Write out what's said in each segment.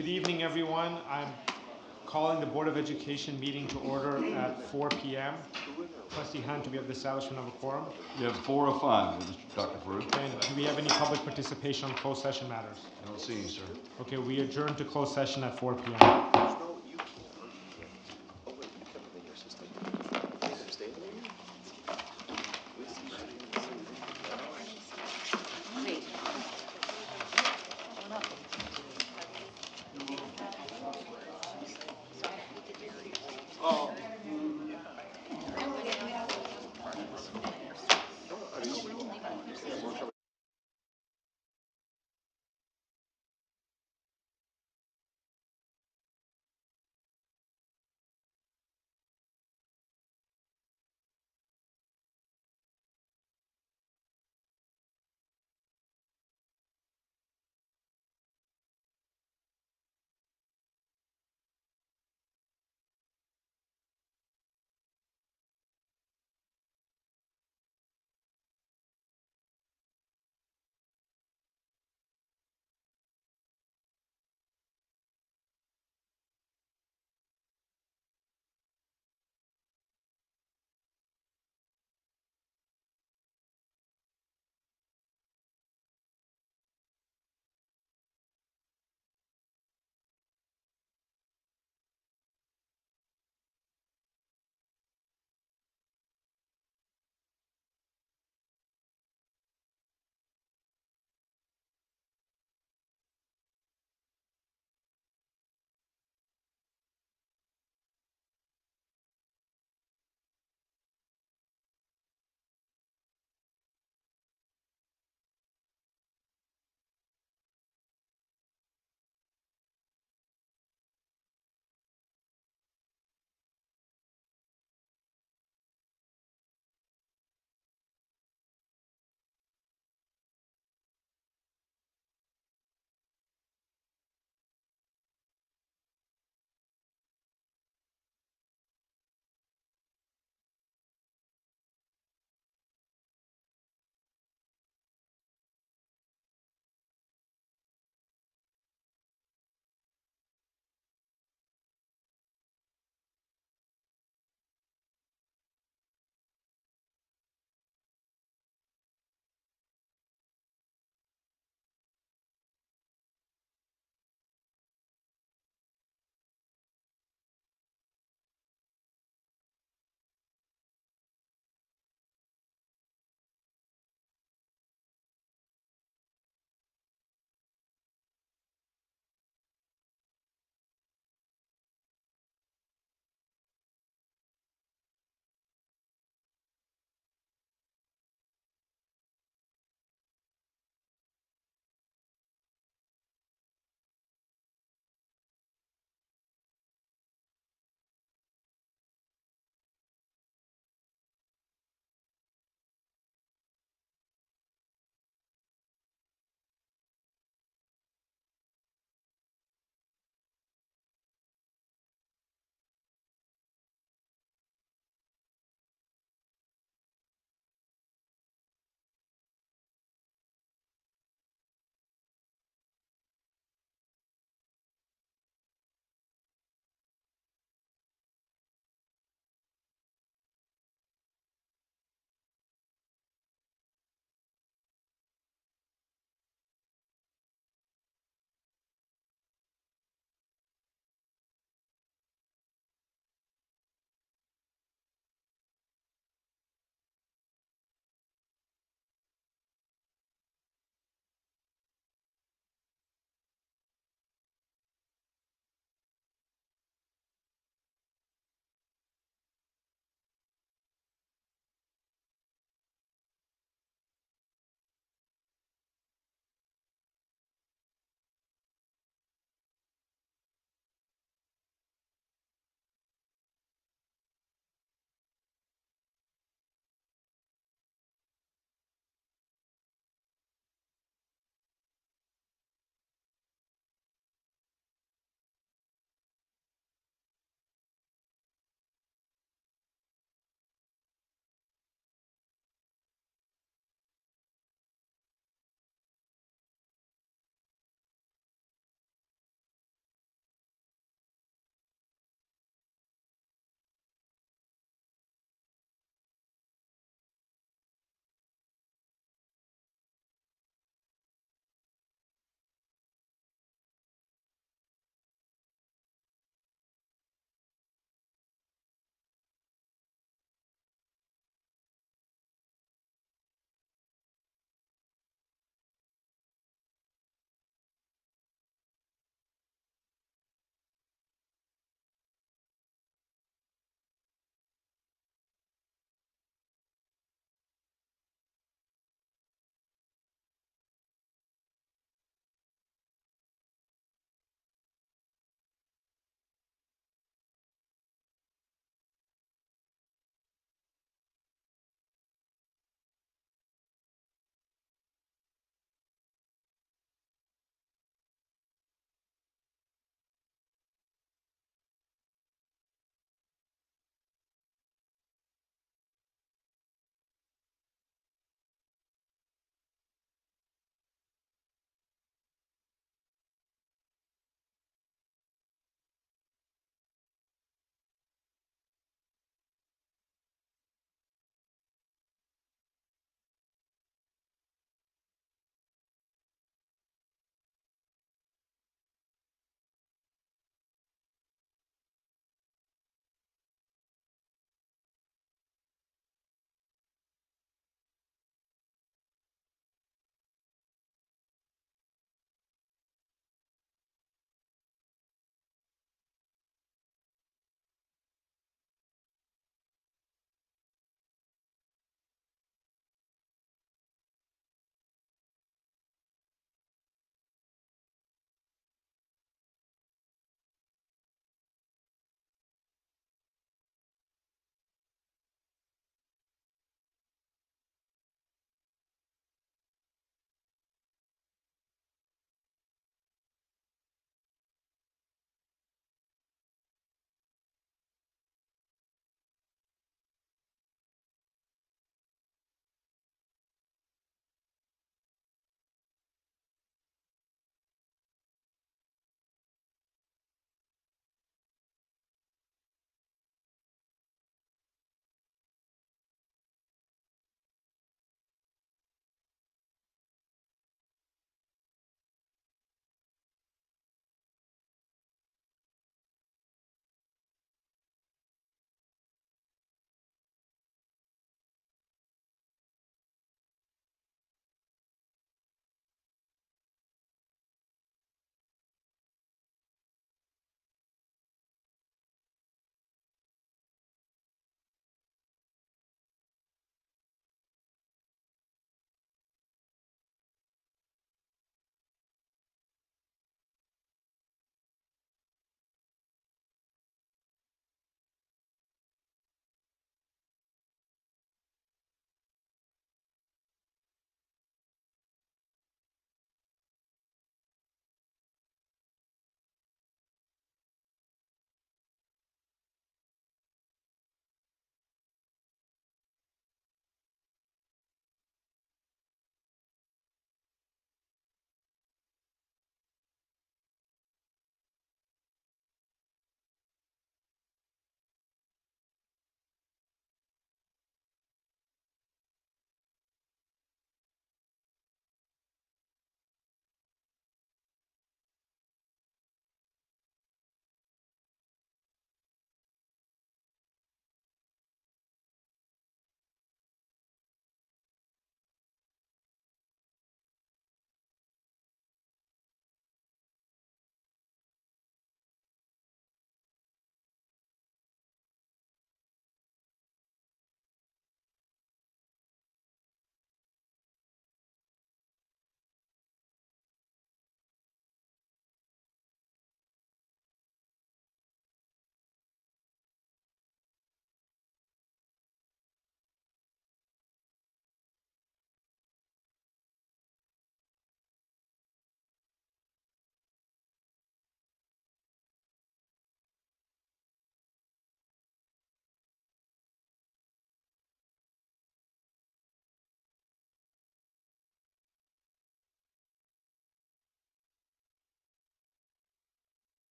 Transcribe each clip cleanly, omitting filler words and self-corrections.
Good evening, everyone. I'm calling the Board of Education meeting to order at 4 p.m. Trustee Hunt, do we have the establishment of a quorum? You have 4 or 5, Dr. Farouk. And do we have any public participation on closed session matters? I don't see you, sir. Okay, we adjourn to closed session at 4 p.m.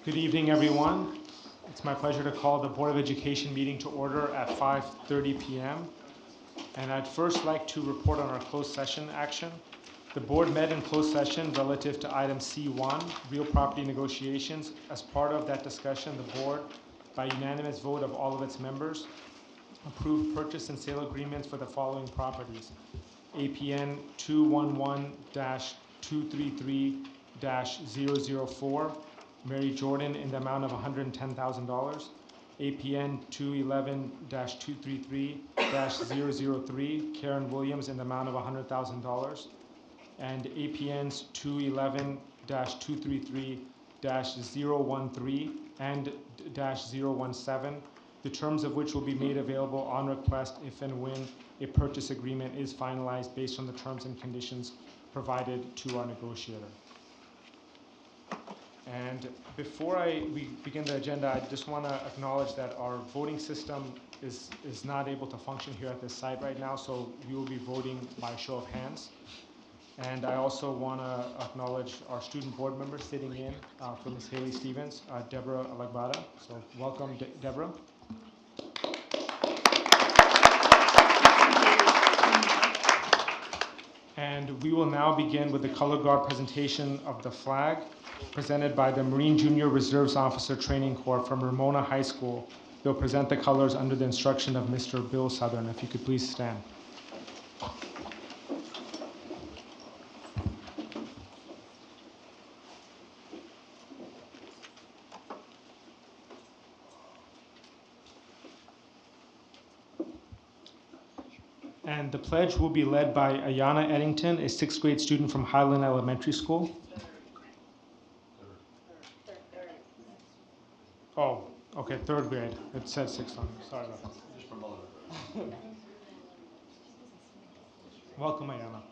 Good evening, everyone. It's my pleasure to call the Board of Education meeting to order at 5:30 p.m. And I'd first like to report on our closed session action. The board met in closed session relative to item C1, real property negotiations. As part of that discussion, the board, by unanimous vote of all of its members, approved purchase and sale agreements for the following properties: APN 211-233-004, Mary Jordan in the amount of $110,000, APN 211-233-003, Karen Williams in the amount of $100,000, and APNs 211-233-013 and -017, the terms of which will be made available on request if and when a purchase agreement is finalized based on the terms and conditions provided to our negotiator. And before we begin the agenda, I just want to acknowledge that our voting system is not able to function here at this site right now, so we will be voting by show of hands. And I also want to acknowledge our student board member sitting in for Ms. Haley Stevens, Deborah Alagbada. So welcome, Deborah. And we will now begin with the color guard presentation of the flag presented by the Marine Junior Reserves Officer Training Corps from Ramona High School. They'll present the colors under the instruction of Mr. Bill Southern. If you could please stand. And the pledge will be led by Ayana Eddington, a sixth grade student from Highland Elementary School. Oh, okay, third grade. It says sixth on. Sorry about that. Welcome, Ayana.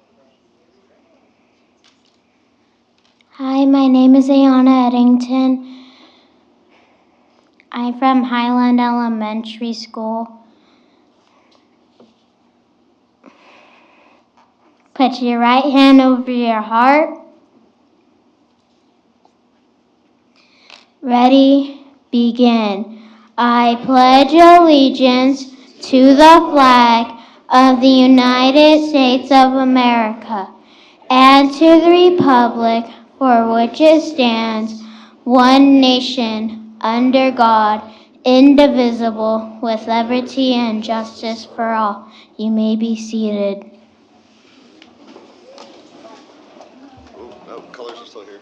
Hi, my name is Ayana Eddington. I'm from Highland Elementary School. Put your right hand over your heart. Ready, begin. I pledge allegiance to the flag of the United States of America and to the republic for which it stands, one nation, under God, indivisible, with liberty and justice for all. You may be seated. Oh, colors are still here.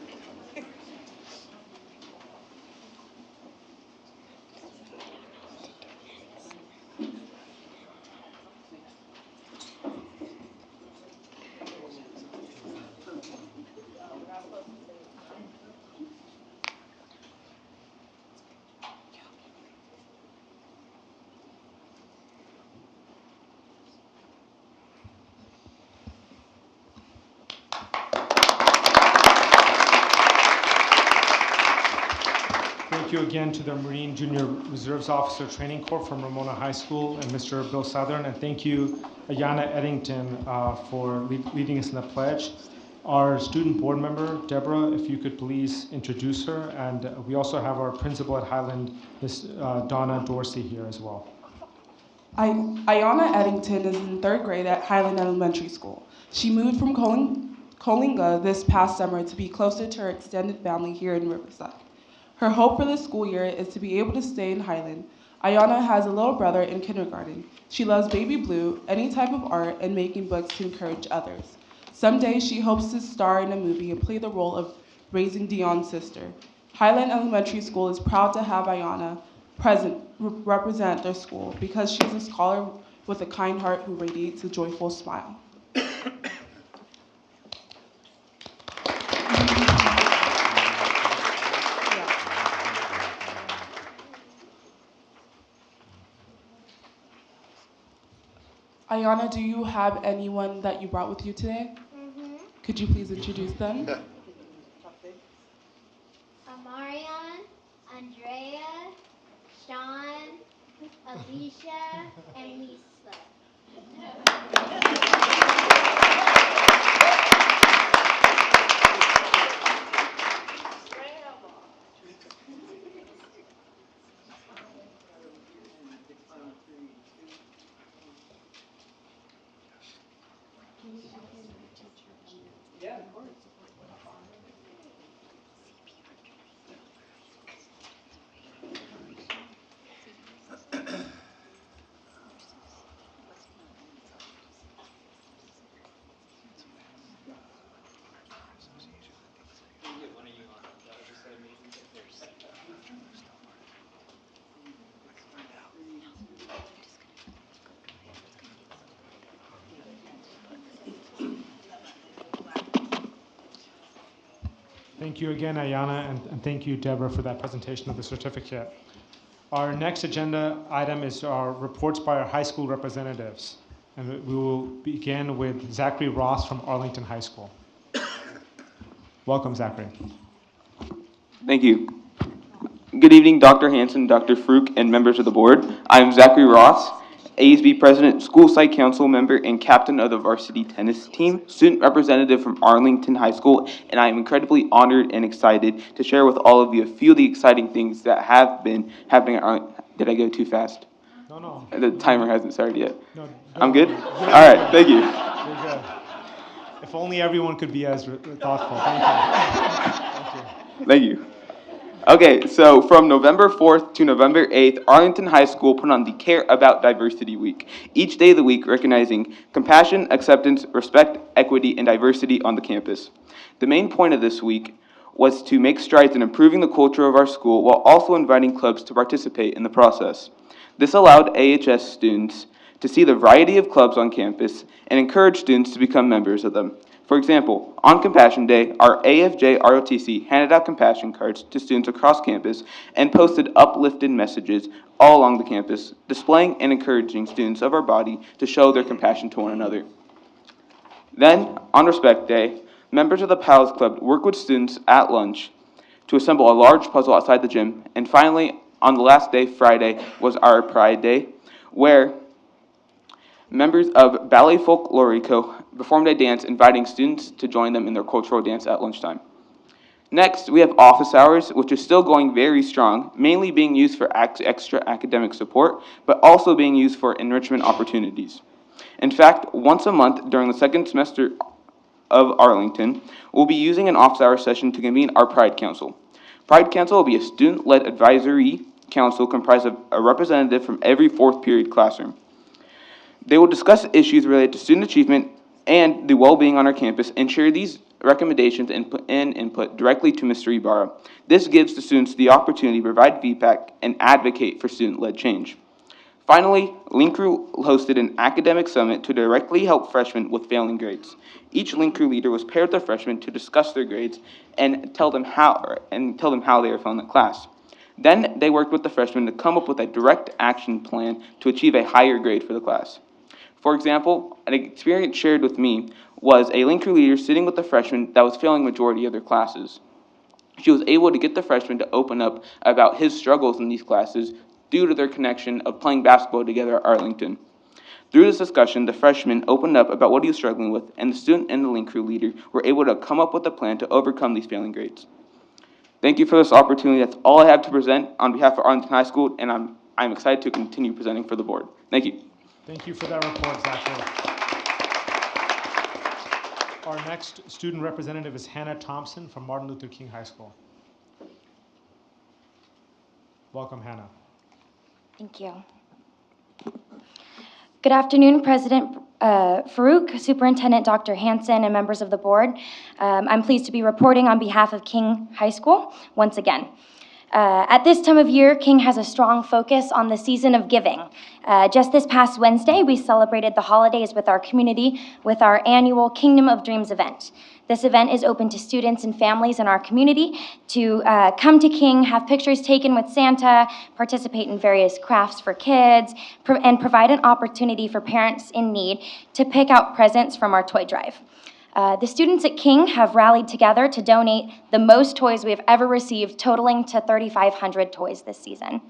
Thank you again to the Marine Junior Reserves Officer Training Corps from Ramona High School and Mr. Bill Southern. And thank you, Ayana Eddington, for leading us in the pledge. Our student board member, Deborah, if you could please introduce her. And we also have our principal at Highland, Ms. Donna Dorsey, here as well. Ayana Eddington is in third grade at Highland Elementary School. She moved from Coalinga this past summer to be closer to her extended family here in Riverside. Her hope for the school year is to be able to stay in Highland. Ayana has a little brother in kindergarten. She loves baby blue, any type of art, and making books to encourage others. Someday she hopes to star in a movie and play the role of raising Dion's sister. Highland Elementary School is proud to have Ayana represent their school because she is a scholar with a kind heart who radiates a joyful smile. Ayana, do you have anyone that you brought with you today? Could you please introduce them? Amarion, Andrea, Sean, Alicia, and Lisa. Thank you again, Ayana, and thank you, Deborah, for that presentation of the certificate. Our next agenda item is our reports by our high school representatives. And we will begin with Zachary Ross from Arlington High School. Welcome, Zachary. Thank you. Good evening, Dr. Hanson, Dr. Farouk, and members of the board. I'm Zachary Ross, ASB President, School Site Council member, and captain of the varsity tennis team, student representative from Arlington High School, and I am incredibly honored and excited to share with all of you a few of the exciting things that have been happening at Arlington. Did I go too fast? No. The timer hasn't started yet. No, I'm good? You're All right, thank you. You're good. If only everyone could be as thoughtful. Thank you. Thank you. Okay, so from November 4th to November 8th, Arlington High School put on the Care About Diversity Week. Each day of the week recognizing compassion, acceptance, respect, equity, and diversity on the campus. The main point of this week was to make strides in improving the culture of our school while also inviting clubs to participate in the process. This allowed AHS students to see the variety of clubs on campus and encourage students to become members of them. For example, on Compassion Day, our AFJ ROTC handed out compassion cards to students across campus and posted uplifted messages all along the campus, displaying and encouraging students of our body to show their compassion to one another. Then, on Respect Day, members of the Pals Club worked with students at lunch to assemble a large puzzle outside the gym. And finally, on the last day, Friday, was our Pride Day, where members of Ballet Folklorico performed a dance inviting students to join them in their cultural dance at lunchtime. Next, we have office hours, which is still going very strong, mainly being used for extra academic support, but also being used for enrichment opportunities. In fact, once a month during the second semester of Arlington, we'll be using an office hour session to convene our Pride Council. Pride Council will be a student-led advisory council comprised of a representative from every fourth period classroom. They will discuss issues related to student achievement and the well-being on our campus and share these recommendations and input directly to Mr. Ibarra. This gives the students the opportunity to provide feedback and advocate for student-led change. Finally, Link Crew hosted an academic summit to directly help freshmen with failing grades. Each Link Crew leader was paired with a freshman to discuss their grades and tell them how they were failing the class. Then they worked with the freshmen to come up with a direct action plan to achieve a higher grade for the class. For example, an experience shared with me was a Link Crew leader sitting with a freshman that was failing majority of their classes. She was able to get the freshman to open up about his struggles in these classes due to their connection of playing basketball together at Arlington. Through this discussion, the freshman opened up about what he was struggling with, and the student and the Link Crew leader were able to come up with a plan to overcome these failing grades. Thank you for this opportunity. That's all I have to present on behalf of Arlington High School, and I'm excited to continue presenting for the board. Thank you. Thank you for that report, Zachary. Our next student representative is Hannah Thompson from Martin Luther King High School. Welcome, Hannah. Thank you. Good afternoon, President Farouk, Superintendent Dr. Hanson, and members of the board. I'm pleased to be reporting on behalf of King High School once again. At this time of year, King has a strong focus on the season of giving. Just this past Wednesday, we celebrated the holidays with our community with our annual Kingdom of Dreams event. This event is open to students and families in our community to come to King, have pictures taken with Santa, participate in various crafts for kids, and provide an opportunity for parents in need to pick out presents from our toy drive. The students at King have rallied together to donate the most toys we have ever received, totaling to 3,500 toys this season.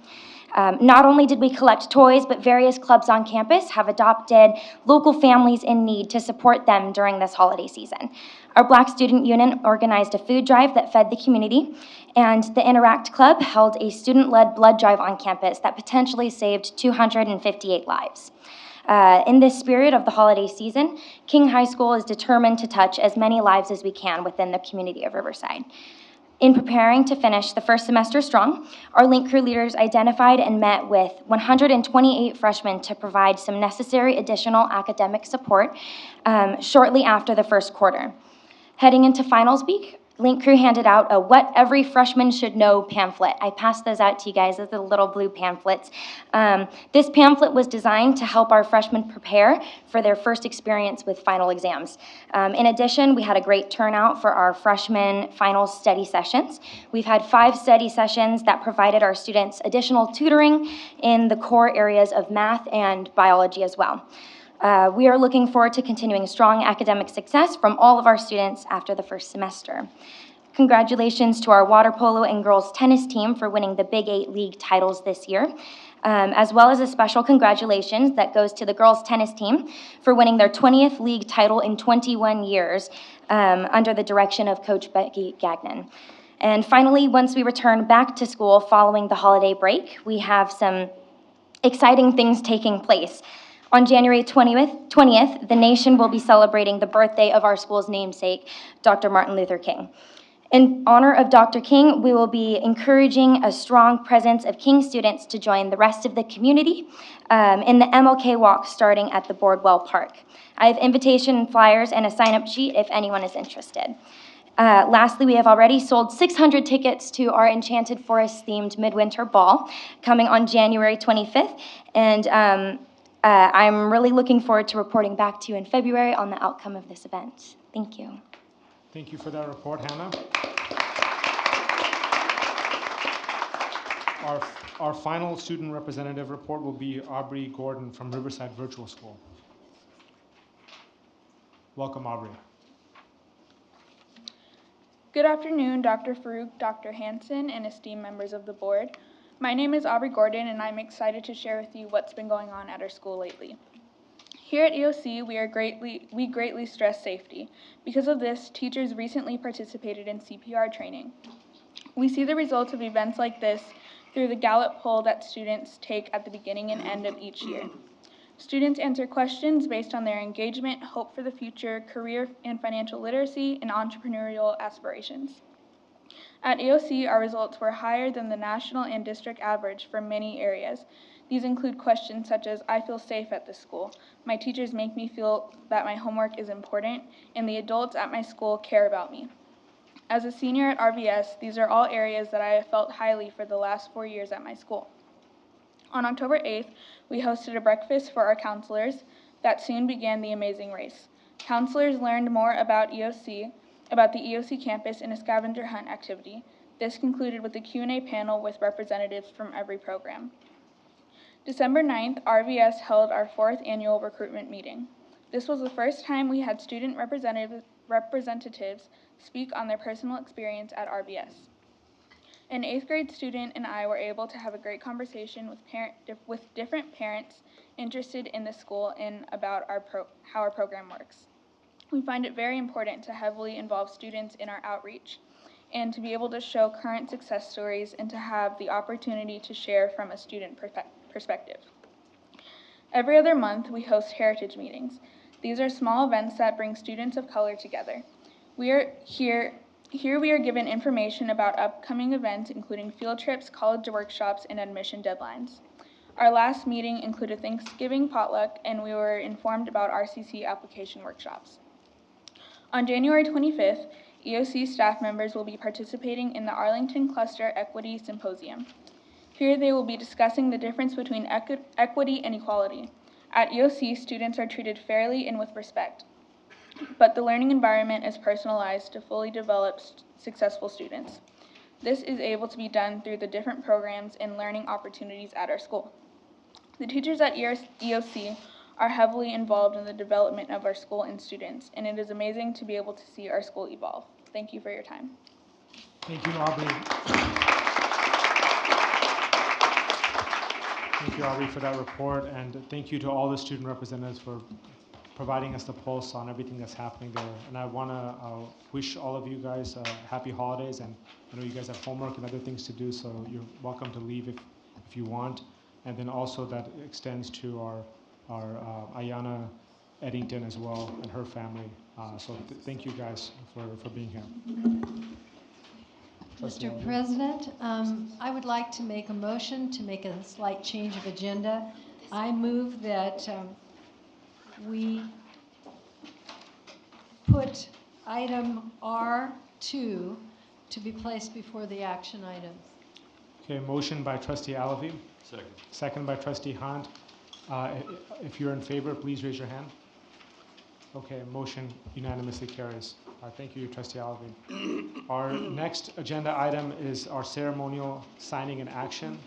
Not only did we collect toys, but various clubs on campus have adopted local families in need to support them during this holiday season. Our Black Student Union organized a food drive that fed the community, and the Interact Club held a student-led blood drive on campus that potentially saved 258 lives. In this spirit of the holiday season, King High School is determined to touch as many lives as we can within the community of Riverside. In preparing to finish the first semester strong, our Link Crew leaders identified and met with 128 freshmen to provide some necessary additional academic support shortly after the first quarter. Heading into finals week, Link Crew handed out a What Every Freshman Should Know pamphlet. I passed those out to you guys as the little blue pamphlets. This pamphlet was designed to help our freshmen prepare for their first experience with final exams. In addition, we had a great turnout for our freshman final study sessions. We've had 5 study sessions that provided our students additional tutoring in the core areas of math and biology as well. We are looking forward to continuing strong academic success from all of our students after the first semester. Congratulations to our water polo and girls tennis team for winning the Big 8 league titles this year, as well as a special congratulations that goes to the girls tennis team for winning their 20th league title in 21 years under the direction of Coach Becky Gagnon. And finally, once we return back to school following the holiday break, we have some exciting things taking place. On January 20th, the nation will be celebrating the birthday of our school's namesake, Dr. Martin Luther King. In honor of Dr. King, we will be encouraging a strong presence of King students to join the rest of the community in the MLK Walk starting at the Boardwell Park. I have invitation flyers and a sign-up sheet if anyone is interested. Lastly, we have already sold 600 tickets to our Enchanted Forest-themed Midwinter Ball coming on January 25th, and I'm really looking forward to reporting back to you in February on the outcome of this event. Thank you. Thank you for that report, Hannah. Our final student representative report will be Aubrey Gordon from Riverside Virtual School. Welcome, Aubrey. Good afternoon, Dr. Farouk, Dr. Hanson, and esteemed members of the board. My name is Aubrey Gordon, and I'm excited to share with you what's been going on at our school lately. Here at EOC, we greatly stress safety. Because of this, teachers recently participated in CPR training. We see the results of events like this through the Gallup poll that students take at the beginning and end of each year. Students answer questions based on their engagement, hope for the future, career and financial literacy, and entrepreneurial aspirations. At EOC, our results were higher than the national and district average for many areas. These include questions such as, I feel safe at this school, my teachers make me feel that my homework is important, and the adults at my school care about me. As a senior at RVS, these are all areas that I have felt highly for the last 4 years at my school. On October 8th, we hosted a breakfast for our counselors that soon began the amazing race. Counselors learned more about the EOC campus in a scavenger hunt activity. This concluded with a Q&A panel with representatives from every program. December 9th, RVS held our 4th annual recruitment meeting. This was the first time we had student representatives speak on their personal experience at RVS. An 8th grade student and I were able to have a great conversation with different parents interested in the school and about how our program works. We find it very important to heavily involve students in our outreach and to be able to show current success stories and to have the opportunity to share from a student perspective. Every other month, we host heritage meetings. These are small events that bring students of color together. Here we are given information about upcoming events, including field trips, college workshops, and admission deadlines. Our last meeting included Thanksgiving potluck, and we were informed about RCC application workshops. On January 25th, EOC staff members will be participating in the Arlington Cluster Equity Symposium. Here they will be discussing the difference between equity and equality. At EOC, students are treated fairly and with respect, but the learning environment is personalized to fully develop successful students. This is able to be done through the different programs and learning opportunities at our school. The teachers at EOC are heavily involved in the development of our school and students, and it is amazing to be able to see our school evolve. Thank you for your time. Thank you, Aubrey. Thank you, Aubrey, for that report, and thank you to all the student representatives for providing us the pulse on everything that's happening there. And I want to wish all of you guys happy holidays, and I know you guys have homework and other things to do, so you're welcome to leave if you want. And then also that extends to our Ayana Eddington as well and her family. So thank you guys for being here. Trustee Mr. Alger. President, I would like to make a motion to make a slight change of agenda. I move that we put item R2 to be placed before the action items. Okay, motion by Trustee Alavi, Second. second by Trustee Hunt. If you're in favor, please raise your hand. Okay, motion unanimously carries. Thank you, Trustee Alavi. Our next agenda item is our ceremonial signing and action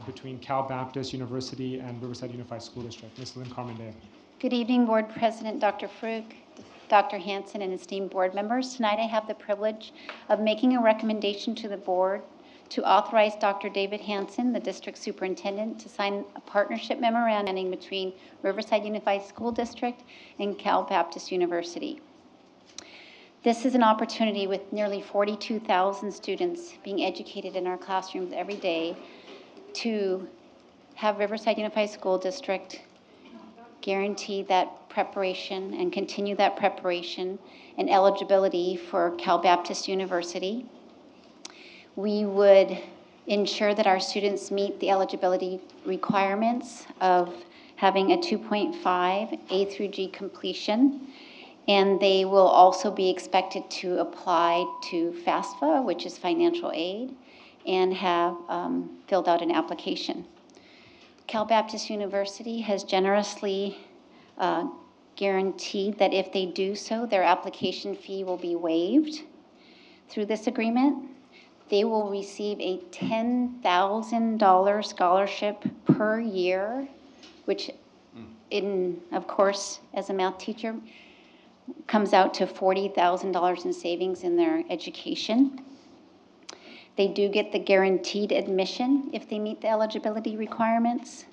between Cal Baptist University and Riverside Unified School District. Ms. Lynn Carmondale. Good evening, Board President Dr. Farouk, Dr. Hanson, and esteemed board members. Tonight I have the privilege of making a recommendation to the board to authorize Dr. David Hanson, the district superintendent, to sign a partnership memorandum between Riverside Unified School District and Cal Baptist University. This is an opportunity with nearly 42,000 students being educated in our classrooms every day to have Riverside Unified School District guarantee that preparation and continue that preparation and eligibility for Cal Baptist University. We would ensure that our students meet the eligibility requirements of having a 2.5 A through G completion, and they will also be expected to apply to FAFSA, which is financial aid, and have filled out an application. Cal Baptist University has generously guaranteed that if they do so, their application fee will be waived. Through this agreement, they will receive a $10,000 scholarship per year, which, of course, as a math teacher, comes out to $40,000 in savings in their education. They do get the guaranteed admission if they meet the eligibility requirements.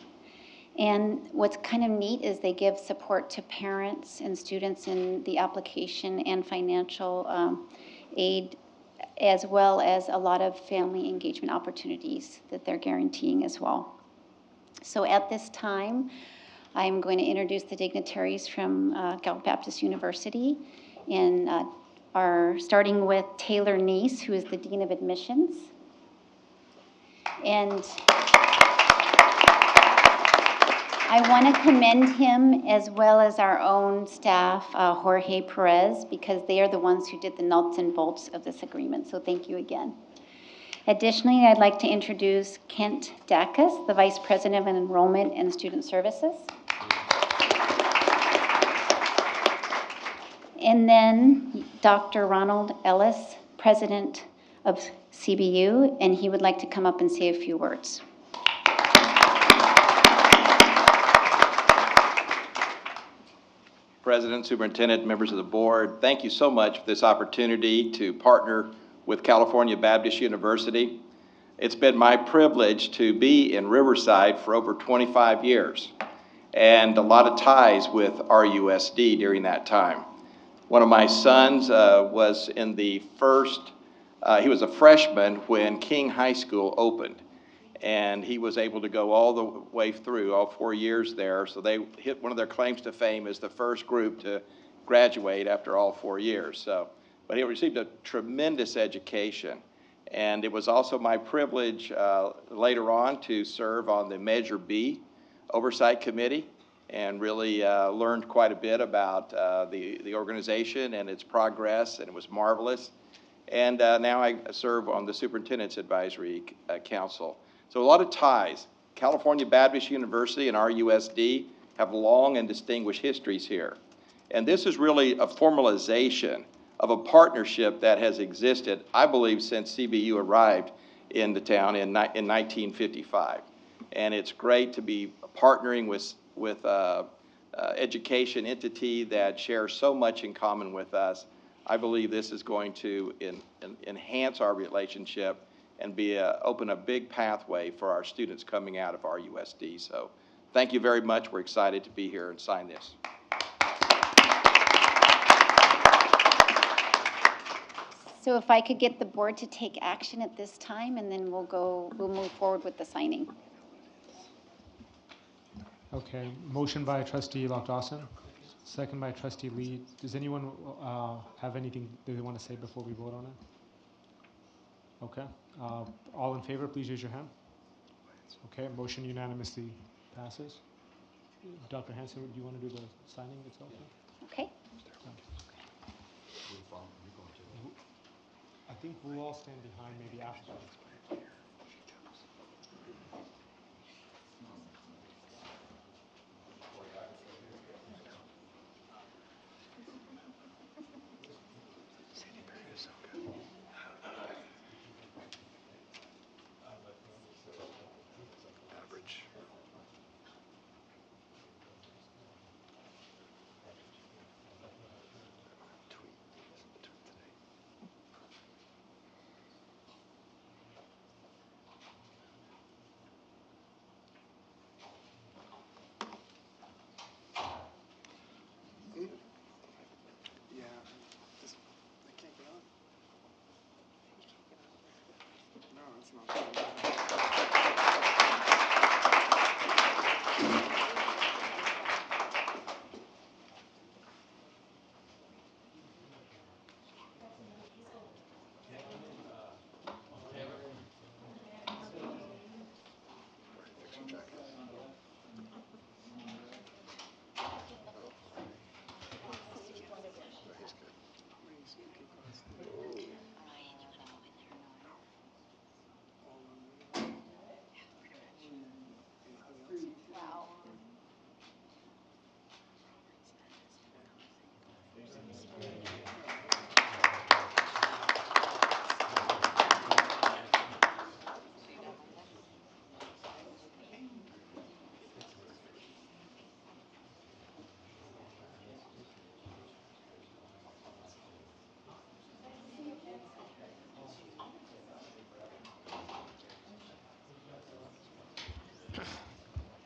And what's kind of neat is they give support to parents and students in the application and financial aid, as well as a lot of family engagement opportunities that they're guaranteeing as well. So at this time, I'm going to introduce the dignitaries from Cal Baptist University, and starting with Taylor Neese, who is the Dean of Admissions. And I want to commend him as well as our own staff, Jorge Perez, because they are the ones who did the nuts and bolts of this agreement. So thank you again. Additionally, I'd like to introduce Kent Dacus, the Vice President of Enrollment and Student Services. And then Dr. Ronald Ellis, President of CBU, and he would like to come up and say a few words. President, Superintendent, members of the board, thank you so much for this opportunity to partner with California Baptist University. It's been my privilege to be in Riverside for over 25 years and a lot of ties with RUSD during that time. One of my sons was in the first, he was a freshman when King High School opened, and he was able to go all the way through, all 4 years there. So they hit one of their claims to fame as the first group to graduate after all 4 years. But he received a tremendous education. And it was also my privilege later on to serve on the Measure B Oversight Committee. and really learned quite a bit about the organization and its progress, and it was marvelous. And now I serve on the Superintendent's Advisory Council. So a lot of ties. California Baptist University and RUSD have long and distinguished histories here. And this is really a formalization of a partnership that has existed, I believe, since CBU arrived in the town in 1955. And it's great to be partnering with education entity that shares so much in common with us. I believe this is going to enhance our relationship and open a big pathway for our students coming out of RUSD. So thank you very much. We're excited to be here and sign this. So if I could get the board to take action at this time, and then we'll move forward with the signing. Okay, motion by trustee Dawson, second by trustee Lee. Does anyone have anything that they want to say before we vote on it? Okay, all in favor, please raise your hand. Okay, motion unanimously passes. Dr. Hanson, do you want to do the signing itself? Okay. I think we'll all stand behind maybe after.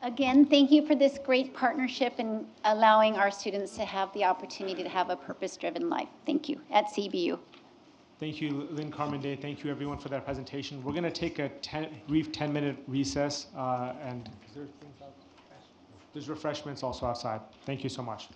Again, thank you for this great partnership and allowing our students to have the opportunity to have a purpose-driven life. Thank you at CBU. Thank you, Lynn Carmen Day. Thank you, everyone, for that presentation. We're going to take a brief 10-minute recess, and there's refreshments also outside. Thank you so much.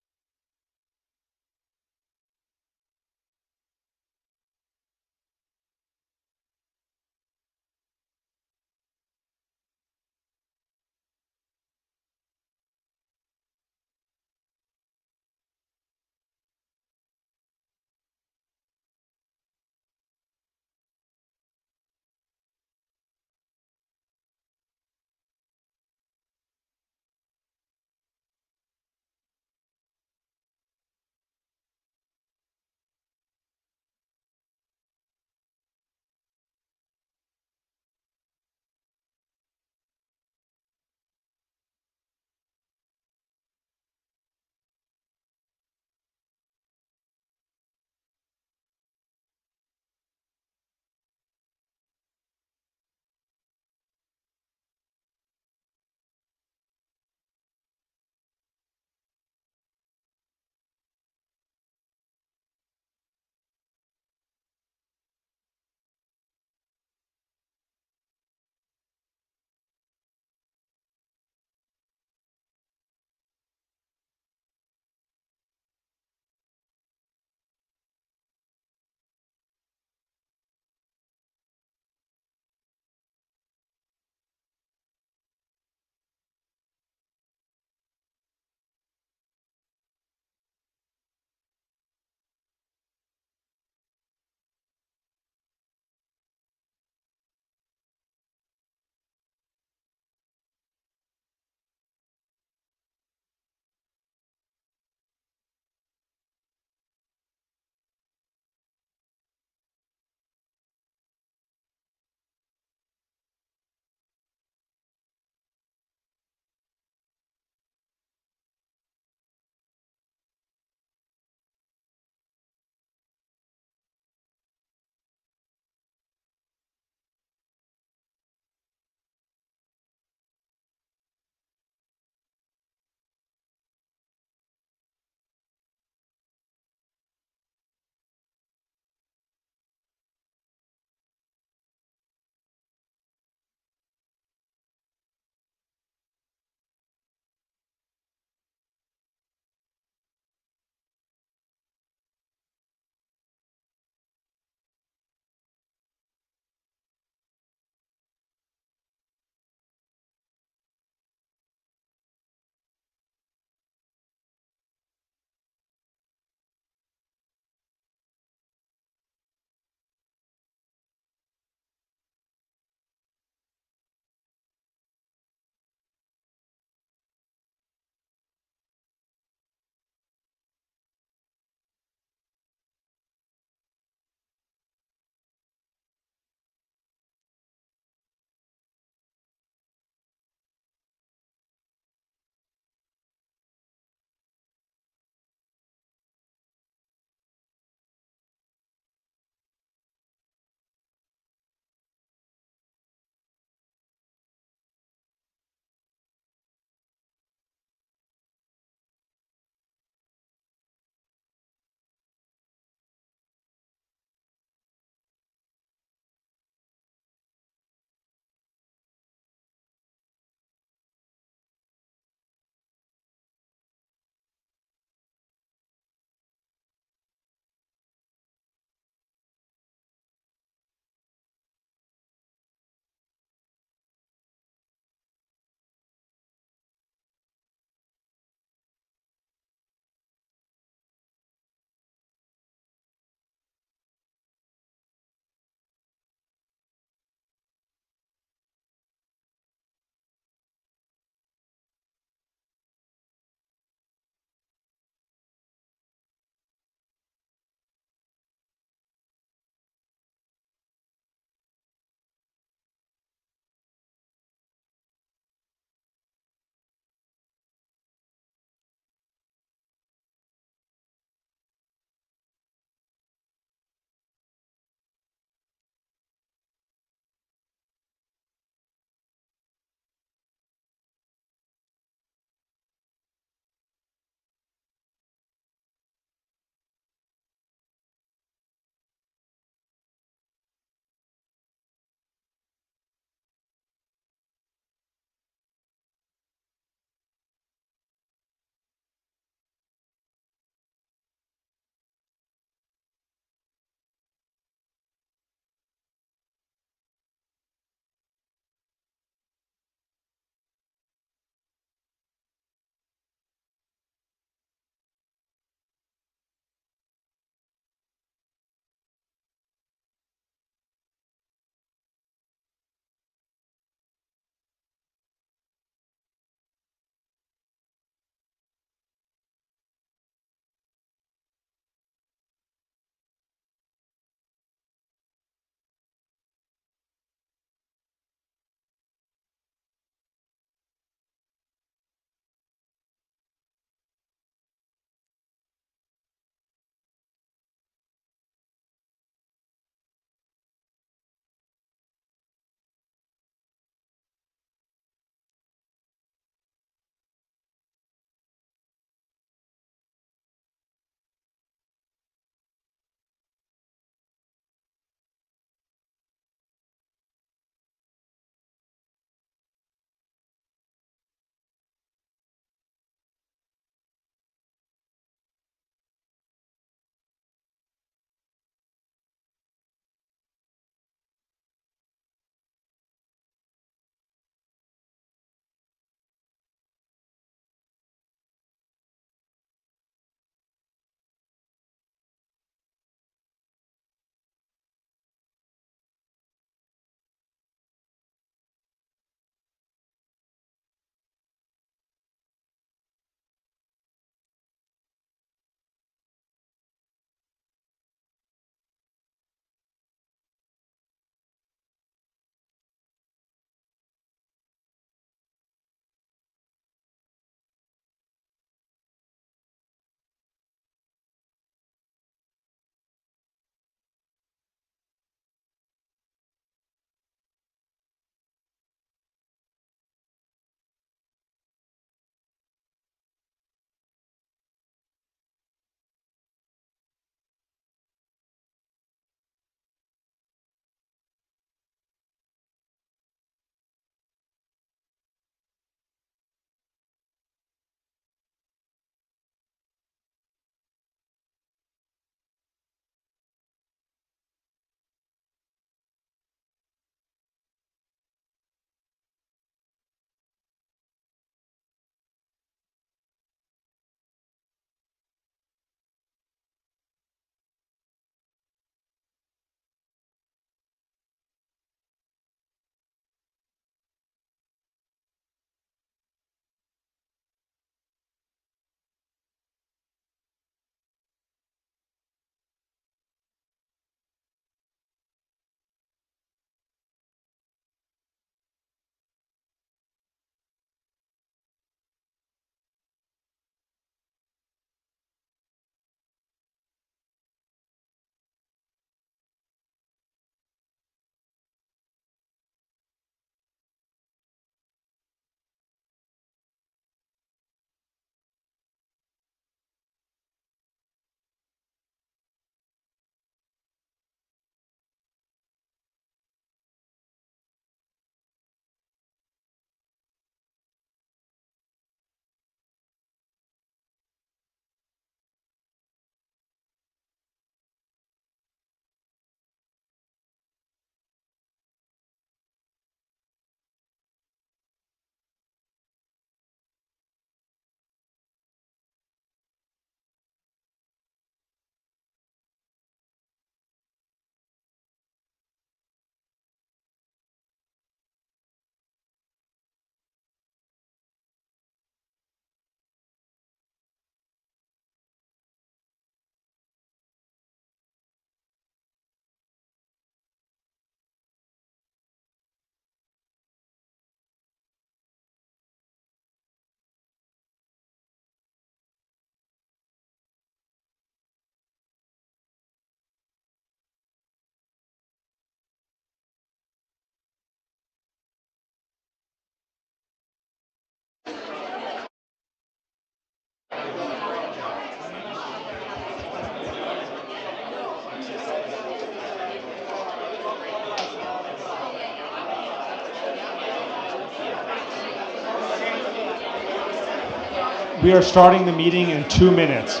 We are starting the meeting in 2 minutes.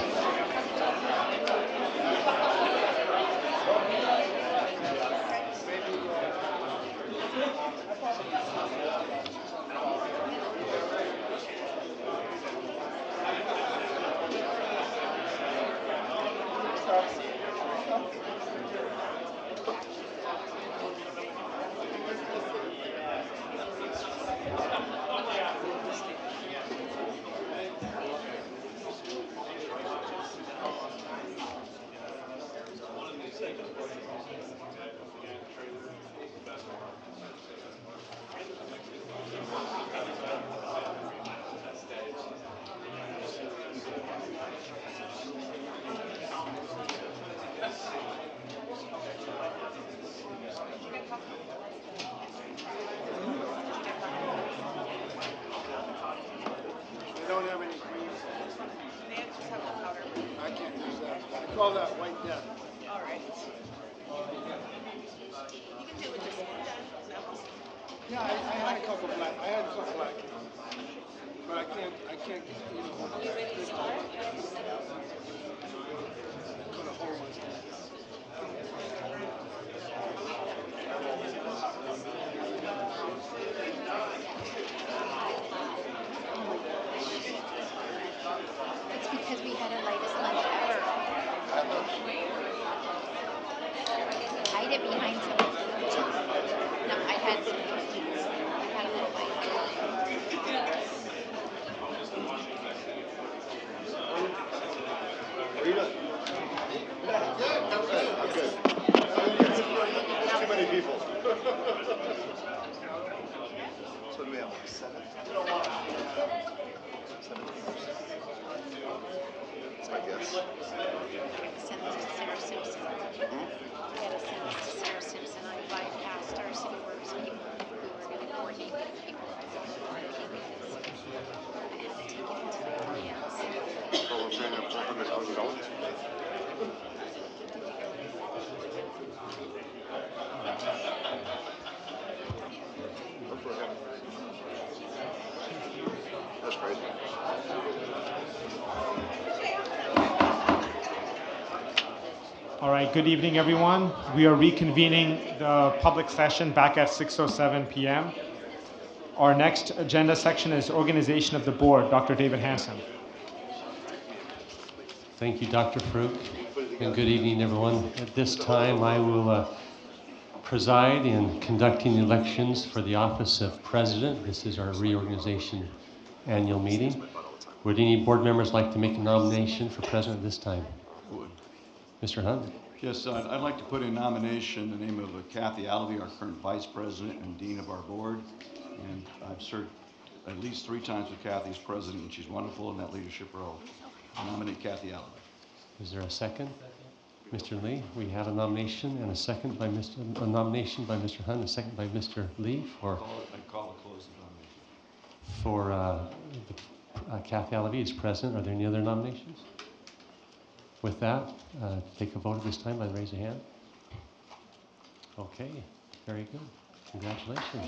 They don't have any green. I can't use that. I call that white death. All right. You can do it just yeah, I had a couple black. I had a couple black. But I can't, you know. You ready to start? Cut a hole in this. It's because we had our latest lunch ever. Hide it behind some. No, I had some. I had a little bite. Are you done? Yeah, I'm good. Too many people. So do we have like 7? 7 people. That's my guess. Send this to Sarah Simpson. We gotta send this to Sarah Simpson. I bypassed our city works people who were gonna coordinate the paperwork. I had to take it to the audience. Well, we're saying that 400 dollars. That's crazy. All right, good evening, everyone. We are reconvening the public session back at 6:07 p.m. Our next agenda section is organization of the board. Dr. David Hansen. Thank you, Dr. Farouk, and good evening, everyone. At this time, I will preside in conducting the elections for the office of president. This is our reorganization annual meeting. Would any board members like to make a nomination for president this time? Mr. Hunt? Yes, I'd like to put in nomination the name of Kathy Alvey, our current vice president and dean of our board. And I've served at least 3 times with Kathy as president, and she's wonderful in that leadership role. I nominate Kathy Alvey. Is there a second? Mr. Lee, we have a nomination and a second by a nomination by Mr. Hunt, a second by Mr. Lee for I call a close nomination. For Kathy Alvey as president. Are there any other nominations? With that, take a vote at this time by the raise of hand. Okay, very good. Congratulations.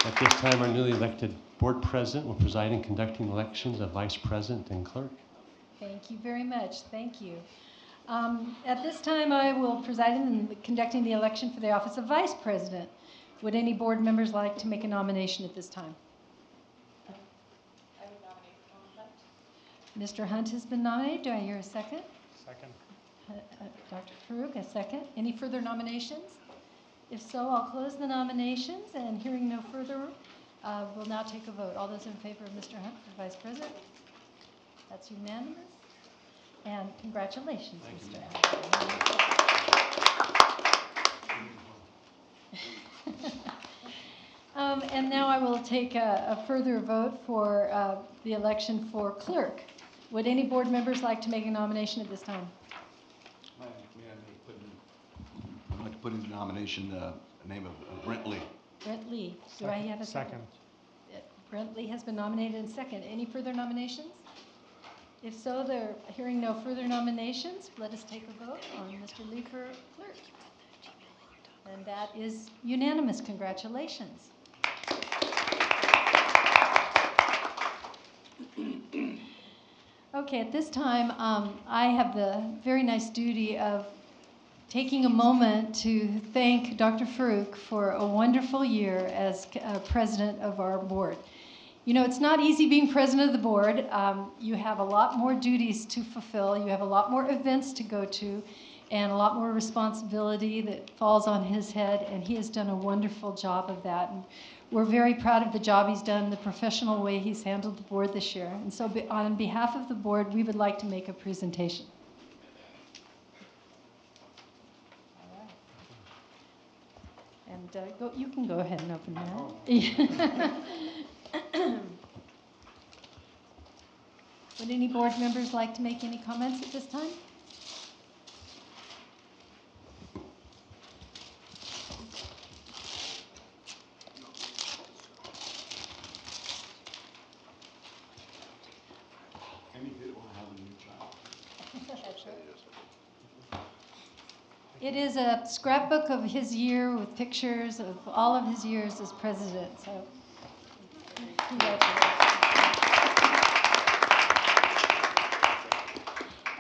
At this time, our newly elected board president will preside in conducting elections of vice president and clerk. Thank you very much. Thank you. At this time, I will preside in conducting the election for the office of vice president. Would any board members like to make a nomination at this time? Mr. Hunt has been nominated. Do I hear a second? Second. Dr. Farouk, a second. Any further nominations? If so, I'll close the nominations, and hearing no further, we'll now take a vote. All those in favor of Mr. Hunt for Vice President? That's unanimous. And congratulations, Mr. Hunt. And now I will take a further vote for the election for clerk. Would any board members like to make a nomination at this time? I'd like to put in nomination the name of Brent Lee. Brent Lee. Do I have a second? Brent Lee has been nominated and second. Any further nominations? If so, they're hearing no further nominations. Let us take a vote on Mr. Lee for clerk. And that is unanimous. Congratulations. Okay, at this time, I have the very nice duty of taking a moment to thank Dr. Farouk for a wonderful year as president of our board. You know, it's not easy being president of the board. You have a lot more duties to fulfill. You have a lot more events to go to and a lot more responsibility that falls on his head, and he has done a wonderful job of that. And we're very proud of the job he's done, the professional way he's handled the board this year. And so on behalf of the board, we would like to make a presentation. And you can go ahead and open that. Would any board members like to make any comments at this time? It is a scrapbook of his year with pictures of all of his years as president. So, congratulations.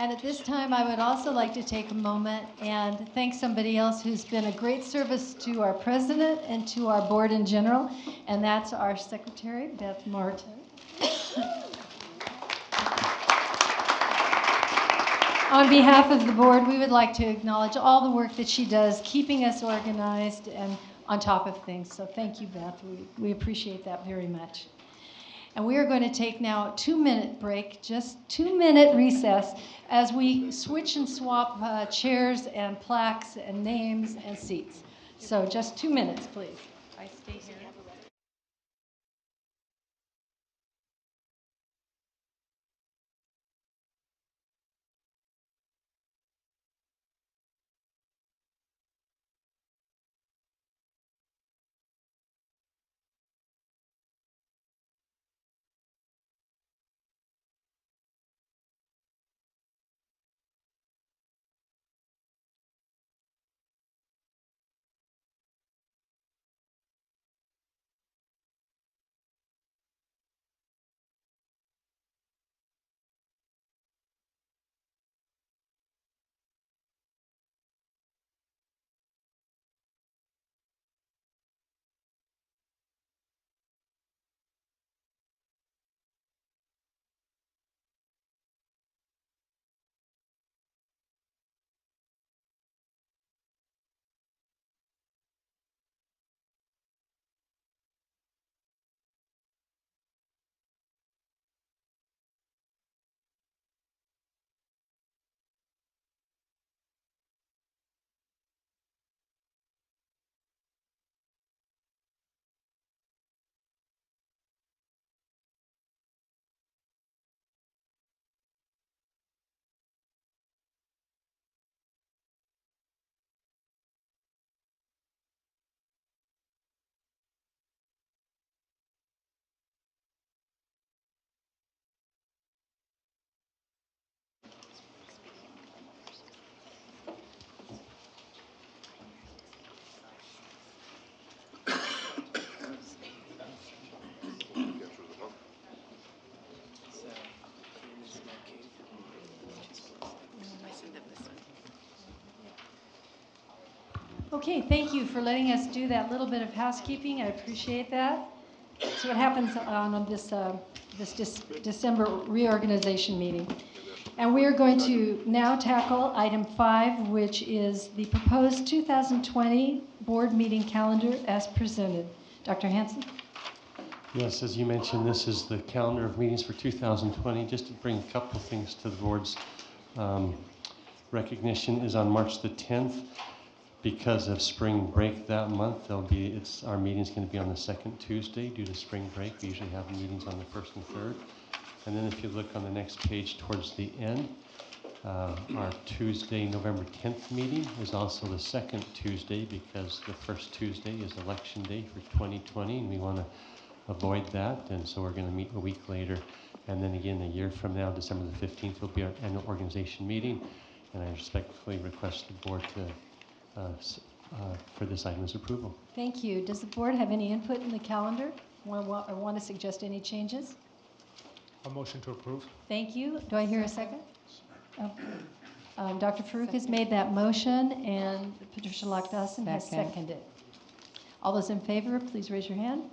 And at this time, I would also like to take a moment and thank somebody else who's been a great service to our president and to our board in general, and that's our secretary, Beth Martin. On behalf of the board, we would like to acknowledge all the work that she does, keeping us organized and on top of things. So thank you, Beth. We appreciate that very much. And we are going to take now a 2-minute break, just 2-minute recess, as we switch and swap chairs and plaques and names and seats. So just 2 minutes, please. I stay here. Okay, thank you for letting us do that little bit of housekeeping. I appreciate that. So what happens on this December reorganization meeting. And we are going to now tackle item 5, which is the proposed 2020 board meeting calendar as presented. Dr. Hanson? Yes, as you mentioned, this is the calendar of meetings for 2020. Just to bring a couple of things to the board's recognition is on March the 10th. Because of spring break that month, our meeting's going to be on the second Tuesday due to spring break. We usually have meetings on the first and third. And then if you look on the next page towards the end, our Tuesday, November 10th meeting is also the second Tuesday because the first Tuesday is election day for 2020, and we want to avoid that. And so we're going to meet a week later. And then again, a year from now, December the 15th, will be our annual organization meeting. And I respectfully request the board to for this item's approval. Thank you. Does the board have any input in the calendar or want to suggest any changes? A motion to approve. Thank you. Do I hear a second? Oh. Dr. Farouk has made that motion, and Patricia Lock-Dawson has seconded. All those in favor, please raise your hand.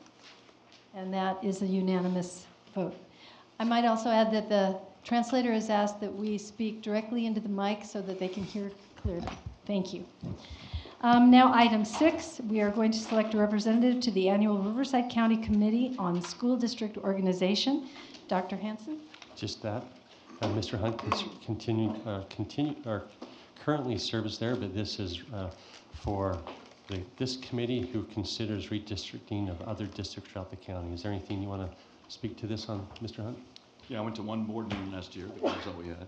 And that is a unanimous vote. I might also add that the translator has asked that we speak directly into the mic so that they can hear clearly. Thank you. Now, item 6, we are going to select a representative to the annual Riverside County Committee on School District Organization. Dr. Hanson? Just that. Mr. Hunt currently serves there, but this is for this committee who considers redistricting of other districts throughout the county. Is there anything you want to speak to this on, Mr. Hunt? Yeah, I went to one board meeting last year, but that's all we had.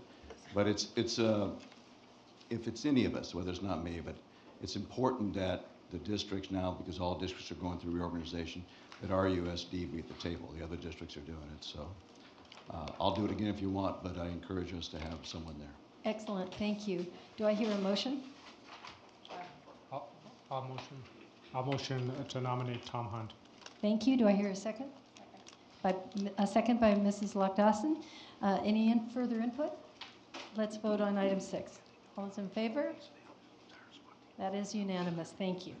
But it's if it's any of us, whether it's not me, but it's important that the districts now, because all districts are going through reorganization, that RUSD be at the table. The other districts are doing it, so I'll do it again if you want, but I encourage us to have someone there. Excellent, thank you. Do I hear a motion? I'll motion to nominate Tom Hunt. Thank you. Do I hear a second? A second by Mrs. Lock-Dawson. Any further input? Let's vote on item 6. All those in favor? That is unanimous. Thank you.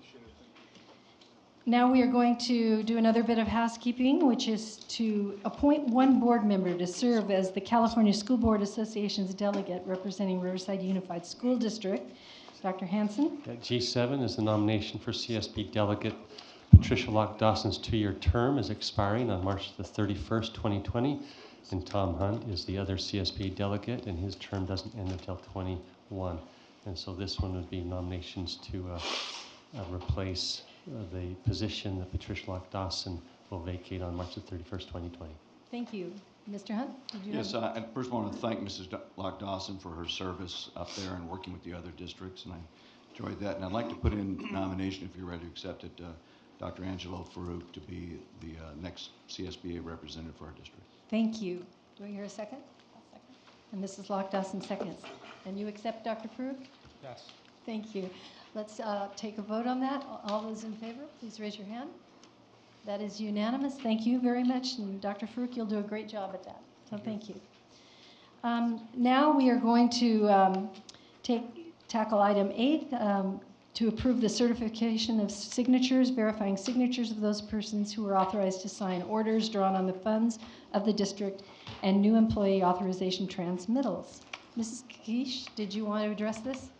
Now we are going to do another bit of housekeeping, which is to appoint one board member to serve as the California School Board Association's delegate representing Riverside Unified School District. Dr. Hanson? G7 is the nomination for CSB delegate. Patricia Lock-Dawson's 2-year term is expiring on March the 31st, 2020, and Tom Hunt is the other CSB delegate, and his term doesn't end until 21. And so this one would be nominations to replace the position that Patricia Lock-Dawson will vacate on March the 31st, 2020. Thank you. Mr. Hunt, did you Yes, have... I first want to thank Mrs. Lock-Dawson for her service up there and working with the other districts, and I enjoyed that. And I'd like to put in nomination, if you're ready to accept it, Dr. Angelo Farouk to be the next CSBA representative for our district. Thank you. Do I hear a second? And Mrs. Lock-Dawson seconds. And you accept Dr. Farouk? Yes. Thank you. Let's take a vote on that. All those in favor, please raise your hand. That is unanimous. Thank you very much. And Dr. Farouk, you'll do a great job at that. So thank you. Now we are going to tackle item 8, to approve the certification of signatures, verifying signatures of those persons who are authorized to sign orders drawn on the funds of the district and new employee authorization transmittals. Mrs. Kish, did you want to address this?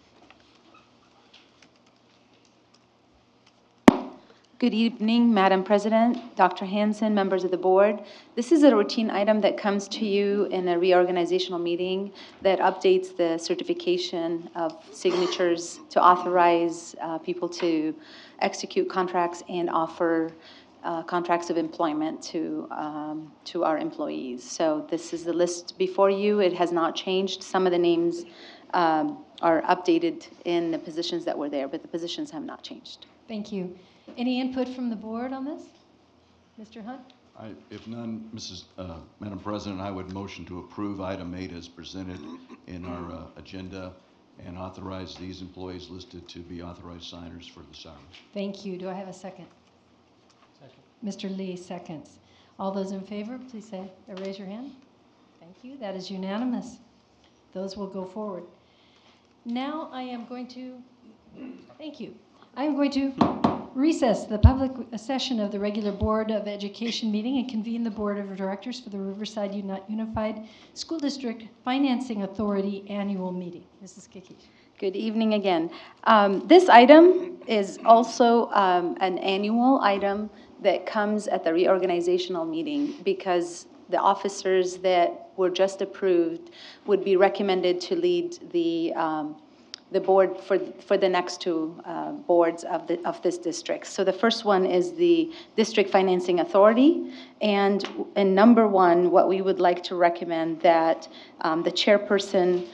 Good evening, Madam President, Dr. Hanson, members of the board. This is a routine item that comes to you in a reorganizational meeting that updates the certification of signatures to authorize people to execute contracts and offer contracts of employment to our employees. So this is the list before you. It has not changed. Some of the names are updated in the positions that were there, but the positions have not changed. Thank you. Any input from the board on this? Mr. Hunt? If none, Madam President, I would motion to approve item 8 as presented in our agenda and authorize these employees listed to be authorized signers for the salaries. Thank you. Do I have a second? Second. Mr. Lee seconds. All those in favor, please raise your hand. Thank you. That is unanimous. Those will go forward. Now I am going to, thank you. I am going to recess the public session of the regular Board of Education meeting and convene the Board of Directors for the Riverside Unified School District Financing Authority annual meeting. Mrs. Kikish. Good evening again. This item is also an annual item that comes at the reorganizational meeting because the officers that were just approved would be recommended to lead the board for the next 2 boards of this district. So the first one is the District Financing Authority, and in number 1, what we would like to recommend that the chairperson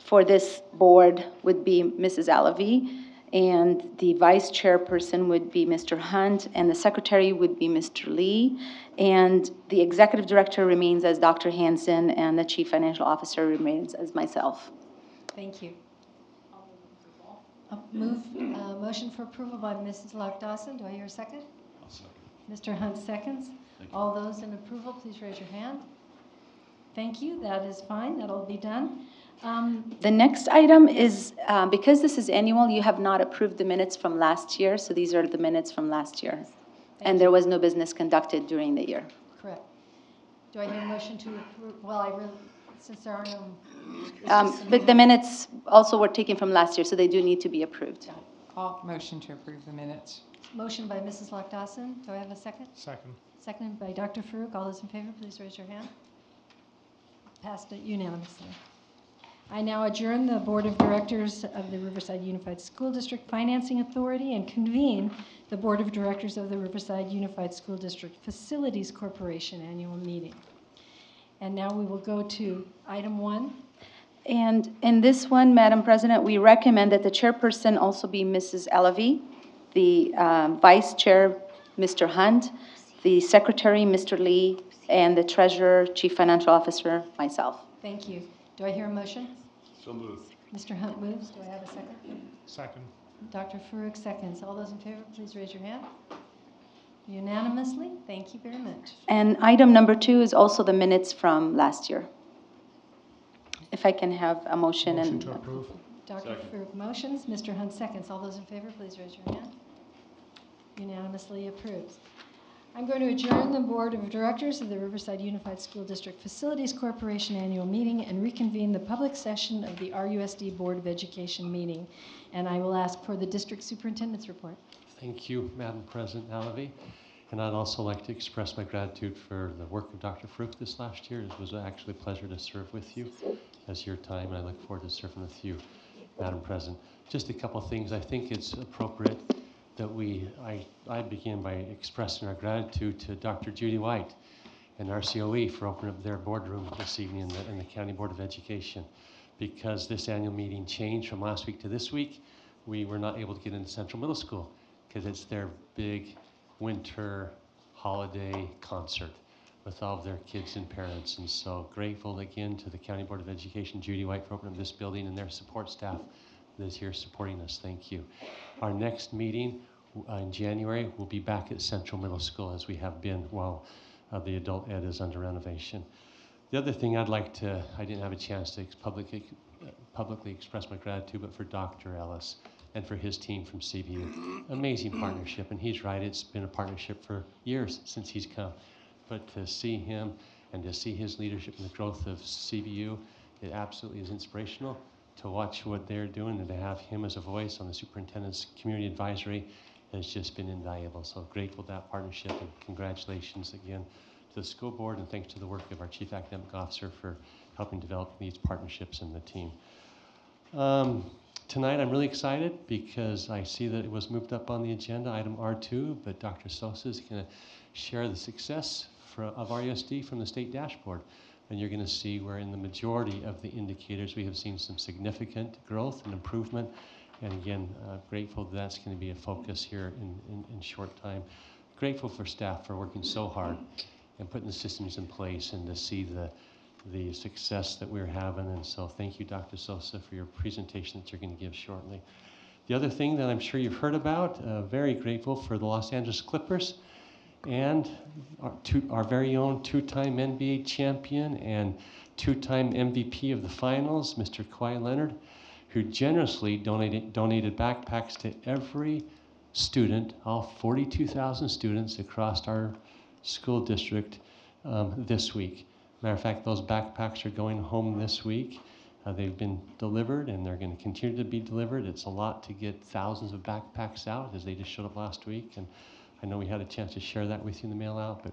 for this board would be Mrs. Alavi, and the vice chairperson would be Mr. Hunt, and the secretary would be Mr. Lee, and the executive director remains as Dr. Hanson, and the chief financial officer remains as myself. Thank you. Motion for approval by Mrs. Lock-Dawson. Do I hear a second? I'll second. Mr. Hunt seconds. All those in approval, please raise your hand. Thank you, that is fine, that'll be done. The next item is, because this is annual, you have not approved the minutes from last year, so these are the minutes from last year. And there was no business conducted during the year. Correct. Do I hear a motion to approve? Well, since there are no. But the minutes also were taken from last year, so they do need to be approved. I'll motion to approve the minutes. Motion by Mrs. Lakdawson. Do I have a second? Second. Seconded by Dr. Farouk. All those in favor, please raise your hand. Passed it unanimously. I now adjourn the Board of Directors of the Riverside Unified School District Financing Authority and convene the Board of Directors of the Riverside Unified School District Facilities Corporation annual meeting. And now we will go to item 1. And in this one, Madam President, we recommend that the chairperson also be Mrs. Elavy, the vice chair, Mr. Hunt, the secretary, Mr. Lee, and the treasurer, chief financial officer, myself. Thank you. Do I hear a motion? So moved. Mr. Hunt moves. Do I have a second? Second. Dr. Farouk seconds. All those in favor, please raise your hand. Unanimously. Thank you very much. And item number 2 is also the minutes from last year. If I can have a motion. Motion to approve. Dr. Farouk motions. Mr. Hunt seconds. All those in favor, please raise your hand. Unanimously approved. I'm going to adjourn the Board of Directors of the Riverside Unified School District Facilities Corporation annual meeting and reconvene the public session of the RUSD Board of Education meeting. And I will ask for the district superintendent's report. Thank you, Madam President Alavi. And I'd also like to express my gratitude for the work of Dr. Farouk this last year. It was actually a pleasure to serve with you as your time, and I look forward to serving with you, Madam President. Just a couple of things. I think it's appropriate that I begin by expressing our gratitude to Dr. Judy White and RCOE for opening up their boardroom this evening in the County Board of Education. Because this annual meeting changed from last week to this week, we were not able to get into Central Middle School because it's their big winter holiday concert with all of their kids and parents. And so grateful again to the County Board of Education, Judy White, for opening up this building, and their support staff that is here supporting us. Thank you. Our next meeting in January will be back at Central Middle School as we have been while the adult ed is under renovation. The other thing I didn't have a chance to publicly express my gratitude, but for Dr. Ellis and for his team from CBU. Amazing partnership, and he's right, it's been a partnership for years since he's come. But to see him and to see his leadership and the growth of CBU, it absolutely is inspirational to watch what they're doing, and to have him as a voice on the superintendent's community advisory has just been invaluable. So grateful for that partnership, and congratulations again to the school board, and thanks to the work of our chief academic officer for helping develop these partnerships in the team. Tonight I'm really excited because I see that it was moved up on the agenda, item R2, but Dr. Sosa is going to share the success of RUSD from the state dashboard. And you're going to see where in the majority of the indicators we have seen some significant growth and improvement. And again, grateful that's going to be a focus here in short time. Grateful for staff for working so hard and putting the systems in place, and to see the success that we're having. And so thank you, Dr. Sosa, for your presentation that you're going to give shortly. The other thing that I'm sure you've heard about, very grateful for the Los Angeles Clippers and our very own two-time NBA champion and two-time MVP of the finals, Mr. Kawhi Leonard, who generously donated backpacks to every student, all 42,000 students across our school district this week. Matter of fact, those backpacks are going home this week. They've been delivered, and they're going to continue to be delivered. It's a lot to get thousands of backpacks out, as they just showed up last week. And I know we had a chance to share that with you in the mail out, but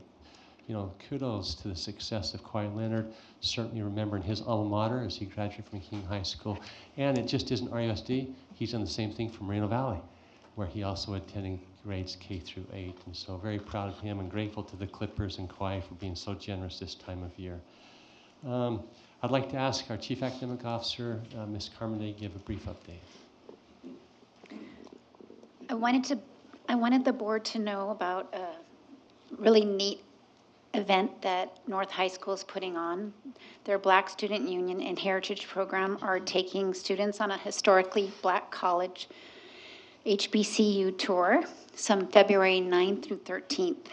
you know, kudos to the success of Kawhi Leonard, certainly remembering his alma mater as he graduated from King High School. And it just isn't RUSD, he's done the same thing from Moreno Valley, where he also attended grades K through 8. And so very proud of him, and grateful to the Clippers and Kawhi for being so generous this time of year. I'd like to ask our Chief Academic Officer, Ms. Carmen, to give a brief update. I wanted the board to know about a really neat event that North High School is putting on. Their Black Student Union and Heritage Program are taking students on a historically Black college HBCU tour, some February 9th through 13th.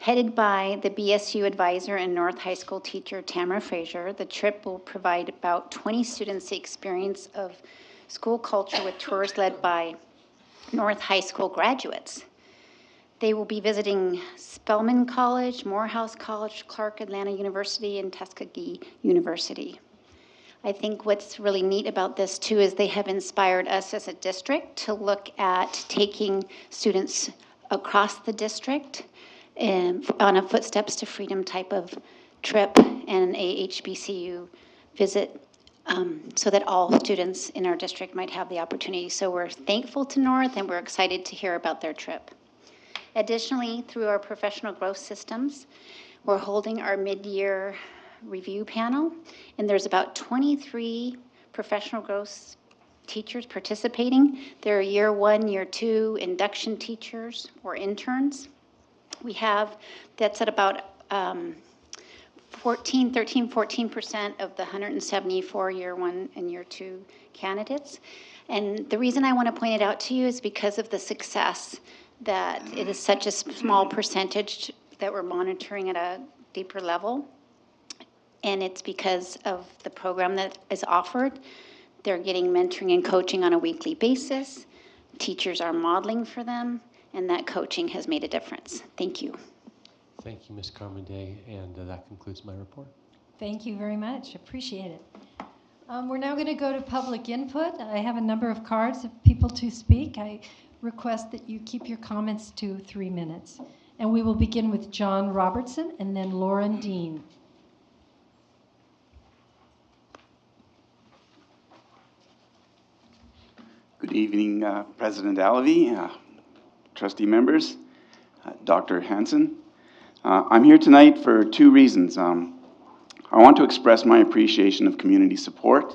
Headed by the BSU advisor and North High School teacher Tamara Frazier, the trip will provide about 20 students the experience of school culture with tours led by North High School graduates. They will be visiting Spelman College, Morehouse College, Clark Atlanta University, and Tuskegee University. I think what's really neat about this too is they have inspired us as a district to look at taking students across the district on a Footsteps to Freedom type of trip and a HBCU visit, so that all students in our district might have the opportunity. So we're thankful to North and we're excited to hear about their trip. Additionally, through our professional growth systems, we're holding our mid-year review panel, and there's about 23 professional growth teachers participating. They're year 1, year 2 induction teachers or interns. We have, that's at about 14% of the 174 year 1 and year 2 candidates. And the reason I want to point it out to you is because of the success that it is such a small percentage that we're monitoring at a deeper level. And it's because of the program that is offered. They're getting mentoring and coaching on a weekly basis. Teachers are modeling for them, and that coaching has made a difference. Thank you. Thank you, Ms. Carmody, and that concludes my report. Thank you very much. Appreciate it. We're now going to go to public input. I have a number of cards of people to speak. I request that you keep your comments to 3 minutes. And we will begin with John Robertson and then Lauren Dean. Good evening, President Alavi, trustee members, Dr. Hansen. I'm here tonight for 2 reasons. I want to express my appreciation of community support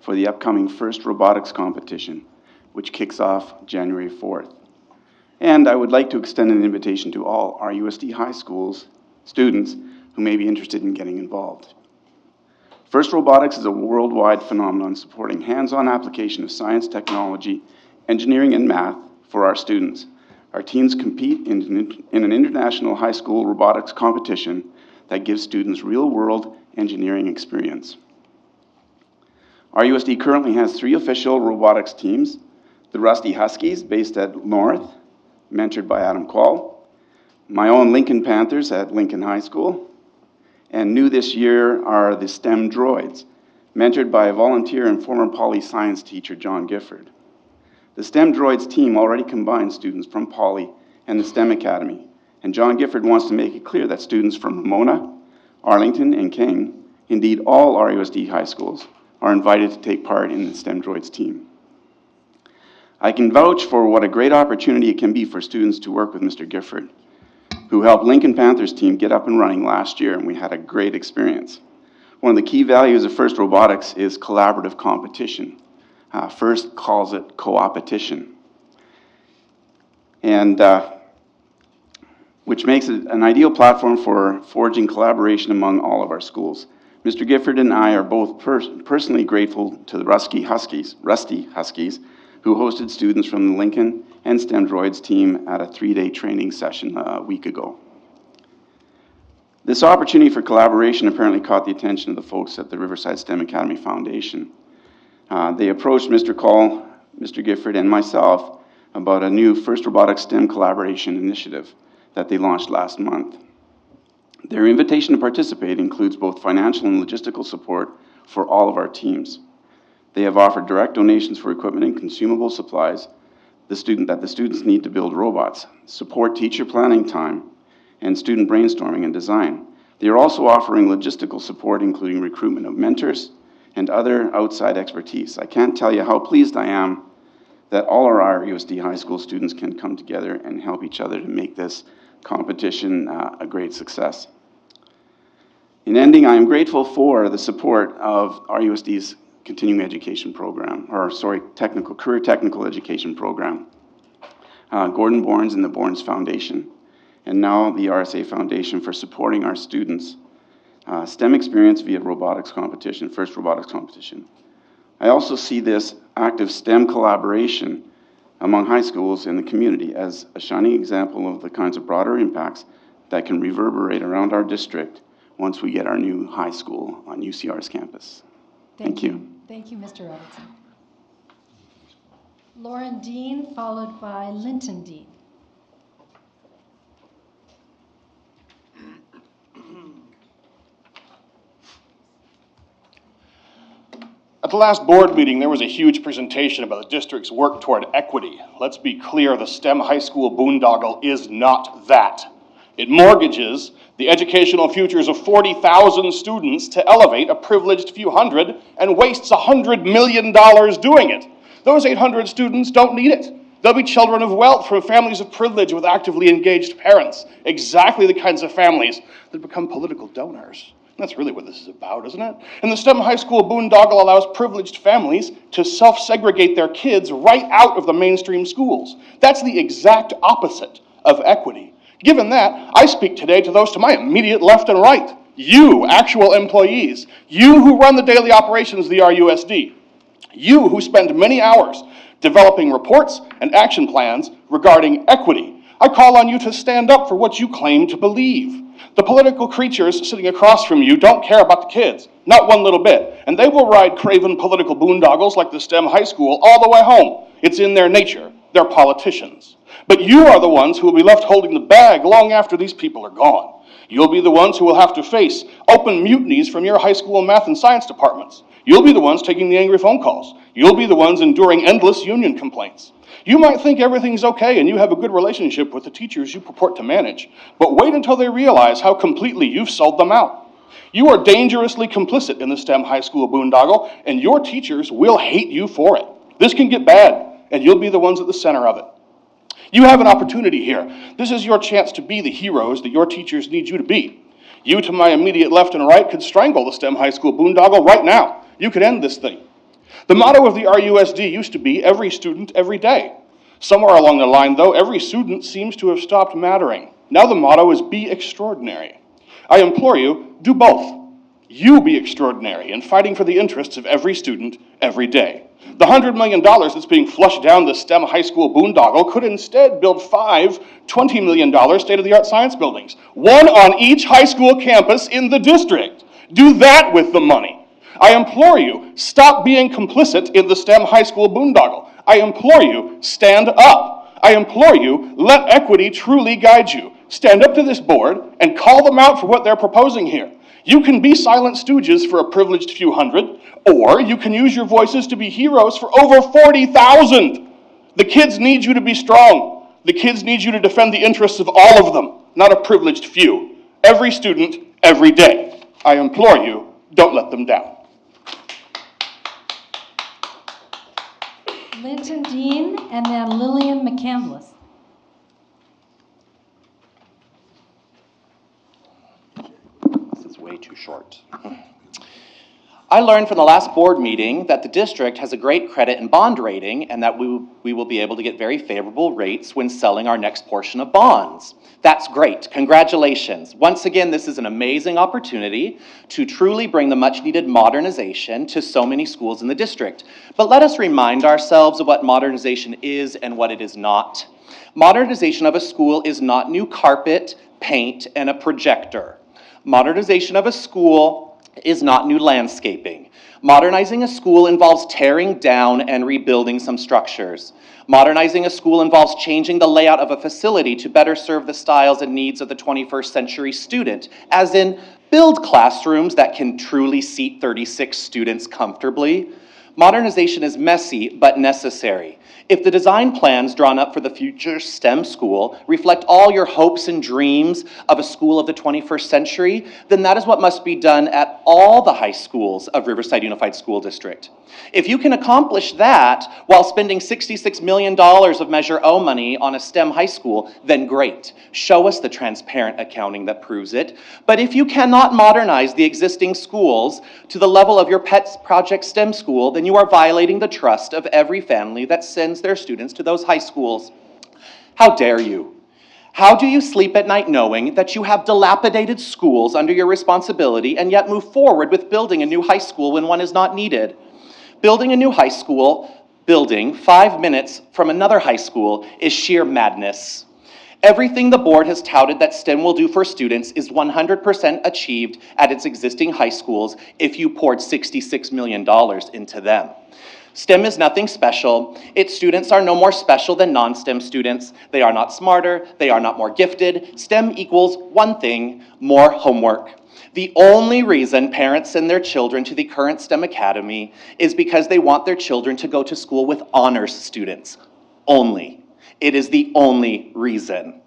for the upcoming first robotics competition, which kicks off January 4th. And I would like to extend an invitation to all RUSD high schools students who may be interested in getting involved. FIRST Robotics is a worldwide phenomenon supporting hands-on application of science, technology, engineering, and math for our students. Our teams compete in an international high school robotics competition that gives students real-world engineering experience. RUSD currently has 3 official robotics teams: the RUSD Huskies, based at North, mentored by Adam Quall; my own Lincoln Panthers at Lincoln High School; and new this year are the STEM Droids, mentored by a volunteer and former Poly Science teacher, John Gifford. The STEM Droids team already combines students from Poly and the STEM Academy, and John Gifford wants to make it clear that students from Ramona, Arlington, and King, indeed all RUSD high schools, are invited to take part in the STEM Droids team. I can vouch for what a great opportunity it can be for students to work with Mr. Gifford, who helped Lincoln Panthers team get up and running last year, and we had a great experience. One of the key values of FIRST Robotics is collaborative competition. FIRST calls it co-opetition, and which makes it an ideal platform for forging collaboration among all of our schools. Mr. Gifford and I are both personally grateful to the Rusty Huskies, who hosted students from the Lincoln and STEM Droids team at a 3-day training session a week ago. This opportunity for collaboration apparently caught the attention of the folks at the Riverside STEM Academy Foundation. They approached Mr. Call, Mr. Gifford, and myself about a new FIRST Robotics STEM collaboration initiative that they launched last month. Their invitation to participate includes both financial and logistical support for all of our teams. They have offered direct donations for equipment and consumable supplies that the students need to build robots, support teacher planning time, and student brainstorming and design. They are also offering logistical support, including recruitment of mentors and other outside expertise. I can't tell you how pleased I am that all our RUSD high school students can come together and help each other to make this competition a great success. In ending, I am grateful for the support of RUSD's continuing education program, career technical education program. Gordon Borns and the Borns Foundation, and now the RSA Foundation for supporting our students' STEM experience via robotics competition, FIRST Robotics competition. I also see this active STEM collaboration among high schools in the community as a shining example of the kinds of broader impacts that can reverberate around our district once we get our new high school on UCR's campus. Thank you. Thank you, Mr. Edison. Lauren Dean, followed by Linton Dean. At the last board meeting, there was a huge presentation about the district's work toward equity. Let's be clear, the STEM high school boondoggle is not that. It mortgages the educational futures of 40,000 students to elevate a privileged few hundred and wastes $100 million doing it. Those 800 students don't need it. They'll be children of wealth from families of privilege with actively engaged parents, exactly the kinds of families that become political donors. That's really what this is about, isn't it? And the STEM high school boondoggle allows privileged families to self-segregate their kids right out of the mainstream schools. That's the exact opposite of equity. Given that, I speak today to those to my immediate left and right. You, actual employees. You who run the daily operations of the RUSD. You who spend many hours developing reports and action plans regarding equity. I call on you to stand up for what you claim to believe. The political creatures sitting across from you don't care about the kids, not one little bit, and they will ride craven political boondoggles like the STEM high school all the way home. It's in their nature. They're politicians. But you are the ones who will be left holding the bag long after these people are gone. You'll be the ones who will have to face open mutinies from your high school math and science departments. You'll be the ones taking the angry phone calls. You'll be the ones enduring endless union complaints. You might think everything's okay and you have a good relationship with the teachers you purport to manage, but wait until they realize how completely you've sold them out. You are dangerously complicit in the STEM high school boondoggle, and your teachers will hate you for it. This can get bad, and you'll be the ones at the center of it. You have an opportunity here. This is your chance to be the heroes that your teachers need you to be. You, to my immediate left and right, could strangle the STEM high school boondoggle right now. You could end this thing. The motto of the RUSD used to be every student, every day. Somewhere along the line, though, every student seems to have stopped mattering. Now the motto is be extraordinary. I implore you, do both. You be extraordinary in fighting for the interests of every student, every day. The $100 million that's being flushed down the STEM high school boondoggle could instead build 5 $20 million state-of-the-art science buildings, one on each high school campus in the district. Do that with the money. I implore you, stop being complicit in the STEM high school boondoggle. I implore you, stand up. I implore you, let equity truly guide you. Stand up to this board and call them out for what they're proposing here. You can be silent stooges for a privileged few hundred, or you can use your voices to be heroes for over 40,000. The kids need you to be strong. The kids need you to defend the interests of all of them, not a privileged few. Every student, every day. I implore you, don't let them down. Linton Dean, and then Lillian McCandless. This is way too short. I learned from the last board meeting that the district has a great credit and bond rating and that we will be able to get very favorable rates when selling our next portion of bonds. That's great. Congratulations. Once again, this is an amazing opportunity to truly bring the much-needed modernization to so many schools in the district. But let us remind ourselves of what modernization is and what it is not. Modernization of a school is not new carpet, paint, and a projector. Modernization of a school is not new landscaping. Modernizing a school involves tearing down and rebuilding some structures. Modernizing a school involves changing the layout of a facility to better serve the styles and needs of the 21st century student, as in build classrooms that can truly seat 36 students comfortably. Modernization is messy but necessary. If the design plans drawn up for the future STEM school reflect all your hopes and dreams of a school of the 21st century, then that is what must be done at all the high schools of Riverside Unified School District. If you can accomplish that while spending $66 million of Measure O money on a STEM high school, then great. Show us the transparent accounting that proves it. But if you cannot modernize the existing schools to the level of your pet project STEM school, then you are violating the trust of every family that sends their students to those high schools. How dare you? How do you sleep at night knowing that you have dilapidated schools under your responsibility and yet move forward with building a new high school when one is not needed? Building a new high school building 5 minutes from another high school is sheer madness. Everything the board has touted that STEM will do for students is 100% achieved at its existing high schools if you poured $66 million into them. STEM is nothing special. Its students are no more special than non-STEM students. They are not smarter. They are not more gifted. STEM equals one thing: more homework. The only reason parents send their children to the current STEM academy is because they want their children to go to school with honors students. Only. It is the only reason.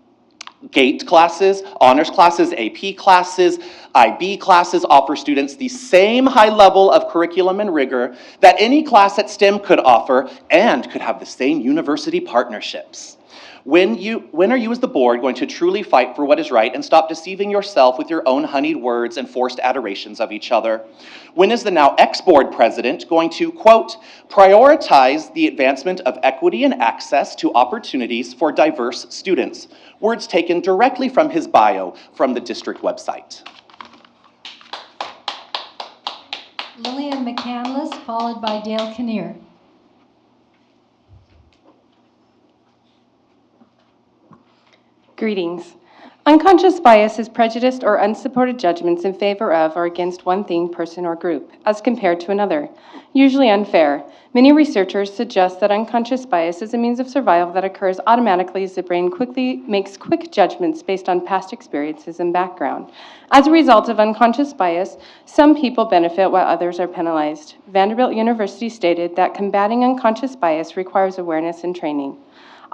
GATE classes, honors classes, AP classes, IB classes offer students the same high level of curriculum and rigor that any class at STEM could offer, and could have the same university partnerships. When are you as the board going to truly fight for what is right and stop deceiving yourself with your own honeyed words and forced adorations of each other? When is the now ex-board president going to, quote, prioritize the advancement of equity and access to opportunities for diverse students? Words taken directly from his bio from the district website. Lillian McCandless, followed by Dale Kinnear. Greetings. Unconscious bias is prejudiced or unsupported judgments in favor of or against one thing, person, or group, as compared to another, usually unfair. Many researchers suggest that unconscious bias is a means of survival that occurs automatically as the brain quickly makes quick judgments based on past experiences and background. As a result of unconscious bias, some people benefit while others are penalized. Vanderbilt University stated that combating unconscious bias requires awareness and training.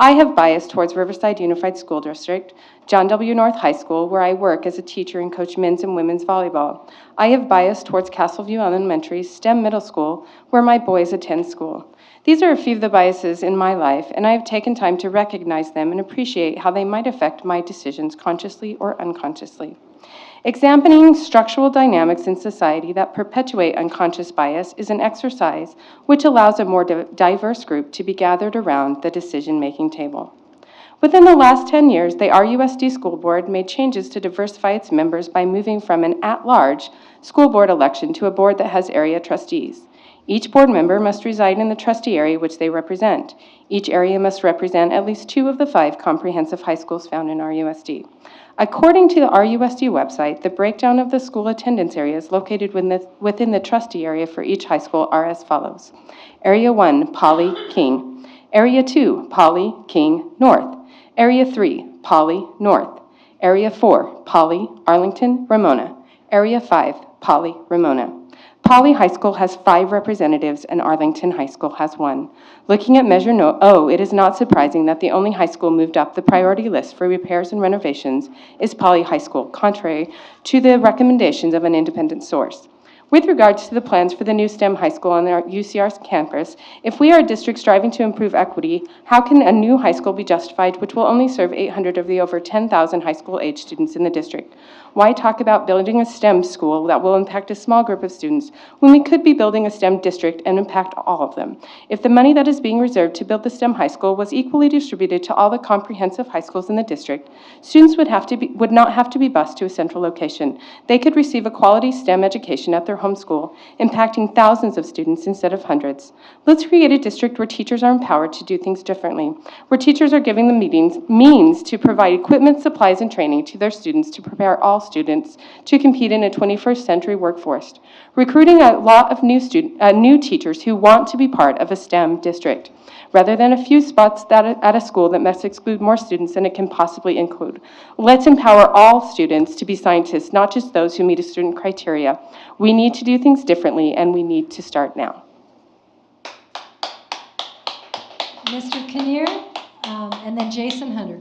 I have bias towards Riverside Unified School District, John W. North High School, where I work as a teacher and coach men's and women's volleyball. I have bias towards Castleview Elementary STEM Middle School, where my boys attend school. These are a few of the biases in my life, and I have taken time to recognize them and appreciate how they might affect my decisions consciously or unconsciously. Examining structural dynamics in society that perpetuate unconscious bias is an exercise which allows a more diverse group to be gathered around the decision-making table. Within the last 10 years, the RUSD School Board made changes to diversify its members by moving from an at-large school board election to a board that has area trustees. Each board member must reside in the trustee area which they represent. Each area must represent at least 2 of the 5 comprehensive high schools found in RUSD. According to the RUSD website, the breakdown of the school attendance areas located within the trustee area for each high school are as follows. Area 1, Poly, King. Area 2, Poly, King, North. Area 3, Poly, North. Area 4, Poly, Arlington, Ramona. Area 5, Poly, Ramona. Poly High School has 5 representatives and Arlington High School has 1. Looking at Measure O, it is not surprising that the only high school moved up the priority list for repairs and renovations is Poly High School, contrary to the recommendations of an independent source. With regards to the plans for the new STEM high school on our UCR's campus, if we are a district striving to improve equity, how can a new high school be justified which will only serve 800 of the over 10,000 high school age students in the district? Why talk about building a STEM school that will impact a small group of students when we could be building a STEM district and impact all of them? If the money that is being reserved to build the STEM high school was equally distributed to all the comprehensive high schools in the district, students would not have to be bused to a central location. They could receive a quality STEM education at their home school, impacting thousands of students instead of hundreds. Let's create a district where teachers are empowered to do things differently, where teachers are given the means to provide equipment, supplies, and training to their students to prepare all students to compete in a 21st century workforce, recruiting a lot of new teachers who want to be part of a STEM district, rather than a few spots at a school that must exclude more students than it can possibly include. Let's empower all students to be scientists, not just those who meet a certain criteria. We need to do things differently, and we need to start now. Mr. Kinnear, and then Jason Hunter.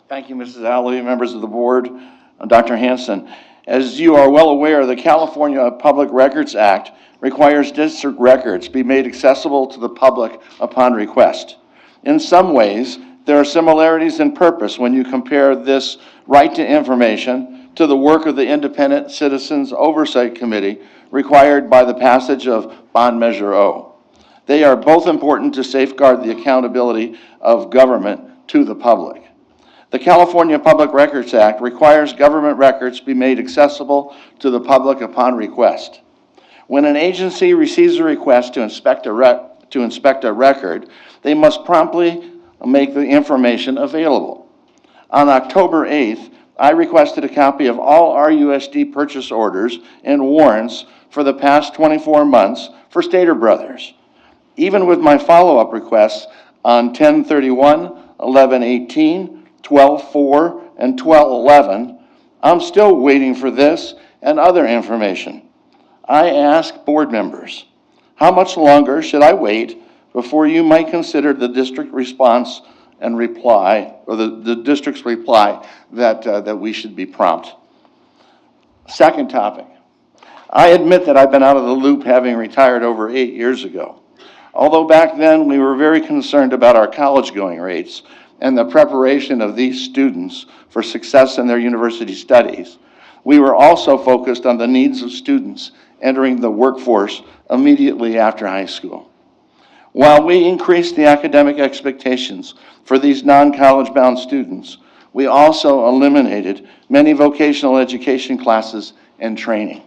Thank you, Mrs. Alley, members of the board, Dr. Hanson. As you are well aware, the California Public Records Act requires district records be made accessible to the public upon request. In some ways, there are similarities in purpose when you compare this right to information to the work of the Independent Citizens Oversight Committee required by the passage of Bond Measure O. They are both important to safeguard the accountability of government to the public. The California Public Records Act requires government records be made accessible to the public upon request. When an agency receives a request to inspect a to inspect a record, they must promptly make the information available. On October 8th, I requested a copy of all RUSD purchase orders and warrants for the past 24 months for Stater Brothers. Even with my follow-up requests on 10/31, 11/18, 12/4, and 12/11, I'm still waiting for this and other information. I ask board members, how much longer should I wait before you might consider the district response and reply, or the district's reply that we should be prompt? Second topic. I admit that I've been out of the loop, having retired over 8 years ago. Although back then we were very concerned about our college-going rates and the preparation of these students for success in their university studies, we were also focused on the needs of students entering the workforce immediately after high school. While we increased the academic expectations for these non-college bound students, we also eliminated many vocational education classes and training.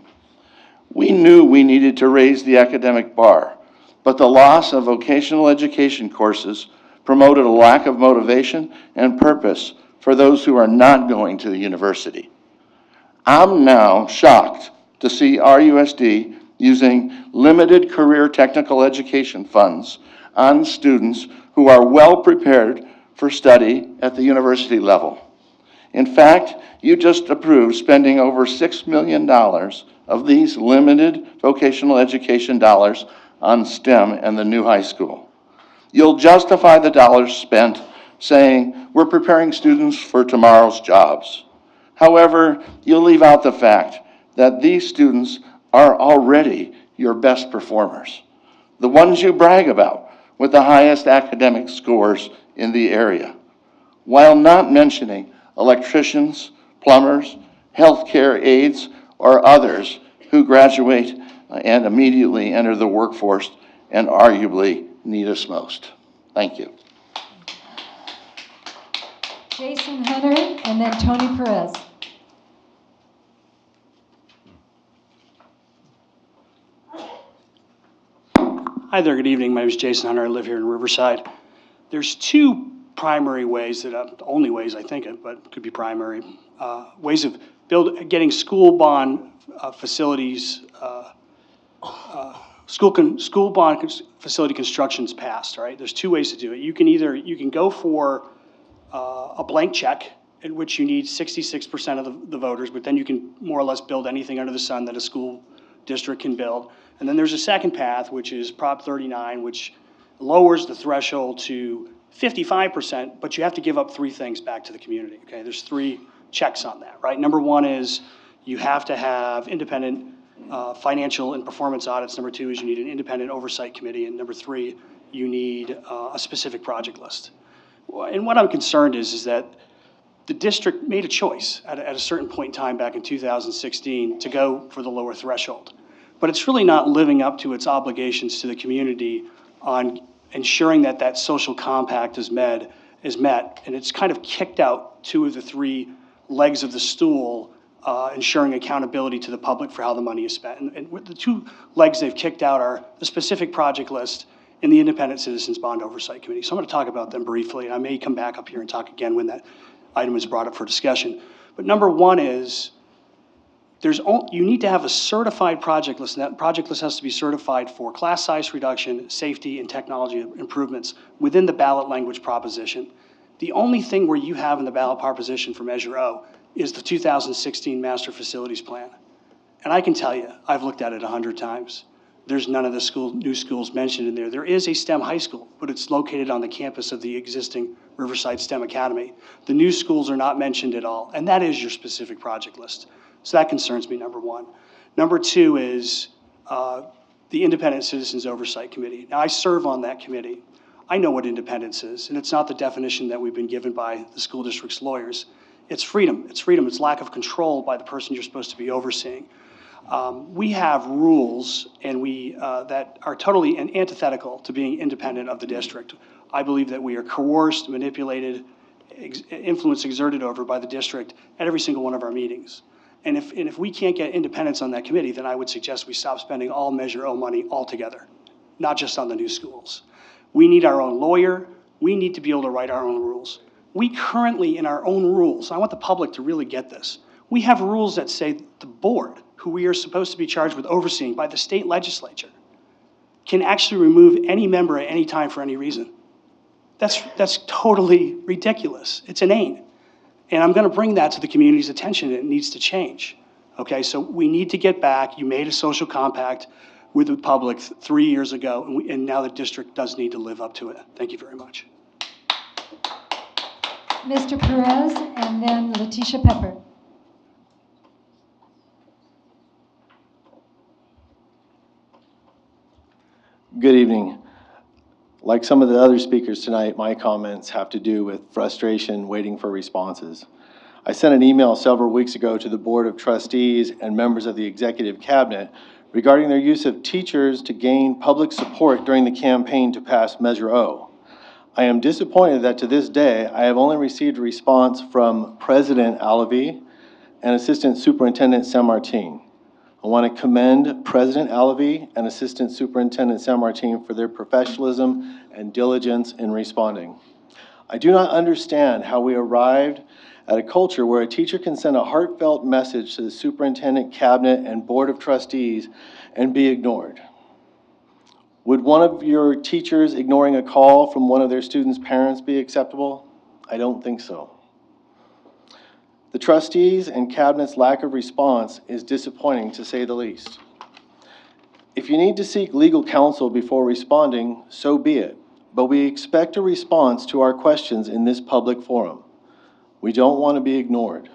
We knew we needed to raise the academic bar, but the loss of vocational education courses promoted a lack of motivation and purpose for those who are not going to the university. I'm now shocked to see RUSD using limited career technical education funds on students who are well prepared for study at the university level. In fact, you just approved spending over $6 million of these limited vocational education dollars on STEM and the new high school. You'll justify the dollars spent saying we're preparing students for tomorrow's jobs. However, you'll leave out the fact that these students are already your best performers, the ones you brag about with the highest academic scores in the area, while not mentioning electricians, plumbers, healthcare aides, or others who graduate and immediately enter the workforce and arguably need us most. Thank you. Jason Hunter, and then Tony Perez. Hi there, good evening. My name is Jason Hunter. I live here in Riverside. There's two primary ways that, the only ways I think of, but could be primary, ways of getting school bond facilities, school bond facility constructions passed, right? There's two ways to do it. You can go for a blank check, in which you need 66% of the voters, but then you can more or less build anything under the sun that a school district can build. And then there's a second path, which is Prop 39, which lowers the threshold to 55%, but you have to give up three things back to the community, okay? There's three checks on that, right? Number one is you have to have independent financial and performance audits. Number two is you need an independent oversight committee. And number three, you need a specific project list. And what I'm concerned is that the district made a choice at a certain point in time back in 2016 to go for the lower threshold. But it's really not living up to its obligations to the community on ensuring that that social compact is met, and it's kind of kicked out two of the three legs of the stool, ensuring accountability to the public for how the money is spent. And the two legs they've kicked out are the specific project list and the Independent Citizens Bond Oversight Committee. So I'm going to talk about them briefly, and I may come back up here and talk again when that item is brought up for discussion. But number one is you need to have a certified project list, and that project list has to be certified for class size reduction, safety, and technology improvements within the ballot language proposition. The only thing where you have in the ballot proposition for Measure O is the 2016 Master Facilities Plan. And I can tell you, I've looked at it 100 times. There's none of the new schools mentioned in there. There is a STEM high school, but it's located on the campus of the existing Riverside STEM Academy. The new schools are not mentioned at all, and that is your specific project list. So that concerns me, number one. Number two is the Independent Citizens Oversight Committee. Now, I serve on that committee. I know what independence is, and it's not the definition that we've been given by the school district's lawyers. It's freedom. It's freedom. It's lack of control by the person you're supposed to be overseeing. We have rules and that are totally antithetical to being independent of the district. I believe that we are coerced, manipulated, influence exerted over by the district at every single one of our meetings. And if we can't get independence on that committee, then I would suggest we stop spending all Measure O money altogether. not just on the new schools. We need our own lawyer. We need to be able to write our own rules. We currently, in our own rules, I want the public to really get this, we have rules that say the board, who we are supposed to be charged with overseeing by the state legislature, can actually remove any member at any time for any reason. That's totally ridiculous. It's inane. And I'm going to bring that to the community's attention. It needs to change. Okay, so we need to get back. You made a social compact with the public 3 years ago, and now the district does need to live up to it. Thank you very much. Mr. Perez, and then Letitia Pepper. Good evening. Like some of the other speakers tonight, my comments have to do with frustration waiting for responses. I sent an email several weeks ago to the Board of Trustees and members of the Executive Cabinet regarding their use of teachers to gain public support during the campaign to pass Measure O. I am disappointed that to this day, I have only received a response from President Alavi and Assistant Superintendent San Martin. I want to commend President Alavi and Assistant Superintendent San Martin for their professionalism and diligence in responding. I do not understand how we arrived at a culture where a teacher can send a heartfelt message to the superintendent, cabinet, and board of trustees and be ignored. Would one of your teachers ignoring a call from one of their students' parents be acceptable? I don't think so. The trustees and cabinet's lack of response is disappointing, to say the least. If you need to seek legal counsel before responding, so be it, but we expect a response to our questions in this public forum. We don't want to be ignored.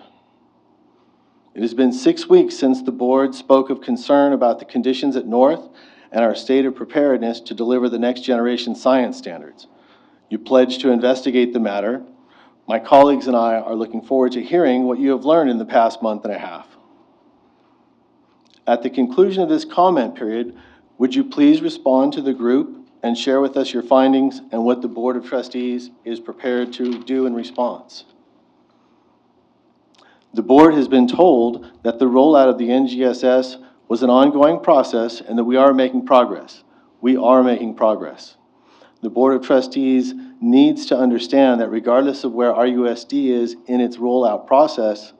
It has been 6 weeks since the board spoke of concern about the conditions at North and our state of preparedness to deliver the next generation science standards. You pledged to investigate the matter. My colleagues and I are looking forward to hearing what you have learned in the past month and a half. At the conclusion of this comment period, would you please respond to the group and share with us your findings and what the Board of Trustees is prepared to do in response? The board has been told that the rollout of the NGSS was an ongoing process and that we are making progress. We are making progress. The Board of Trustees needs to understand that regardless of where RUSD is in its rollout process,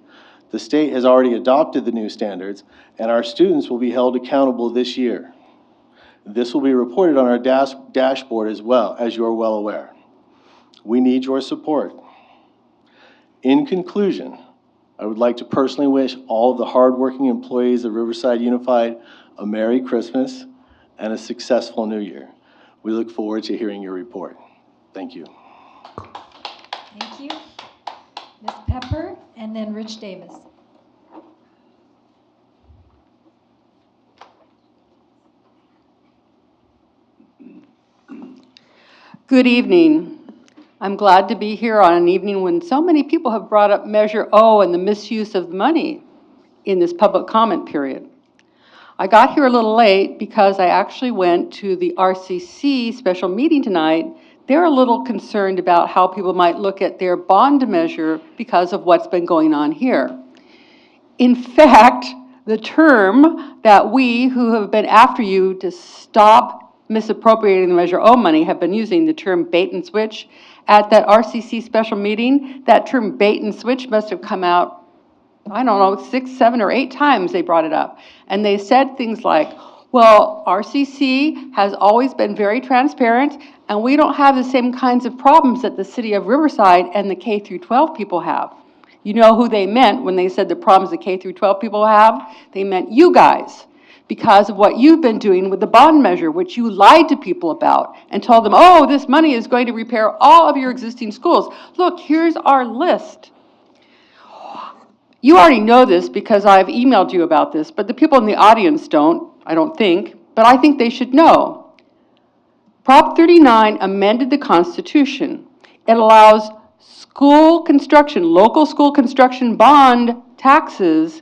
the state has already adopted the new standards and our students will be held accountable this year. This will be reported on our dashboard as well, as you are well aware. We need your support. In conclusion, I would like to personally wish all of the hardworking employees of Riverside Unified a Merry Christmas and a successful New Year. We look forward to hearing your report. Thank you. Thank you. Ms. Pepper, and then Rich Davis. Good evening. I'm glad to be here on an evening when so many people have brought up Measure O and the misuse of money in this public comment period. I got here a little late because I actually went to the RCC special meeting tonight. They're a little concerned about how people might look at their bond measure because of what's been going on here. In fact, the term that we who have been after you to stop misappropriating the Measure O money have been using, the term bait and switch. At that RCC special meeting, that term bait and switch must have come out, I don't know, 6, 7, or 8 times they brought it up. And they said things like, well, RCC has always been very transparent, and we don't have the same kinds of problems that the city of Riverside and the K through 12 people have. You know who they meant when they said the problems the K through 12 people have? They meant you guys, because of what you've been doing with the bond measure, which you lied to people about and told them, oh, this money is going to repair all of your existing schools. Look, here's our list. You already know this because I've emailed you about this, but the people in the audience don't, I don't think, but I think they should know. Prop 39 amended the Constitution. It allows school construction, local school construction bond taxes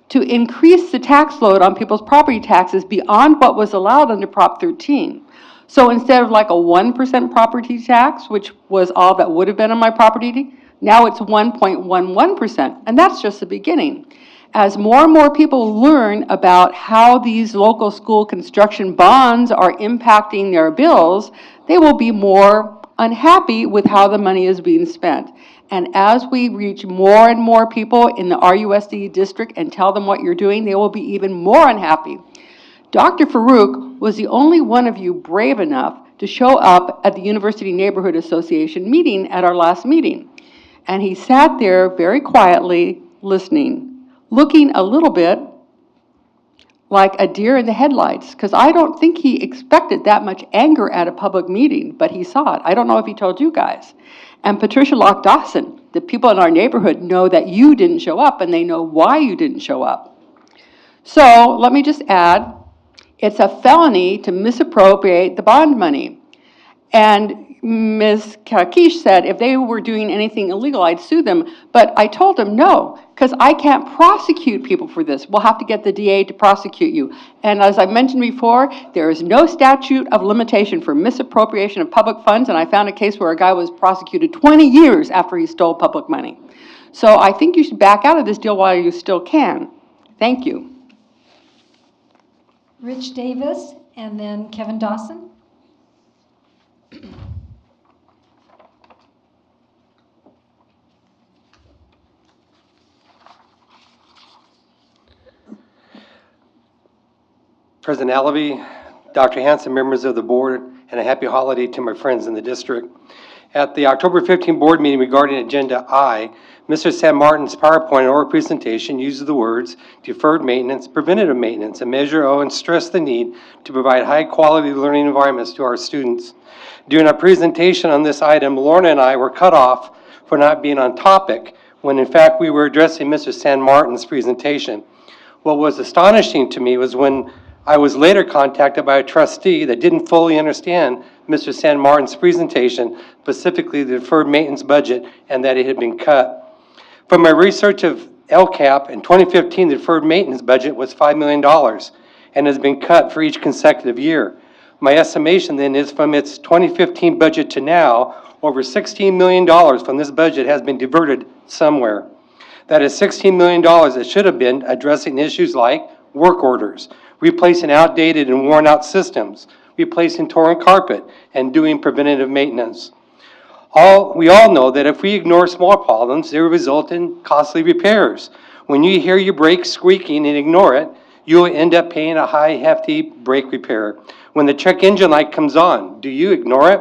to increase the tax load on people's property taxes beyond what was allowed under Prop 13. So instead of like a 1% property tax, which was all that would have been on my property, now it's 1.11%, and that's just the beginning. As more and more people learn about how these local school construction bonds are impacting their bills, they will be more unhappy with how the money is being spent. And as we reach more and more people in the RUSD district and tell them what you're doing, they will be even more unhappy. Dr. Farouk was the only one of you brave enough to show up at the University Neighborhood Association meeting at our last meeting. And he sat there very quietly listening, looking a little bit like a deer in the headlights, because I don't think he expected that much anger at a public meeting, but he saw it. I don't know if he told you guys. And Patricia Locke Dawson, the people in our neighborhood know that you didn't show up, and they know why you didn't show up. So let me just add, it's a felony to misappropriate the bond money. And Ms. Kakish said if they were doing anything illegal, I'd sue them. But I told him no, because I can't prosecute people for this. We'll have to get the DA to prosecute you. And as I mentioned before, there is no statute of limitation for misappropriation of public funds. And I found a case where a guy was prosecuted 20 years after he stole public money. So I think you should back out of this deal while you still can. Thank you. Rich Davis, and then Kevin Dawson. President Alavi, Dr. Hanson, members of the board, and a happy holiday to my friends in the district. At the October 15 board meeting regarding Agenda I, Mr. San Martin's PowerPoint oral presentation uses the words deferred maintenance, preventative maintenance, and Measure O, and stressed the need to provide high-quality learning environments to our students. During our presentation on this item, Lorna and I were cut off for not being on topic, when in fact we were addressing Mr. San Martin's presentation. What was astonishing to me was when I was later contacted by a trustee that didn't fully understand Mr. San Martin's presentation, specifically the deferred maintenance budget, and that it had been cut. From my research of LCAP, in 2015, the deferred maintenance budget was $5 million and has been cut for each consecutive year. My estimation then is from its 2015 budget to now, over $16 million from this budget has been diverted somewhere. That is $16 million that should have been addressing issues like work orders, replacing outdated and worn out systems, replacing torn carpet, and doing preventative maintenance. We all know that if we ignore small problems, they will result in costly repairs. When you hear your brake squeaking and ignore it, you'll end up paying a high, hefty brake repair. When the check engine light comes on, do you ignore it?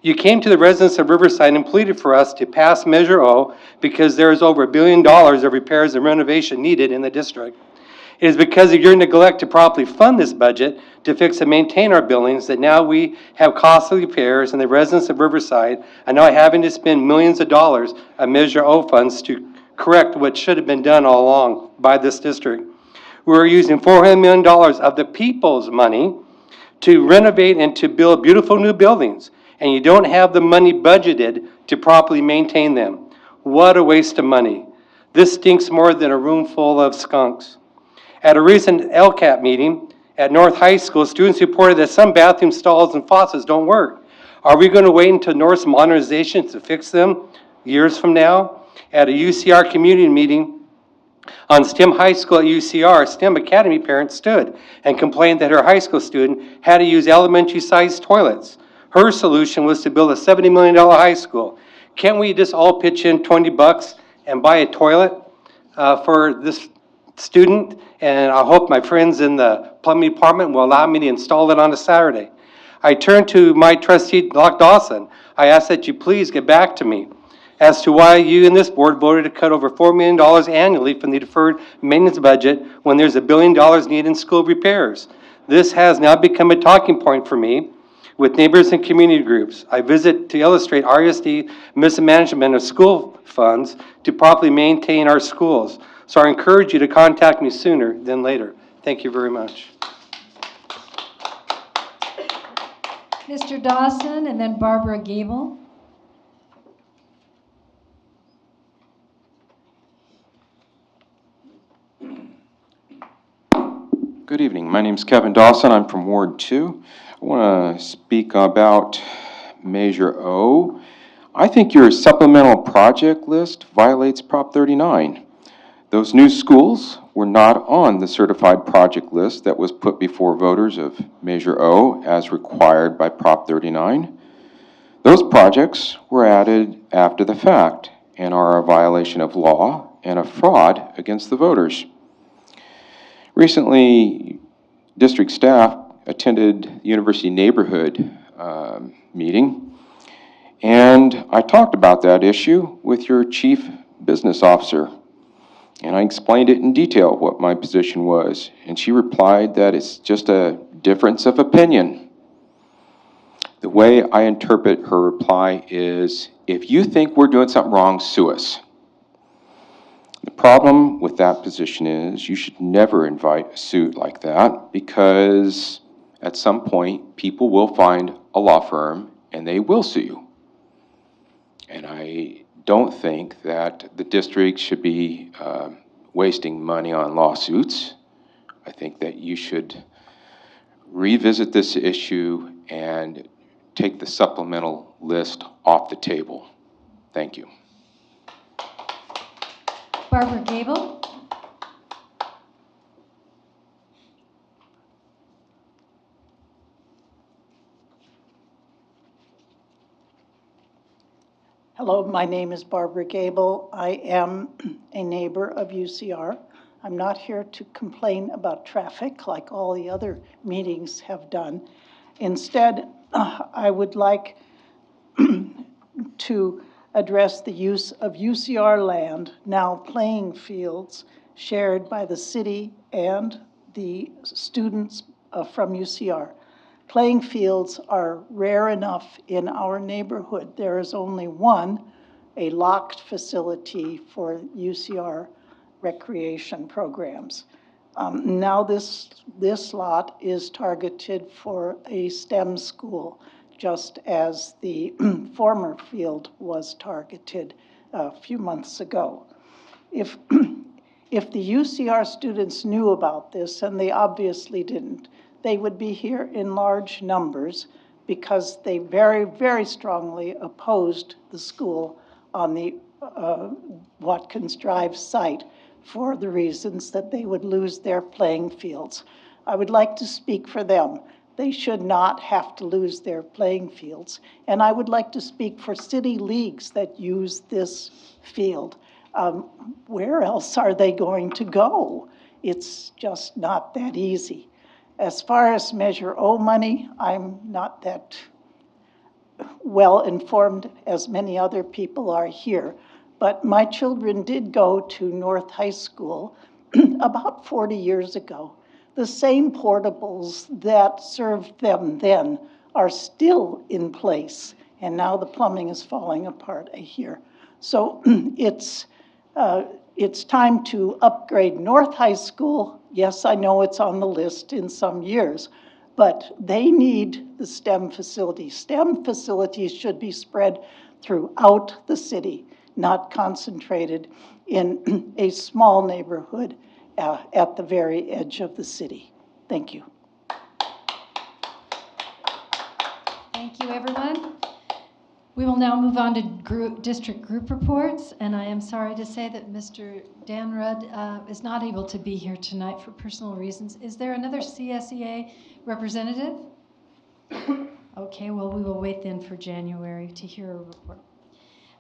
You came to the residents of Riverside and pleaded for us to pass Measure O because there is over $1 billion of repairs and renovation needed in the district. It is because of your neglect to properly fund this budget to fix and maintain our buildings that now we have costly repairs, and the residents of Riverside are now having to spend millions of dollars of Measure O funds to correct what should have been done all along by this district. We're using $400 million of the people's money to renovate and to build beautiful new buildings, and you don't have the money budgeted to properly maintain them. What a waste of money. This stinks more than a room full of skunks. At a recent LCAP meeting at North High School, students reported that some bathroom stalls and faucets don't work. Are we going to wait until North's modernization to fix them years from now? At a UCR community meeting on STEM High School at UCR, STEM Academy parents stood and complained that her high school student had to use elementary-sized toilets. Her solution was to build a $70 million high school. Can't we just all pitch in $20 and buy a toilet for this student? And I hope my friends in the plumbing department will allow me to install it on a Saturday. I turned to my trustee, Locke Dawson. I asked that you please get back to me as to why you and this board voted to cut over $4 million annually from the deferred maintenance budget when there's $1 billion needed in school repairs. This has now become a talking point for me with neighbors and community groups. I visit to illustrate RUSD mismanagement of school funds to properly maintain our schools. So I encourage you to contact me sooner than later. Thank you very much. Mr. Dawson, and then Barbara Gable. Good evening. My name is Kevin Dawson. I'm from Ward 2. I want to speak about Measure O. I think your supplemental project list violates Prop 39. Those new schools were not on the certified project list that was put before voters of Measure O as required by Prop 39. Those projects were added after the fact and are a violation of law and a fraud against the voters. Recently, district staff attended the University Neighborhood meeting, and I talked about that issue with your chief business officer. And I explained it in detail what my position was, and she replied that it's just a difference of opinion. The way I interpret her reply is, if you think we're doing something wrong, sue us. The problem with that position is you should never invite a suit like that, because at some point people will find a law firm and they will sue you. And I don't think that the district should be wasting money on lawsuits. I think that you should revisit this issue and take the supplemental list off the table. Thank you. Barbara Gable. Hello, my name is Barbara Gable. I am a neighbor of UCR. I'm not here to complain about traffic like all the other meetings have done. Instead, I would like to address the use of UCR land, now playing fields, shared by the city and the students from UCR. Playing fields are rare enough in our neighborhood. There is only one, a locked facility for UCR recreation programs. Now this lot is targeted for a STEM school, just as the former field was targeted a few months ago. If the UCR students knew about this, and they obviously didn't, they would be here in large numbers because they very, very strongly opposed the school on the Watkins Drive site for the reasons that they would lose their playing fields. I would like to speak for them. They should not have to lose their playing fields. And I would like to speak for city leagues that use this field. Where else are they going to go? It's just not that easy. As far as Measure O money, I'm not that well informed as many other people are here, but my children did go to North High School about 40 years ago. The same portables that served them then are still in place, and now the plumbing is falling apart, I hear. So it's time to upgrade North High School. Yes, I know it's on the list in some years, but they need the STEM facilities. STEM facilities should be spread throughout the city, not concentrated in a small neighborhood at the very edge of the city. Thank you. Thank you, everyone. We will now move on to district group reports, and I am sorry to say that Mr. Dan Rudd is not able to be here tonight for personal reasons. Is there another CSEA representative? Okay, well, we will wait then for January to hear a report.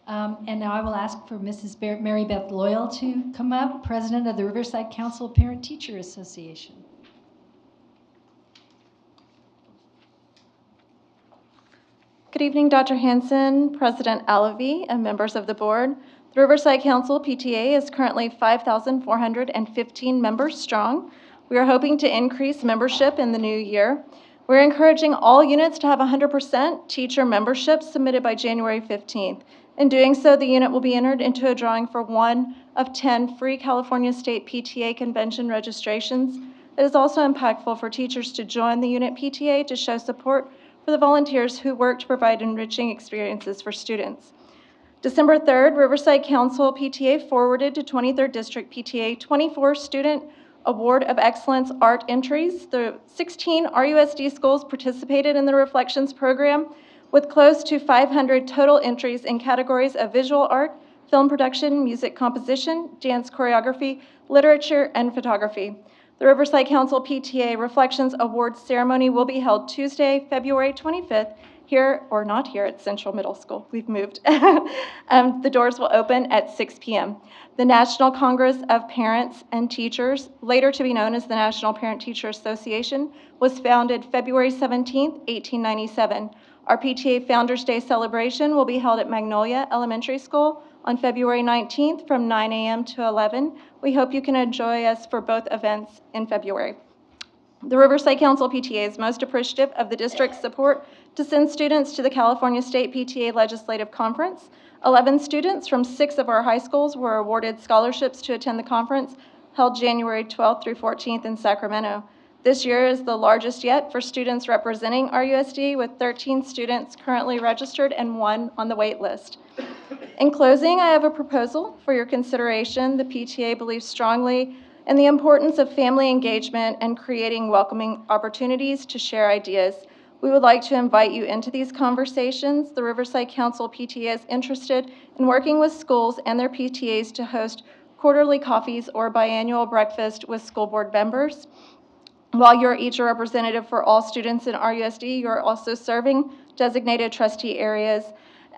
And now I will ask for Mrs. Mary Beth Loyal to come up, President of the Riverside Council Parent Teacher Association. Good evening, Dr. Hanson, President Alavi, and members of the board. The Riverside Council PTA is currently 5,415 members strong. We are hoping to increase membership in the new year. We're encouraging all units to have 100% teacher membership submitted by January 15th. In doing so, the unit will be entered into a drawing for one of 10 free California State PTA convention registrations. It is also impactful for teachers to join the unit PTA to show support for the volunteers who work to provide enriching experiences for students. December 3rd, Riverside Council PTA forwarded to 23rd District PTA 24 Student Award of Excellence Art entries. The 16 RUSD schools participated in the Reflections program with close to 500 total entries in categories of visual art, film production, music composition, dance choreography, literature, and photography. The Riverside Council PTA Reflections Awards ceremony will be held Tuesday, February 25th, here, or not here, at Central Middle School. We've moved. The doors will open at 6 p.m. The National Congress of Parents and Teachers, later to be known as the National Parent-Teacher Association, was founded February 17, 1897. Our PTA Founders Day celebration will be held at Magnolia Elementary School on February 19th from 9 a.m. to 11. We hope you can join us for both events in February. The Riverside Council PTA is most appreciative of the district's support to send students to the California State PTA Legislative Conference. 11 students from 6 of our high schools were awarded scholarships to attend the conference held January 12th through 14th in Sacramento. This year is the largest yet for students representing RUSD, with 13 students currently registered and 1 on the wait list. In closing, I have a proposal for your consideration. The PTA believes strongly in the importance of family engagement and creating welcoming opportunities to share ideas. We would like to invite you into these conversations. The Riverside Council PTA is interested in working with schools and their PTAs to host quarterly coffees or biannual breakfast with school board members. While you're each a representative for all students in RUSD, you're also serving designated trustee areas.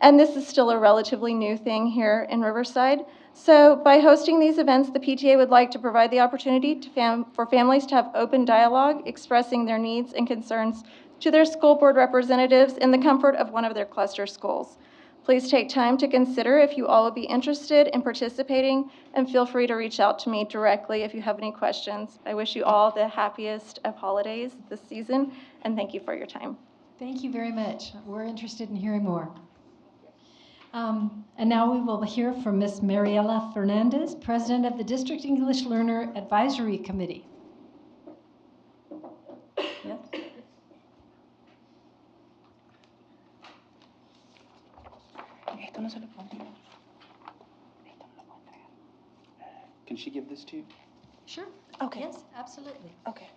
And this is still a relatively new thing here in Riverside. So by hosting these events, the PTA would like to provide the opportunity for families to have open dialogue, expressing their needs and concerns to their school board representatives in the comfort of one of their cluster schools. Please take time to consider if you all would be interested in participating, and feel free to reach out to me directly if you have any questions. I wish you all the happiest of holidays this season, and thank you for your time. Thank you very much. We're interested in hearing more. And now we will hear from Ms. Mariela Fernandez, President of the District English Learner Advisory Committee. Yes. Can she give this to you? Sure. Okay. Yes, absolutely. Okay.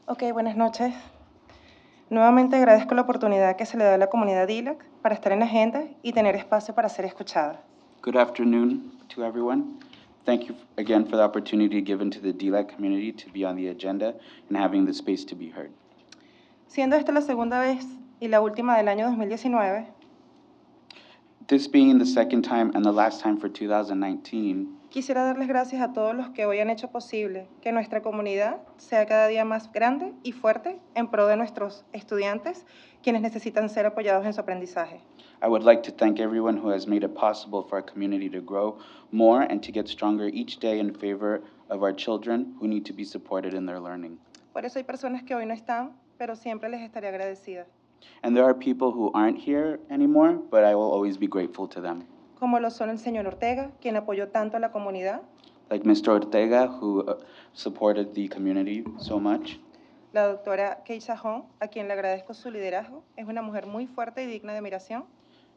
Ok, buenas noches. Nuevamente agradezco la oportunidad que se le da a la comunidad DILAC para estar en la agenda y tener espacio para ser escuchada. Good afternoon to everyone. Thank you again for the opportunity given to the DLAC community to be on the agenda and having the space to be heard. Siendo esta la segunda vez y la última del año 2019, This being the second time and the last time for 2019, quisiera darles gracias a todos los que hoy han hecho posible que nuestra comunidad sea cada día más grande y fuerte en pro de nuestros estudiantes, quienes necesitan ser apoyados en su aprendizaje. I would like to thank everyone who has made it possible for our community to grow more and to get stronger each day in favor of our children who need to be supported in their learning. Por eso hay personas que hoy no están, pero siempre les estaré agradecida. And there are people who aren't here anymore, but I will always be grateful to them. Como lo son el señor Ortega, quien apoyó tanto a la comunidad, Like Mr. Ortega, who supported the community so much. la doctora Keisha Hong, a quien le agradezco su liderazgo, es una mujer muy fuerte y digna de admiración.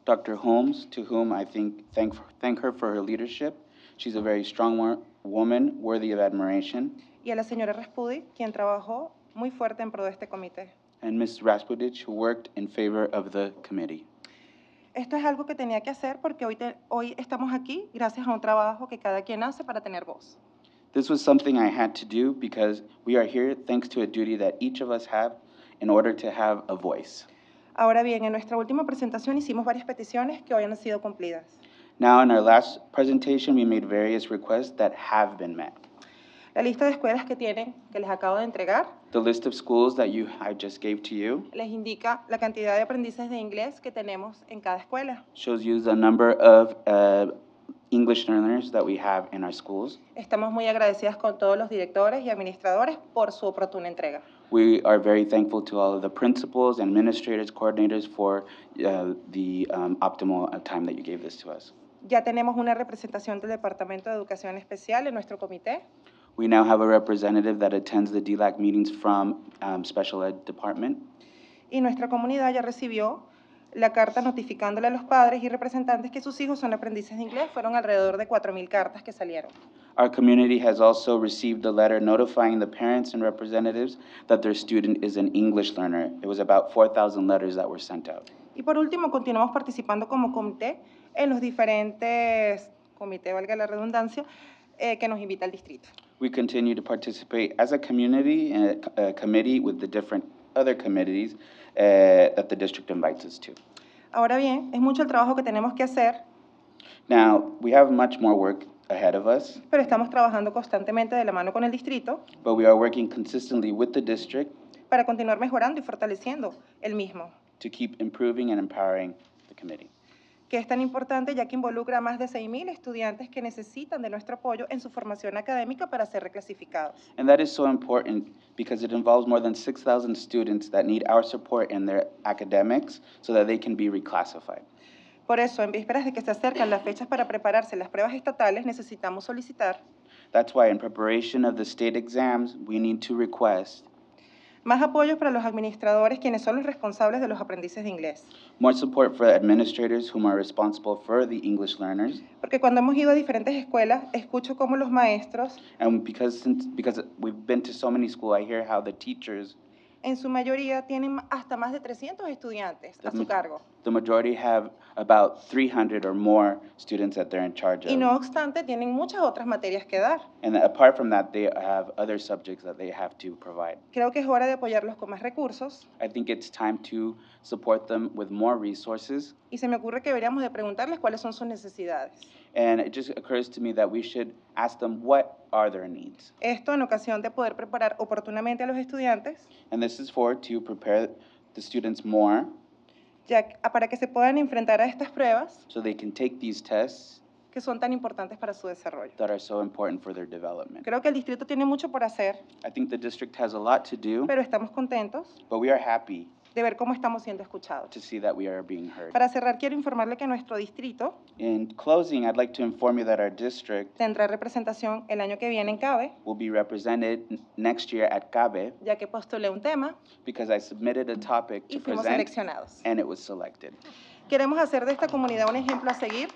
Dr. Holmes, to whom I thank her for her leadership. She's a very strong woman, worthy of admiration. Y a la señora Raspudi, quien trabajó muy fuerte en pro de este comité. And Ms. Raspudich, who worked in favor of the committee. Esto es algo que tenía que hacer porque hoy estamos aquí gracias a un trabajo que cada quien hace para tener voz. This was something I had to do because we are here thanks to a duty that each of us have in order to have a voice. Ahora bien, en nuestra última presentación hicimos varias peticiones que hoy han sido cumplidas. Now, in our last presentation, we made various requests that have been met. La lista de escuelas que tienen, que les acabo de entregar, The list of schools that I just gave to you les indica la cantidad de aprendices de inglés que tenemos en cada escuela. shows you the number of English learners that we have in our schools. Estamos muy agradecidas con todos los directores y administradores por su oportuna entrega. We are very thankful to all of the principals, administrators, coordinators for the optimal time that you gave this to us. Ya tenemos una representación del Departamento de Educación Especial en nuestro comité. We now have a representative that attends the DLAC meetings from Special Ed Department. Y nuestra comunidad ya recibió la carta notificándole a los padres y representantes que sus hijos son aprendices de inglés. Fueron alrededor de 4,000 cartas que salieron. Our community has also received a letter notifying the parents and representatives that their student is an English learner. It was about 4,000 letters that were sent out. Y por último, continuamos participando como comité en los diferentes comités, valga la redundancia, que nos invita el distrito. We continue to participate as a community and a committee with the different other committees that the district invites us to. Ahora bien, es mucho el trabajo que tenemos que hacer, Now, we have much more work ahead of us, pero estamos trabajando constantemente de la mano con el distrito but we are working consistently with the district para continuar mejorando y fortaleciendo el mismo, to keep improving and empowering the committee. que es tan importante ya que involucra a más de 6,000 estudiantes que necesitan de nuestro apoyo en su formación académica para ser reclasificados. And that is so important because it involves more than 6,000 students that need our support in their academics so that they can be reclassified. Por eso, en vísperas de que se acercan las fechas para prepararse las pruebas estatales, necesitamos solicitar That's why in preparation of the state exams, we need to request más apoyo para los administradores, quienes son los responsables de los aprendices de inglés. more support for administrators whom are responsible for the English learners. Porque cuando hemos ido a diferentes escuelas, escucho cómo los maestros, And because we've been to so many schools, I hear how the teachers, en su mayoría, tienen hasta más de 300 estudiantes a su cargo. the majority have about 300 or more students that they're in charge Y of. no obstante, tienen muchas otras materias que dar. And apart from that, they have other subjects that they have to provide. Creo que es hora de apoyarlos con más recursos I think it's time to support them with more resources. y se me ocurre que deberíamos de preguntarles cuáles son sus necesidades. And it just occurs to me that we should ask them what are their needs. Esto en ocasión de poder preparar oportunamente a los estudiantes And this is to prepare the students more para que se puedan enfrentar a estas pruebas so they can take these tests que son tan importantes para su desarrollo. that are so important for their development. Creo que el distrito tiene mucho por hacer, I think the district has a lot to do, pero estamos contentos but we are happy de ver cómo estamos siendo escuchados. to see that we are being heard. Para cerrar, quiero informarle que nuestro distrito In closing, I'd like to inform you that our district tendrá representación el año que viene en CABE, will be represented next year at CABE ya que postulé un tema because I submitted a topic y to fuimos present seleccionados. and it was selected. Queremos hacer de esta comunidad un ejemplo a seguir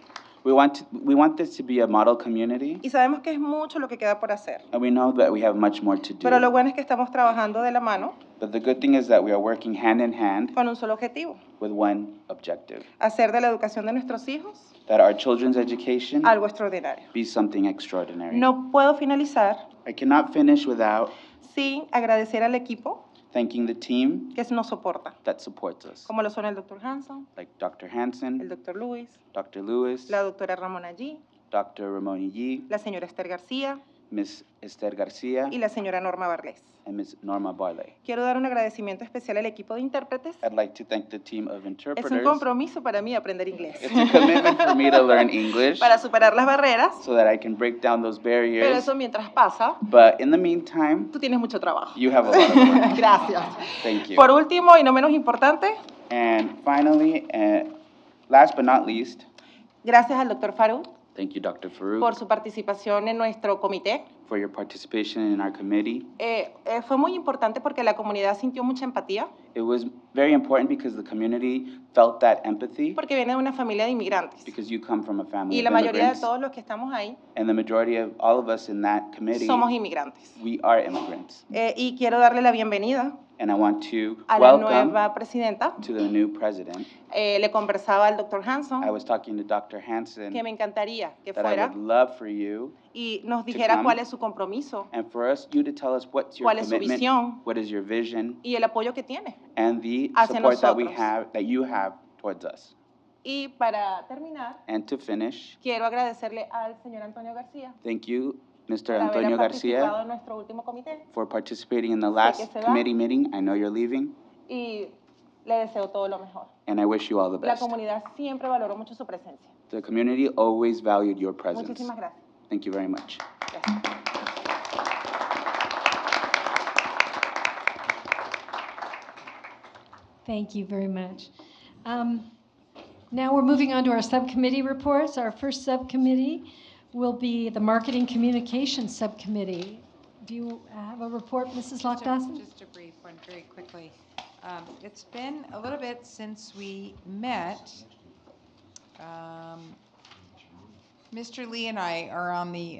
We want this to be a model community, y sabemos que es mucho lo que queda por hacer. and we know that we have much more to Pero lo do. bueno es que estamos trabajando de la mano But the good thing is that we are working hand in hand con un solo objetivo, with one objective, hacer de la educación de nuestros hijos that our children's education algo extraordinario. be something extraordinary. No puedo finalizar I cannot finish without sin agradecer al equipo thanking the team que nos soporta, that supports us, como lo son el Dr. Hanson, like Dr. el Hanson, Dr. Lewis, Dr. Lewis, la doctora Ramona G, Dr. Ramoni Yee, la señora Esther García Ms. Esther Garcia, y la señora Norma Barles. and Ms. Norma Barley. Quiero dar un agradecimiento especial al equipo de intérpretes. I'd like to thank the team of Es un interpreters. compromiso para mí aprender inglés. It's a commitment for me to learn English Para superar las barreras, so that I can break down those pero barriers. eso mientras pasa, But in the meantime, tú tienes mucho trabajo. you have a lot of work. Gracias. Thank you. Por último y no menos importante, And finally, last but not least, gracias al Dr. Farouk thank you, Dr. Farouk, por su participación en nuestro comité. for your participation in our committee. Fue muy importante porque la comunidad sintió mucha empatía, It was very important because the community felt that empathy porque viene de una familia de inmigrantes. because you come from a family Y of la mayoría de immigrants. todos los que estamos ahí And the majority of all of us in that committee, somos inmigrantes. we are immigrants. Y quiero darle la bienvenida And I want to a la welcome nueva presidenta. to the new president. Le conversaba al Dr. I Hanson was talking to Dr. Hanson que me encantaría que that I fuera would love for you y nos dijera come. cuál es su compromiso and for you to tell us what's your ¿Cuál es su commitment, visión? what is your vision, y el apoyo que tiene. and the hacia support that we nosotros. have, that you have towards us. Y para terminar, And to finish, quiero agradecerle al señor Antonio García thank you, Mr. por haber Antonio participado Garcia, en nuestro último comité for participating in the que last se va. committee meeting. I know you're leaving, y le deseo todo lo mejor. and I wish you all the La best. comunidad siempre valoró mucho su presencia. The community always valued your presence. Muchísimas gracias. Thank you very much. Thank you very much. Now we're moving on to our subcommittee reports. Our first subcommittee will be the Marketing Communications Subcommittee. Do you have a report, Mrs. Lockdawson? Just a brief one, very quickly. It's been a little bit since we met. Mr. Lee and I are on the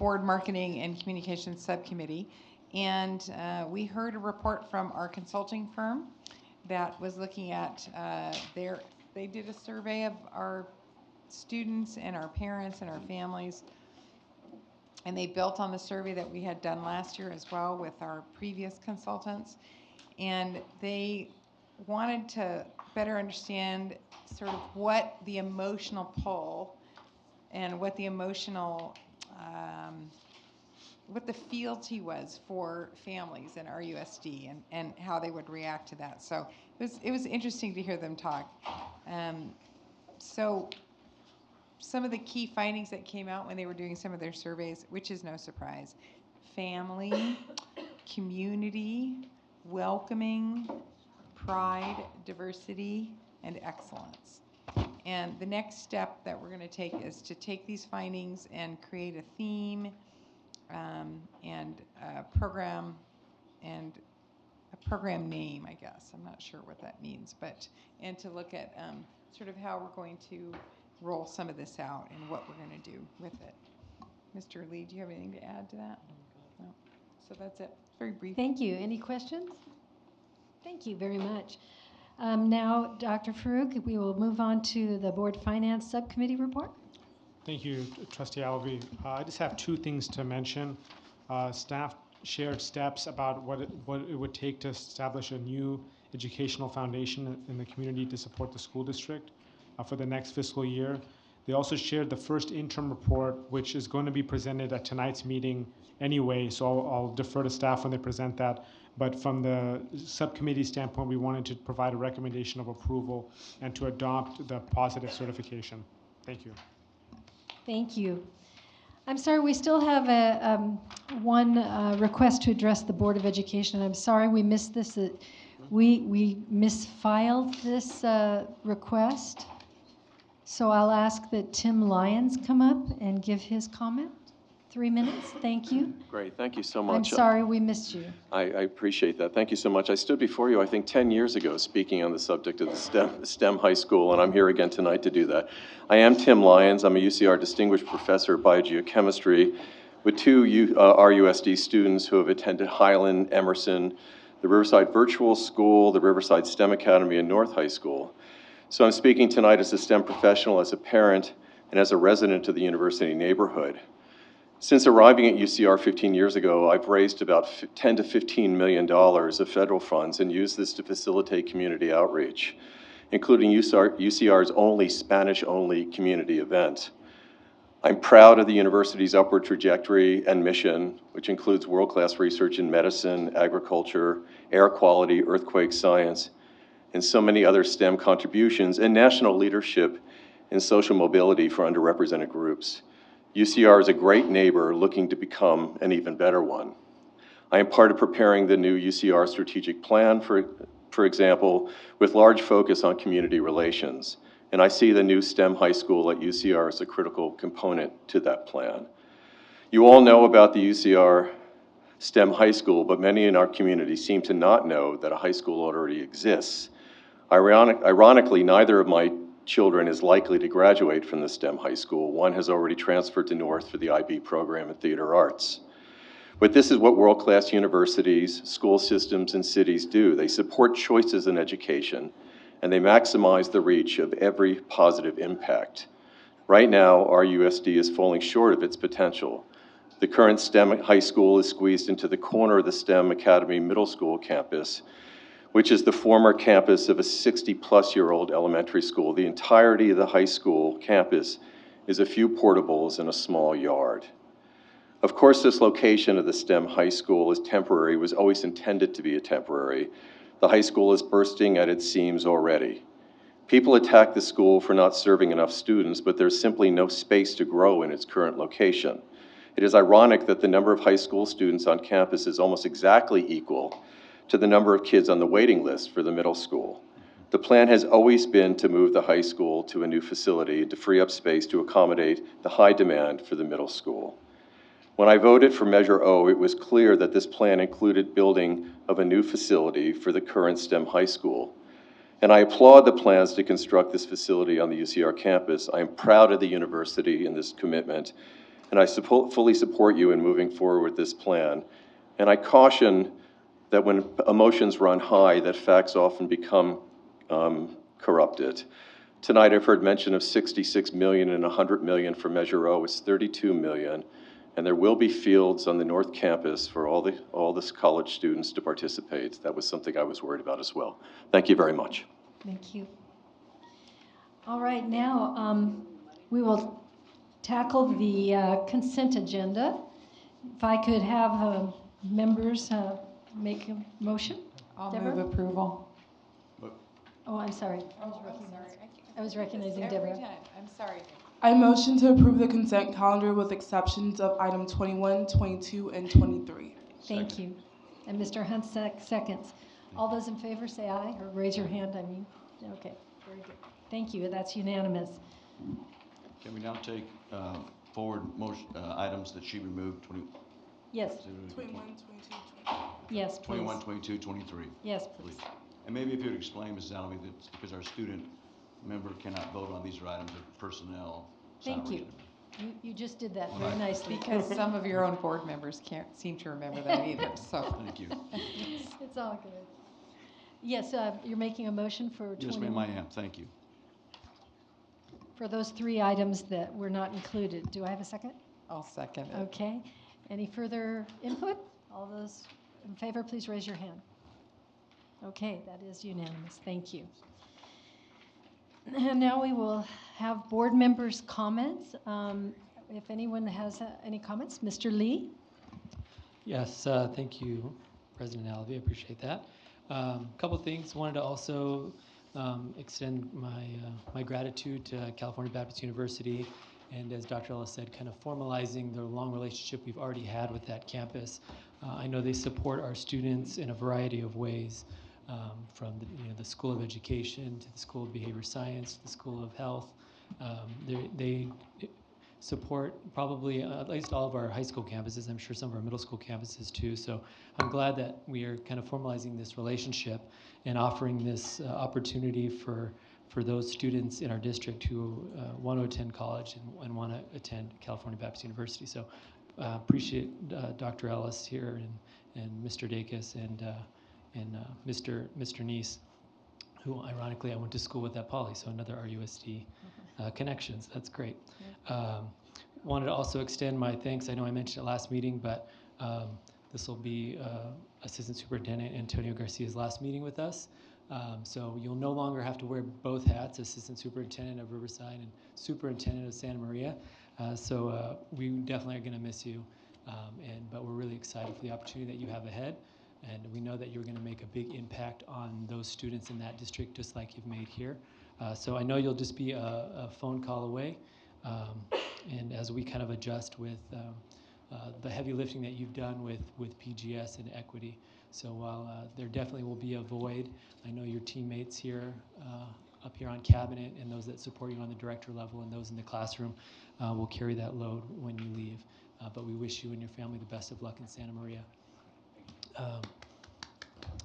Board Marketing and Communications Subcommittee. And we heard a report from our consulting firm that was looking at they did a survey of our students and our parents and our families. And they built on the survey that we had done last year as well with our previous consultants. And they wanted to better understand sort of what the emotional pull and what the emotional, what the fealty was for families in RUSD and how they would react to that. So it was interesting to hear them talk. So some of the key findings that came out when they were doing some of their surveys, which is no surprise: family, community, welcoming, pride, diversity, and excellence. And the next step that we're going to take is to take these findings and create a theme and a program name, I guess. I'm not sure what that means, and to look at sort of how we're going to roll some of this out and what we're going to do with it. Mr. Lee, do you have anything to add to that? No. So that's it. Very brief. Thank you. Any questions? Thank you very much. Now, Dr. Farouk, we will move on to the Board Finance Subcommittee report. Thank you, Trustee Alvey. I just have two things to mention. Staff shared steps about what it would take to establish a new educational foundation in the community to support the school district for the next fiscal year. They also shared the first interim report, which is going to be presented at tonight's meeting anyway, so I'll defer to staff when they present that. But from the subcommittee standpoint, we wanted to provide a recommendation of approval and to adopt the positive certification. Thank you. Thank you. I'm sorry, we still have one request to address the Board of Education. I'm sorry we missed this. We misfiled this request. So I'll ask that Tim Lyons come up and give his comment. 3 minutes. Thank you. Great. Thank you so much. I'm sorry we missed you. I appreciate that. Thank you so much. I stood before you, I think, 10 years ago speaking on the subject of the STEM high school, and I'm here again tonight to do that. I am Tim Lyons. I'm a UCR Distinguished Professor of Biogeochemistry with two RUSD students who have attended Highland, Emerson, the Riverside Virtual School, the Riverside STEM Academy, and North High School. So I'm speaking tonight as a STEM professional, as a parent, and as a resident of the university neighborhood. Since arriving at UCR 15 years ago, I've raised about $10 to $15 million of federal funds and used this to facilitate community outreach, including UCR's only Spanish-only community event. I'm proud of the university's upward trajectory and mission, which includes world-class research in medicine, agriculture, air quality, earthquake science, and so many other STEM contributions, and national leadership in social mobility for underrepresented groups. UCR is a great neighbor looking to become an even better one. I am part of preparing the new UCR strategic plan, for example, with large focus on community relations. And I see the new STEM high school at UCR as a critical component to that plan. You all know about the UCR STEM high school, but many in our community seem to not know that a high school already exists. Ironically, neither of my children is likely to graduate from the STEM high school. One has already transferred to North for the IB program in theater arts. But this is what world-class universities, school systems, and cities do. They support choices in education, and they maximize the reach of every positive impact. Right now, RUSD is falling short of its potential. The current STEM high school is squeezed into the corner of the STEM Academy Middle School campus, which is the former campus of a 60-plus-year-old elementary school. The entirety of the high school campus is a few portables in a small yard. Of course, this location of the STEM high school is temporary, was always intended to be a temporary. The high school is bursting at its seams already. People attack the school for not serving enough students, but there's simply no space to grow in its current location. It is ironic that the number of high school students on campus is almost exactly equal to the number of kids on the waiting list for the middle school. The plan has always been to move the high school to a new facility to free up space to accommodate the high demand for the middle school. When I voted for Measure O, it was clear that this plan included building of a new facility for the current STEM high school. And I applaud the plans to construct this facility on the UCR campus. I am proud of the university in this commitment, and I fully support you in moving forward with this plan. And I caution that when emotions run high, that facts often become corrupted. Tonight, I've heard mention of 66 million and 100 million for Measure O. It's 32 million, and there will be fields on the North Campus for all the college students to participate. That was something I was worried about as well. Thank you very much. Thank you. All right, now we will tackle the consent agenda. If I could have members make a motion. I'll Deborah? move approval. Oh, I'm sorry. I was recognizing Deborah. Every time. I'm sorry. I motion to approve the consent calendar with exceptions of item 21, 22, and 23. Thank you. And Mr. Hunt seconds. All those in favor say aye, or raise your hand, I mean. Okay, very good. Thank you, that's unanimous. Can we now take forward motion, items that she removed? Yes. 21, 22, 23. Yes, please. 21, 22, 23. Yes, please. And maybe if you'd explain, Ms. Alvey, that it's because our student member cannot vote on these items of personnel. Thank you. You just did that very nicely. Because some of your own board members can't seem to remember that either, so. Thank you. It's all good. Yes, you're making a motion for 21? Yes, ma'am, I am. Thank you. For those 3 items that were not included. Do I have a second? I'll second it. Okay. Any further input? All those in favor, please raise your hand. Okay, that is unanimous. Thank you. And now we will have board members' comments. If anyone has any comments, Mr. Lee? Yes, thank you, President Alvey. I appreciate that. A couple of things. Wanted to also extend my gratitude to California Baptist University, and as Dr. Ellis said, kind of formalizing the long relationship we've already had with that campus. I know they support our students in a variety of ways. From the School of Education to the School of Behavior Science, the School of Health. They support probably at least all of our high school campuses. I'm sure some of our middle school campuses too. So I'm glad that we are kind of formalizing this relationship and offering this opportunity for those students in our district who want to attend college and want to attend California Baptist University. So appreciate Dr. Ellis here and Mr. Dacus and Mr. Neese, who ironically I went to school with at Poly, so another RUSD connections. That's great. Wanted to also extend my thanks. I know I mentioned it last meeting, but this will be Assistant Superintendent Antonio Garcia's last meeting with us. So you'll no longer have to wear both hats, Assistant Superintendent of Riverside and Superintendent of Santa Maria. So we definitely are going to miss you, but we're really excited for the opportunity that you have ahead. And we know that you're going to make a big impact on those students in that district, just like you've made here. So I know you'll just be a phone call away. And as we kind of adjust with the heavy lifting that you've done with PGS and equity. So while there definitely will be a void, I know your teammates here, up here on cabinet, and those that support you on the director level and those in the classroom will carry that load when you leave. But we wish you and your family the best of luck in Santa Maria.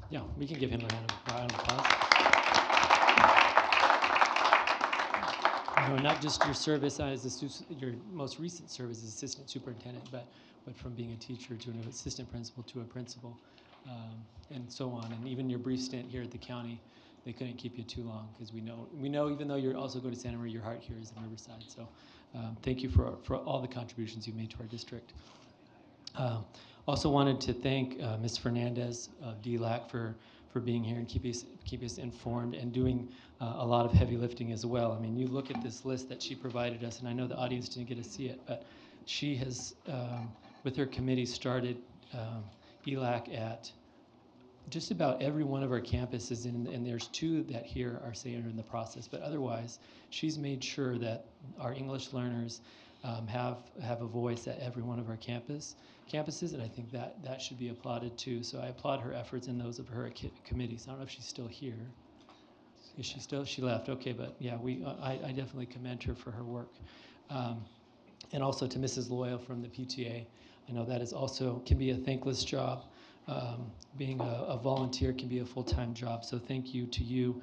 Yeah, we can give him a round of applause. Not just your service as your most recent service as assistant superintendent, but from being a teacher to an assistant principal to a principal, and so on. And even your brief stint here at the county, they couldn't keep you too long because we know even though you're also going to Santa Maria, your heart here is in Riverside. So thank you for all the contributions you've made to our district. Also wanted to thank Ms. Fernandez of DLAC for being here and keep us informed and doing a lot of heavy lifting as well. I mean, you look at this list that she provided us, and I know the audience didn't get to see it, but she has, with her committee, started ELAC at just about every one of our campuses, and there's 2 that here are saying are in the process, but otherwise, she's made sure that our English learners have a voice at every one of our campuses, and I think that should be applauded too. So I applaud her efforts and those of her committees. I don't know if she's still here. Is she still? She left. Okay, but yeah, I definitely commend her for her work. And also to Mrs. Loyal from the PTA. I know that is also can be a thankless job. Being a volunteer can be a full-time job. So thank you to you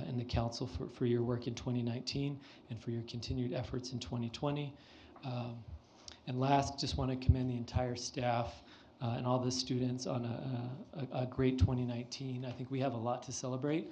and the council for your work in 2019 and for your continued efforts in 2020. And last, just want to commend the entire staff and all the students on a great 2019. I think we have a lot to celebrate.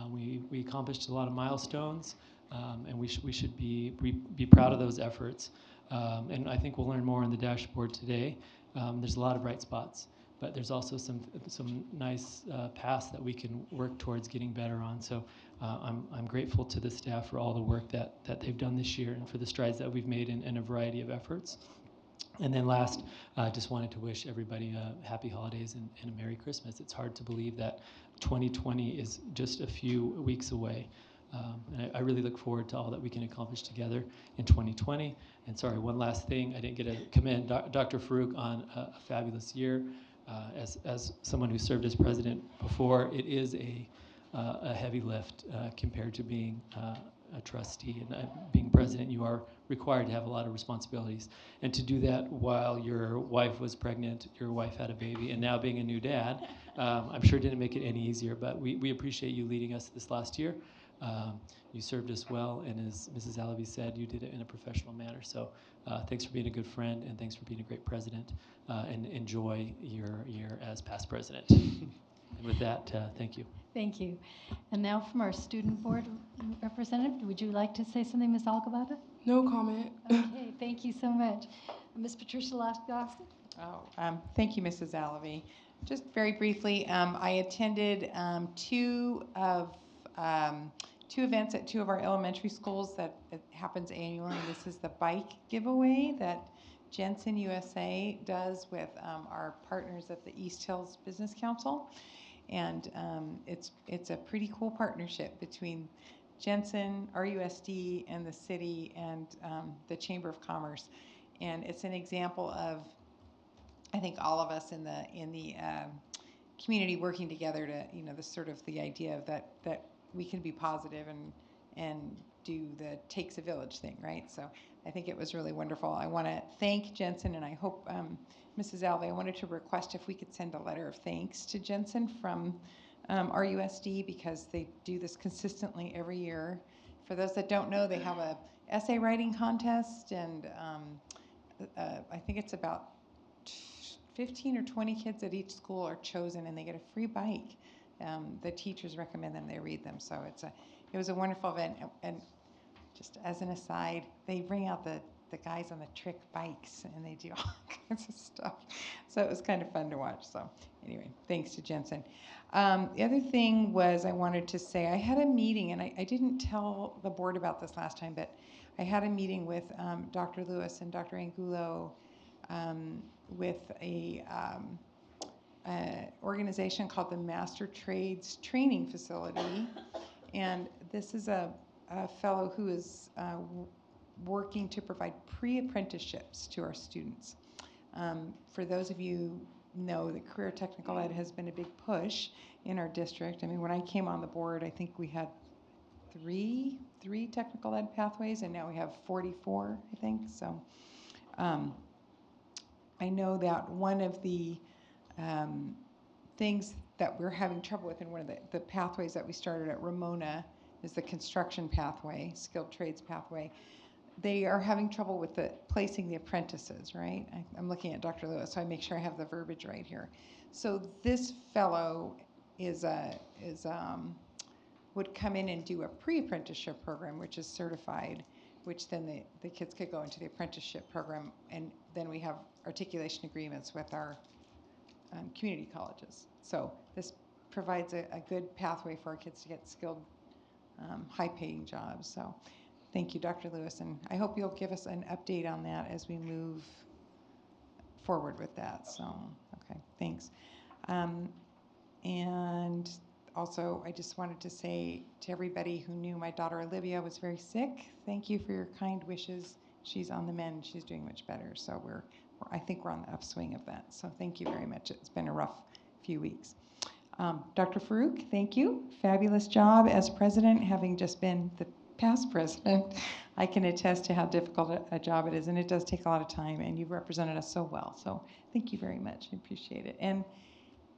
We accomplished a lot of milestones, and we should be proud of those efforts. And I think we'll learn more on the dashboard today. There's a lot of bright spots, but there's also some nice paths that we can work towards getting better on. So I'm grateful to the staff for all the work that they've done this year and for the strides that we've made in a variety of efforts. And then last, just wanted to wish everybody happy holidays and a Merry Christmas. It's hard to believe that 2020 is just a few weeks away. And I really look forward to all that we can accomplish together in 2020. And sorry, one last thing, I didn't get to commend Dr. Farouk on a fabulous year. As someone who served as president before, it is a heavy lift compared to being a trustee. And being president, you are required to have a lot of responsibilities. And to do that while your wife was pregnant, your wife had a baby, and now being a new dad, I'm sure didn't make it any easier. But we appreciate you leading us this last year. You served us well, and as Mrs. Alavi said, you did it in a professional manner. So thanks for being a good friend, and thanks for being a great president, and enjoy your year as past president. And with that, thank you. Thank you. And now from our student board representative, would you like to say something, Ms. Alcabata? No comment. Okay, thank you so much. Ms. Patricia Lofton? Thank you, Mrs. Alavi. Just very briefly, I attended two events at two of our elementary schools that it happens annually. This is the bike giveaway that Jensen USA does with our partners at the East Hills Business Council. And it's a pretty cool partnership between Jensen, RUSD, and the city and the Chamber of Commerce. And it's an example of, I think, all of us in the community working together to, the idea of that we can be positive and do the takes a village thing, right? So I think it was really wonderful. I want to thank Jensen, and I hope, Mrs. Alve, I wanted to request if we could send a letter of thanks to Jensen from RUSD, because they do this consistently every year. For those that don't know, they have a essay writing contest, and I think it's about 15 or 20 kids at each school are chosen, and they get a free bike. The teachers recommend them, they read them. So it was a wonderful event. And just as an aside, they bring out the guys on the trick bikes, and they do all kinds of stuff. So it was kind of fun to watch. So anyway, thanks to Jensen. The other thing was, I wanted to say, I had a meeting, and I didn't tell the board about this last time, but I had a meeting with Dr. Lewis and Dr. Angulo with a organization called the Master Trades Training Facility. And this is a fellow who is working to provide pre-apprenticeships to our students. For those of you who know that career technical ed has been a big push in our district. I mean, when I came on the board, I think we had three technical ed pathways, and now we have 44, I think. So I know that one of the things that we're having trouble with in one of the pathways that we started at Ramona is the construction pathway, skilled trades pathway. They are having trouble with placing the apprentices, right? I'm looking at Dr. Lewis, so I make sure I have the verbiage right here. So this fellow would come in and do a pre-apprenticeship program, which is certified, which then the kids could go into the apprenticeship program, and then we have articulation agreements with our community colleges. So this provides a good pathway for our kids to get skilled, high-paying jobs. So thank you, Dr. Lewis, and I hope you'll give us an update on that as we move forward with that. So, okay, thanks. And also, I just wanted to say to everybody who knew my daughter Olivia was very sick, thank you for your kind wishes. She's on the mend. She's doing much better. So I think we're on the upswing of that. So thank you very much. It's been a rough few weeks. Dr. Farouk, thank you. Fabulous job as president, having just been the past president. I can attest to how difficult a job it is, and it does take a lot of time, and you've represented us so well. So thank you very much. I appreciate it. And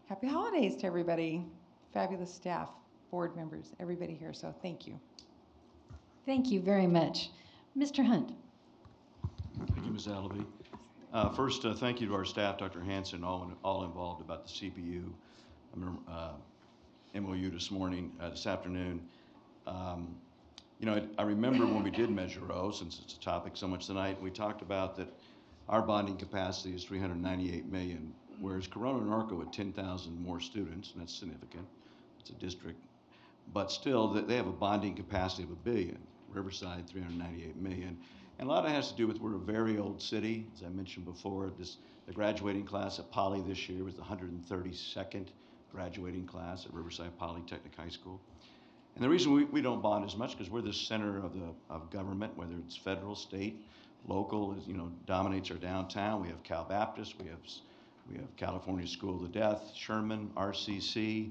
happy holidays to everybody. Fabulous staff, board members, everybody here. So thank you. Thank you very much. Mr. Hunt. Thank you, Ms. Alavi. First, thank you to our staff, Dr. Hanson, all involved about the CPU MOU this afternoon. You know, I remember when we did Measure O, since it's a topic so much tonight, we talked about that our bonding capacity is 398 million, whereas Corona and Norco had 10,000 more students, and that's significant. It's a district, but still, they have a bonding capacity of $1 billion. Riverside, 398 million. And a lot of it has to do with we're a very old city. As I mentioned before, the graduating class at Poly this year was the 132nd graduating class at Riverside Polytechnic High School. And the reason we don't bond as much because we're the center of government, whether it's federal, state, local, you know, dominates our downtown. We have Cal Baptist, we have California School of the Deaf, Sherman, RCC,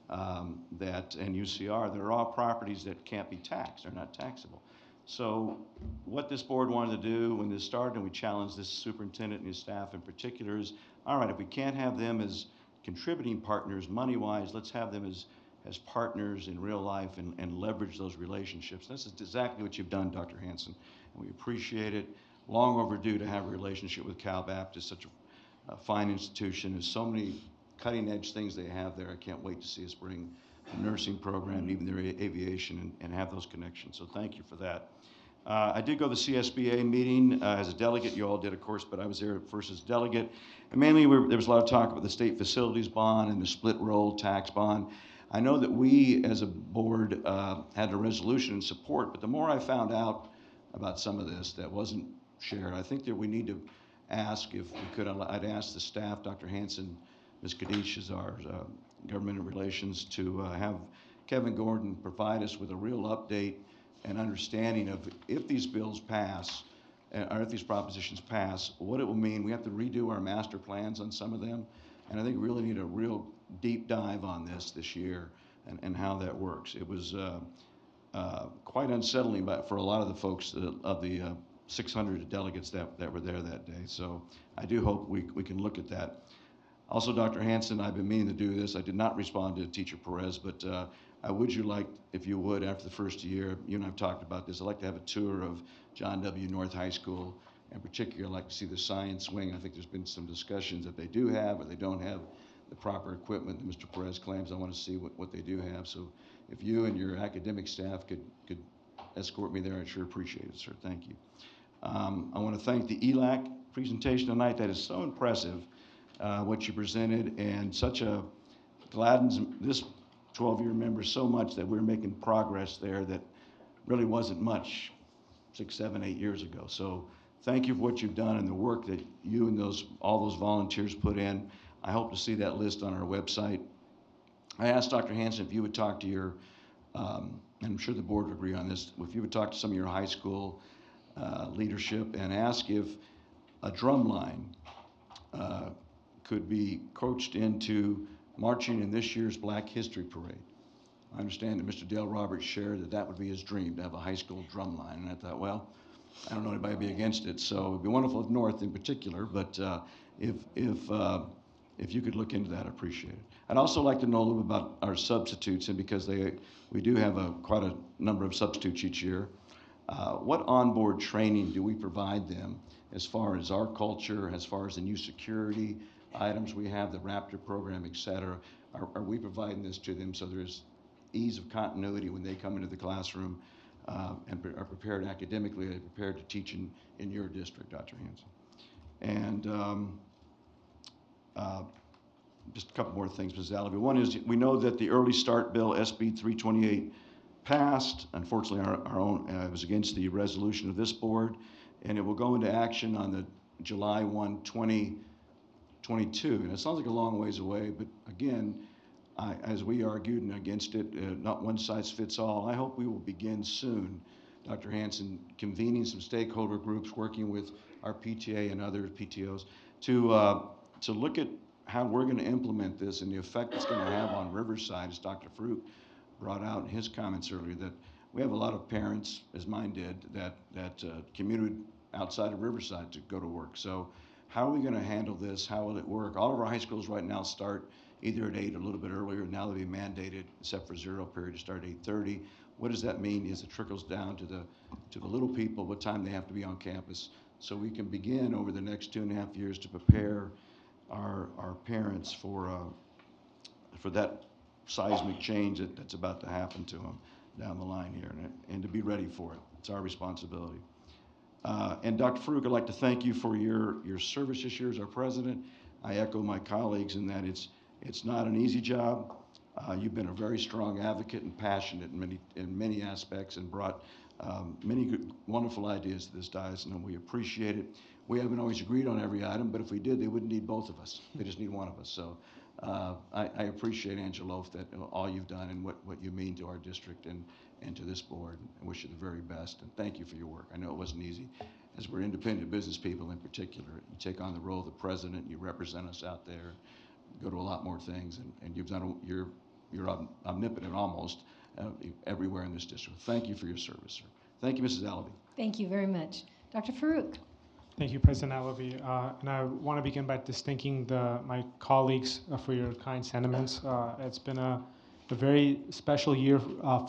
and UCR. They're all properties that can't be taxed. They're not taxable. So what this board wanted to do when this started, and we challenged this superintendent and his staff in particular, is, all right, if we can't have them as contributing partners money-wise, let's have them as partners in real life and leverage those relationships. This is exactly what you've done, Dr. Hanson, and we appreciate it. Long overdue to have a relationship with Cal Baptist, such a fine institution. There's so many cutting-edge things they have there. I can't wait to see us bring the nursing program, even their aviation, and have those connections. So thank you for that. I did go to the CSBA meeting as a delegate. You all did, of course, but I was there first as delegate. And mainly, there was a lot of talk about the state facilities bond and the split roll tax bond. I know that we, as a board, had a resolution in support, but the more I found out about some of this that wasn't shared, I think that we need to ask if we could. I'd ask the staff, Dr. Hanson, Ms. Kadish is our government relations, to have Kevin Gordon provide us with a real update and understanding of if these bills pass, or if these propositions pass, what it will mean. We have to redo our master plans on some of them, and I think we really need a real deep dive on this year and how that works. It was quite unsettling for a lot of the folks of the 600 delegates that were there that day. So I do hope we can look at that. Also, Dr. Hanson, I've been meaning to do this. I did not respond to Teacher Perez, but would you like, if you would, after the first year, you and I have talked about this, I'd like to have a tour of John W. North High School. In particular, I'd like to see the science wing. I think there's been some discussions that they do have or they don't have the proper equipment that Mr. Perez claims. I want to see what they do have. So if you and your academic staff could escort me there, I'd sure appreciate it, sir. Thank you. I want to thank the ELAC presentation tonight. That is so impressive. What you presented, and gladdens this 12-year member so much that we're making progress there that really wasn't much 6, 7, 8 years ago. So thank you for what you've done and the work that you and all those volunteers put in. I hope to see that list on our website. I asked Dr. Hanson if you would talk to your, and I'm sure the board would agree on this, if you would talk to some of your high school leadership and ask if a drum line could be coached into marching in this year's Black History Parade. I understand that Mr. Dale Roberts shared that would be his dream, to have a high school drum line. And I thought, well, I don't know anybody be against it. So it'd be wonderful if North in particular, but if you could look into that, I'd appreciate it. I'd also like to know a little bit about our substitutes, and because we do have quite a number of substitutes each year. What onboard training do we provide them as far as our culture, as far as the new security items we have, the Raptor program, et cetera? Are we providing this to them so there's ease of continuity when they come into the classroom and are prepared academically, they're prepared to teach in your district, Dr. Hanson? And just a couple more things, Ms. Alavi. One is, we know that the Early Start Bill, SB 328, passed. Unfortunately, our own was against the resolution of this board, and it will go into action on the July 1, 2022. And it sounds like a long ways away, but again, as we argued and against it, not one size fits all. I hope we will begin soon, Dr. Hanson, convening some stakeholder groups, working with our PTA and other PTOs to look at how we're going to implement this and the effect it's going to have on Riverside, as Dr. Fruit brought out in his comments earlier, that we have a lot of parents, as mine did, that commuted outside of Riverside to go to work. So how are we going to handle this? How will it work? All of our high schools right now start either at 8 or a little bit earlier. Now they'll be mandated, except for zero period, to start at 8:30. What does that mean as it trickles down to the little people, what time they have to be on campus? so we can begin over the next 2.5 years to prepare our parents for that seismic change that's about to happen to them down the line here, and to be ready for it. It's our responsibility. And Dr. Farouk, I'd like to thank you for your service this year as our president. I echo my colleagues in that it's not an easy job. You've been a very strong advocate and passionate in many aspects, and brought many good, wonderful ideas to this dais, and we appreciate it. We haven't always agreed on every item, but if we did, they wouldn't need both of us. They just need one of us. So I appreciate, Angela, that all you've done and what you mean to our district and to this board. I wish you the very best, and thank you for your work. I know it wasn't easy. As we're independent business people in particular, you take on the role of the president, you represent us out there, go to a lot more things, and you've done, you're omnipotent almost everywhere in this district. Thank you for your service, sir. Thank you, Mrs. Alavi. Thank you very much. Dr. Farouk. Thank you, President Alavi. And I want to begin by just thanking my colleagues for your kind sentiments. It's been a very special year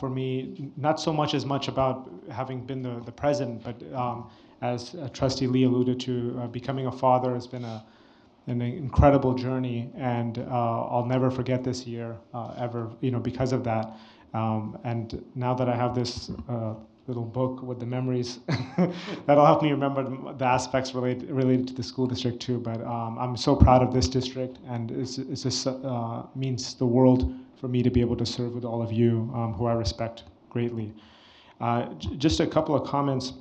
for me, not so much about having been the president, but as Trustee Lee alluded to, becoming a father has been an incredible journey, and I'll never forget this year ever, because of that. And now that I have this little book with the memories, that'll help me remember the aspects related to the school district too. But I'm so proud of this district, and it just means the world for me to be able to serve with all of you, who I respect greatly. Just a couple of comments.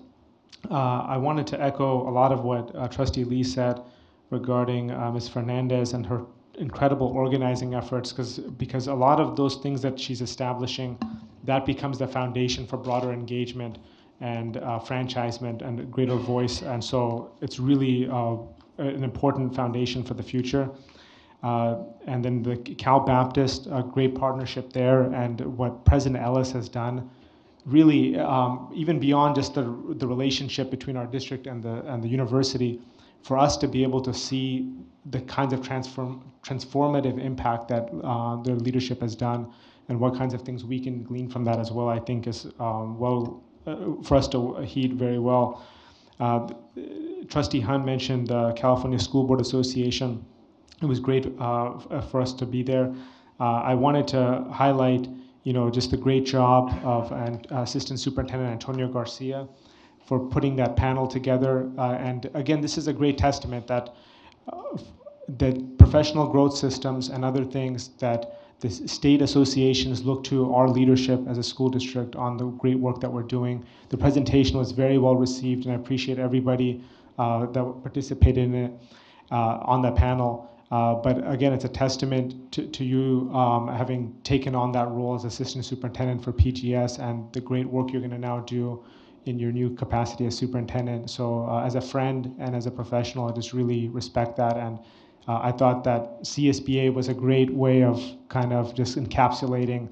I wanted to echo a lot of what Trustee Lee said regarding Ms. Fernandez and her incredible organizing efforts, because a lot of those things that she's establishing, that becomes the foundation for broader engagement and franchisement and greater voice. And so it's really an important foundation for the future. And then the Cal Baptist, a great partnership there, and what President Ellis has done, really, even beyond just the relationship between our district and the university, for us to be able to see the kinds of transformative impact that their leadership has done, and what kinds of things we can glean from that as well, I think is for us to heed very well. Trustee Hunt mentioned the California School Board Association. It was great for us to be there. I wanted to highlight, just the great job of Assistant Superintendent Antonio Garcia for putting that panel together. And again, this is a great testament that professional growth systems and other things that the state associations look to our leadership as a school district on the great work that we're doing. The presentation was very well received, and I appreciate everybody that participated in it on that panel. But again, it's a testament to you having taken on that role as Assistant Superintendent for PGS, and the great work you're going to now do in your new capacity as superintendent. So as a friend and as a professional, I just really respect that. And I thought that CSBA was a great way of kind of just encapsulating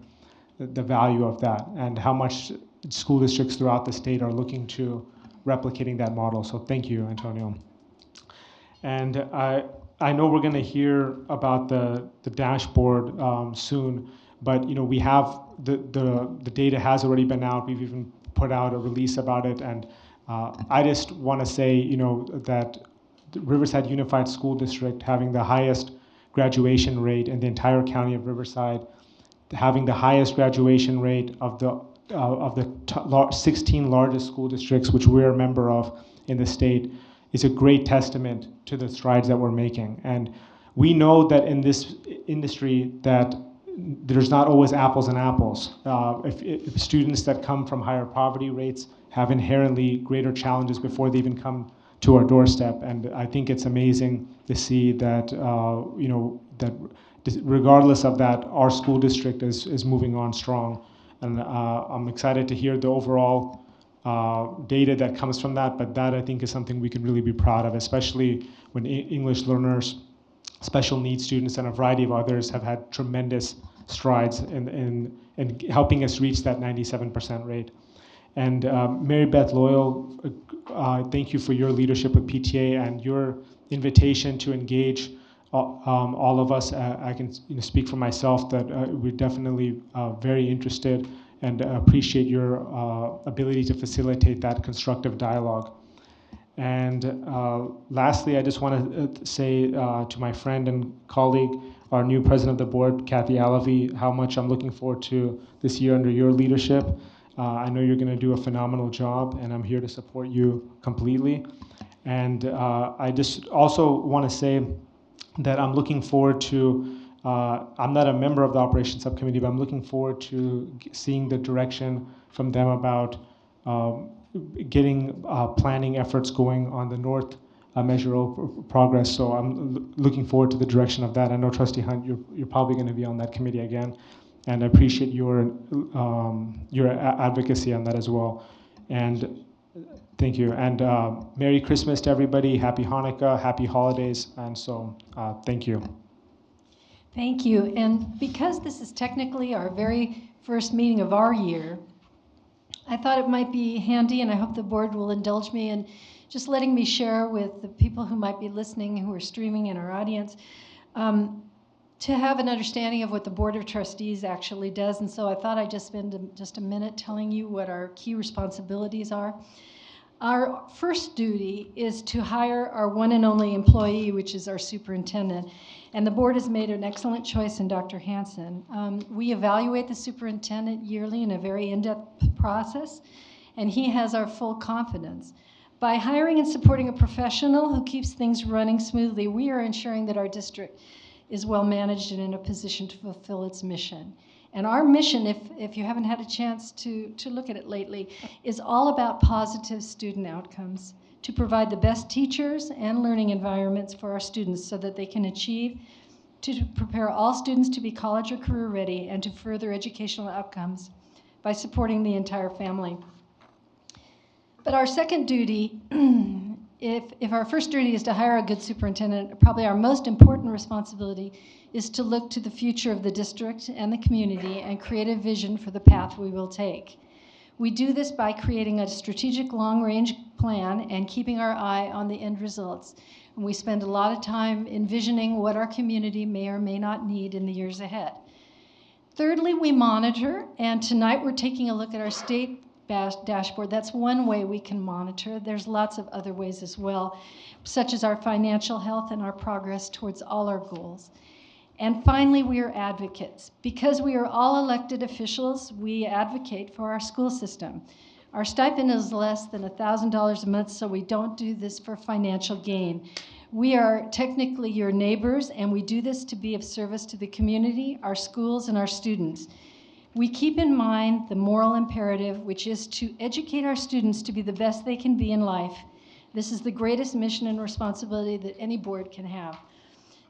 the value of that, and how much school districts throughout the state are looking to replicating that model. So thank you, Antonio. And I know we're going to hear about the dashboard soon, but we have the data has already been out. We've even put out a release about it, and I just want to say that the Riverside Unified School District, having the highest graduation rate in the entire county of Riverside, having the highest graduation rate of the 16 largest school districts, which we're a member of in the state, is a great testament to the strides that we're making. And we know that in this industry that there's not always apples and apples. If students that come from higher poverty rates have inherently greater challenges before they even come to our doorstep. And I think it's amazing to see that, that regardless of that, our school district is moving on strong. And I'm excited to hear the overall data that comes from that, but that I think is something we can really be proud of, especially when English learners, special needs students, and a variety of others have had tremendous strides in helping us reach that 97% rate. And Mary Beth Loyal, thank you for your leadership with PTA and your invitation to engage all of us. I can speak for myself that we're definitely very interested and appreciate your ability to facilitate that constructive dialogue. And lastly, I just want to say to my friend and colleague, our new president of the board, Kathy Alavi, how much I'm looking forward to this year under your leadership. I know you're going to do a phenomenal job, and I'm here to support you completely. And I just also want to say that I'm looking forward to, I'm not a member of the operations subcommittee, but I'm looking forward to seeing the direction from them about getting planning efforts going on the North Measure O progress. So I'm looking forward to the direction of that. I know Trustee Hunt, you're probably going to be on that committee again, and I appreciate your advocacy on that as well. And thank you. And Merry Christmas to everybody. Happy Hanukkah. Happy holidays. And so thank you. Thank you. And because this is technically our very first meeting of our year, I thought it might be handy, and I hope the board will indulge me in just letting me share with the people who might be listening, who are streaming in our audience, to have an understanding of what the Board of Trustees actually does. And so I thought I'd just spend just a minute telling you what our key responsibilities are. Our first duty is to hire our one and only employee, which is our superintendent. And the board has made an excellent choice in Dr. Hansen. We evaluate the superintendent yearly in a very in-depth process, and he has our full confidence. By hiring and supporting a professional who keeps things running smoothly, we are ensuring that our district is well managed and in a position to fulfill its mission. And our mission, if you haven't had a chance to look at it lately, is all about positive student outcomes, to provide the best teachers and learning environments for our students so that they can achieve, to prepare all students to be college or career ready, and to further educational outcomes by supporting the entire family. But our second duty, if our first duty is to hire a good superintendent, probably our most important responsibility is to look to the future of the district and the community and create a vision for the path we will take. We do this by creating a strategic long-range plan and keeping our eye on the end results. And we spend a lot of time envisioning what our community may or may not need in the years ahead. Thirdly, we monitor, and tonight we're taking a look at our state dashboard. That's one way we can monitor. There's lots of other ways as well, such as our financial health and our progress towards all our goals. And finally, we are advocates. Because we are all elected officials, we advocate for our school system. Our stipend is less than $1,000 a month, so we don't do this for financial gain. We are technically your neighbors, and we do this to be of service to the community, our schools, and our students. We keep in mind the moral imperative, which is to educate our students to be the best they can be in life. This is the greatest mission and responsibility that any board can have.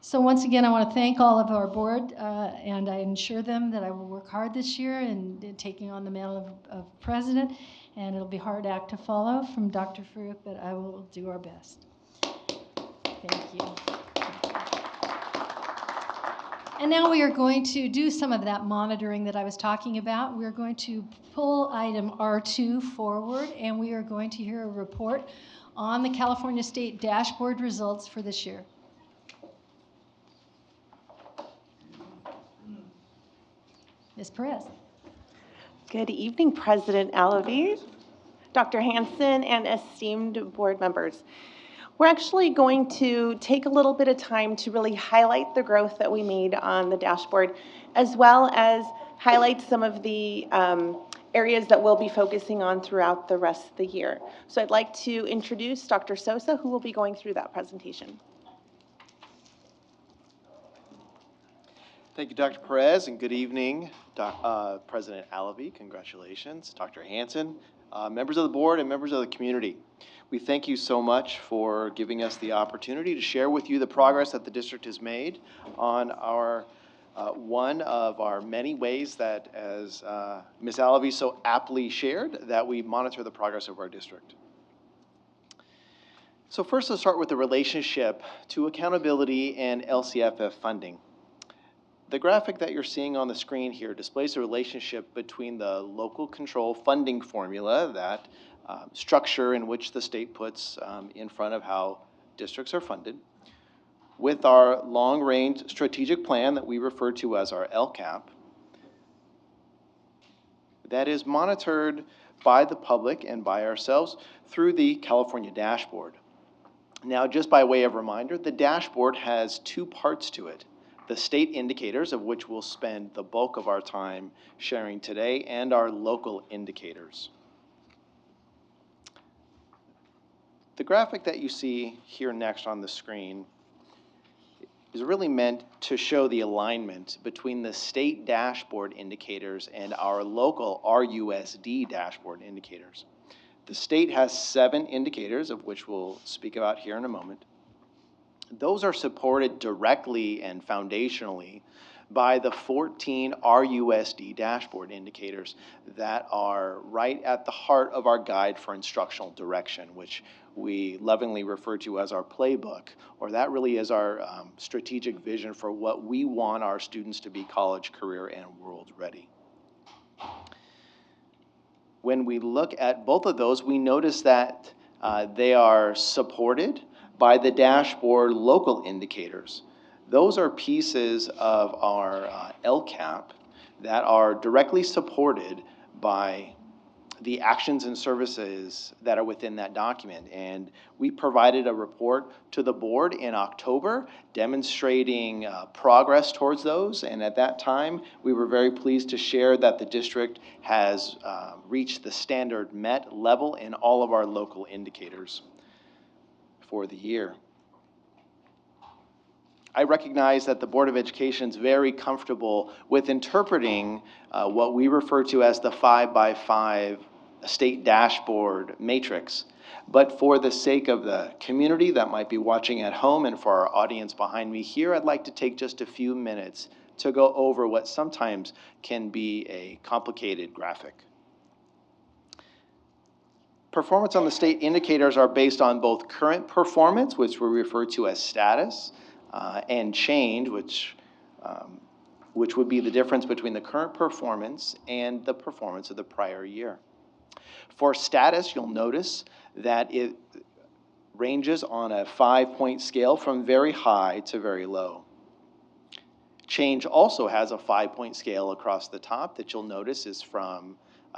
So once again, I want to thank all of our board, and I assure them that I will work hard this year in taking on the mantle of president, and it'll be a hard act to follow from Dr. Farouk, but I will do our best. Thank you. And now we are going to do some of that monitoring that I was talking about. We're going to pull item R2 forward, and we are going to hear a report on the California State dashboard results for this year. Ms. Perez. Good evening, President Alavi, Dr. Hansen, and esteemed board members. We're actually going to take a little bit of time to really highlight the growth that we made on the dashboard, as well as highlight some of the areas that we'll be focusing on throughout the rest of the year. So I'd like to introduce Dr. Sosa, who will be going through that presentation. Thank you, Dr. Perez, and good evening, President Alavi. Congratulations, Dr. Hansen, members of the board, and members of the community. We thank you so much for giving us the opportunity to share with you the progress that the district has made on our one of our many ways that, as Ms. Alavi so aptly shared, that we monitor the progress of our district. So first, let's start with the relationship to accountability and LCFF funding. The graphic that you're seeing on the screen here displays the relationship between the local control funding formula, that structure in which the state puts in front of how districts are funded, with our long-range strategic plan that we refer to as our LCAP, that is monitored by the public and by ourselves through the California dashboard. Now, just by way of reminder, the dashboard has two parts to it: the state indicators, of which we'll spend the bulk of our time sharing today, and our local indicators. The graphic that you see here next on the screen is really meant to show the alignment between the state dashboard indicators and our local RUSD dashboard indicators. The state has 7 indicators, of which we'll speak about here in a moment. Those are supported directly and foundationally by the 14 RUSD dashboard indicators that are right at the heart of our guide for instructional direction, which we lovingly refer to as our playbook, or that really is our strategic vision for what we want our students to be college, career, and world ready. When we look at both of those, we notice that they are supported by the dashboard local indicators. Those are pieces of our LCAP that are directly supported by the actions and services that are within that document. And we provided a report to the board in October demonstrating progress towards those. And at that time, we were very pleased to share that the district has reached the standard met level in all of our local indicators for the year. I recognize that the Board of Education is very comfortable with interpreting what we refer to as the 5x5 state dashboard matrix. But for the sake of the community that might be watching at home and for our audience behind me here, I'd like to take just a few minutes to go over what sometimes can be a complicated graphic. Performance on the state indicators are based on both current performance, which we refer to as status, and change, which would be the difference between the current performance and the performance of the prior year. For status, you'll notice that it ranges on a 5-point scale from very high to very low. Change also has a 5-point scale across the top that you'll notice is from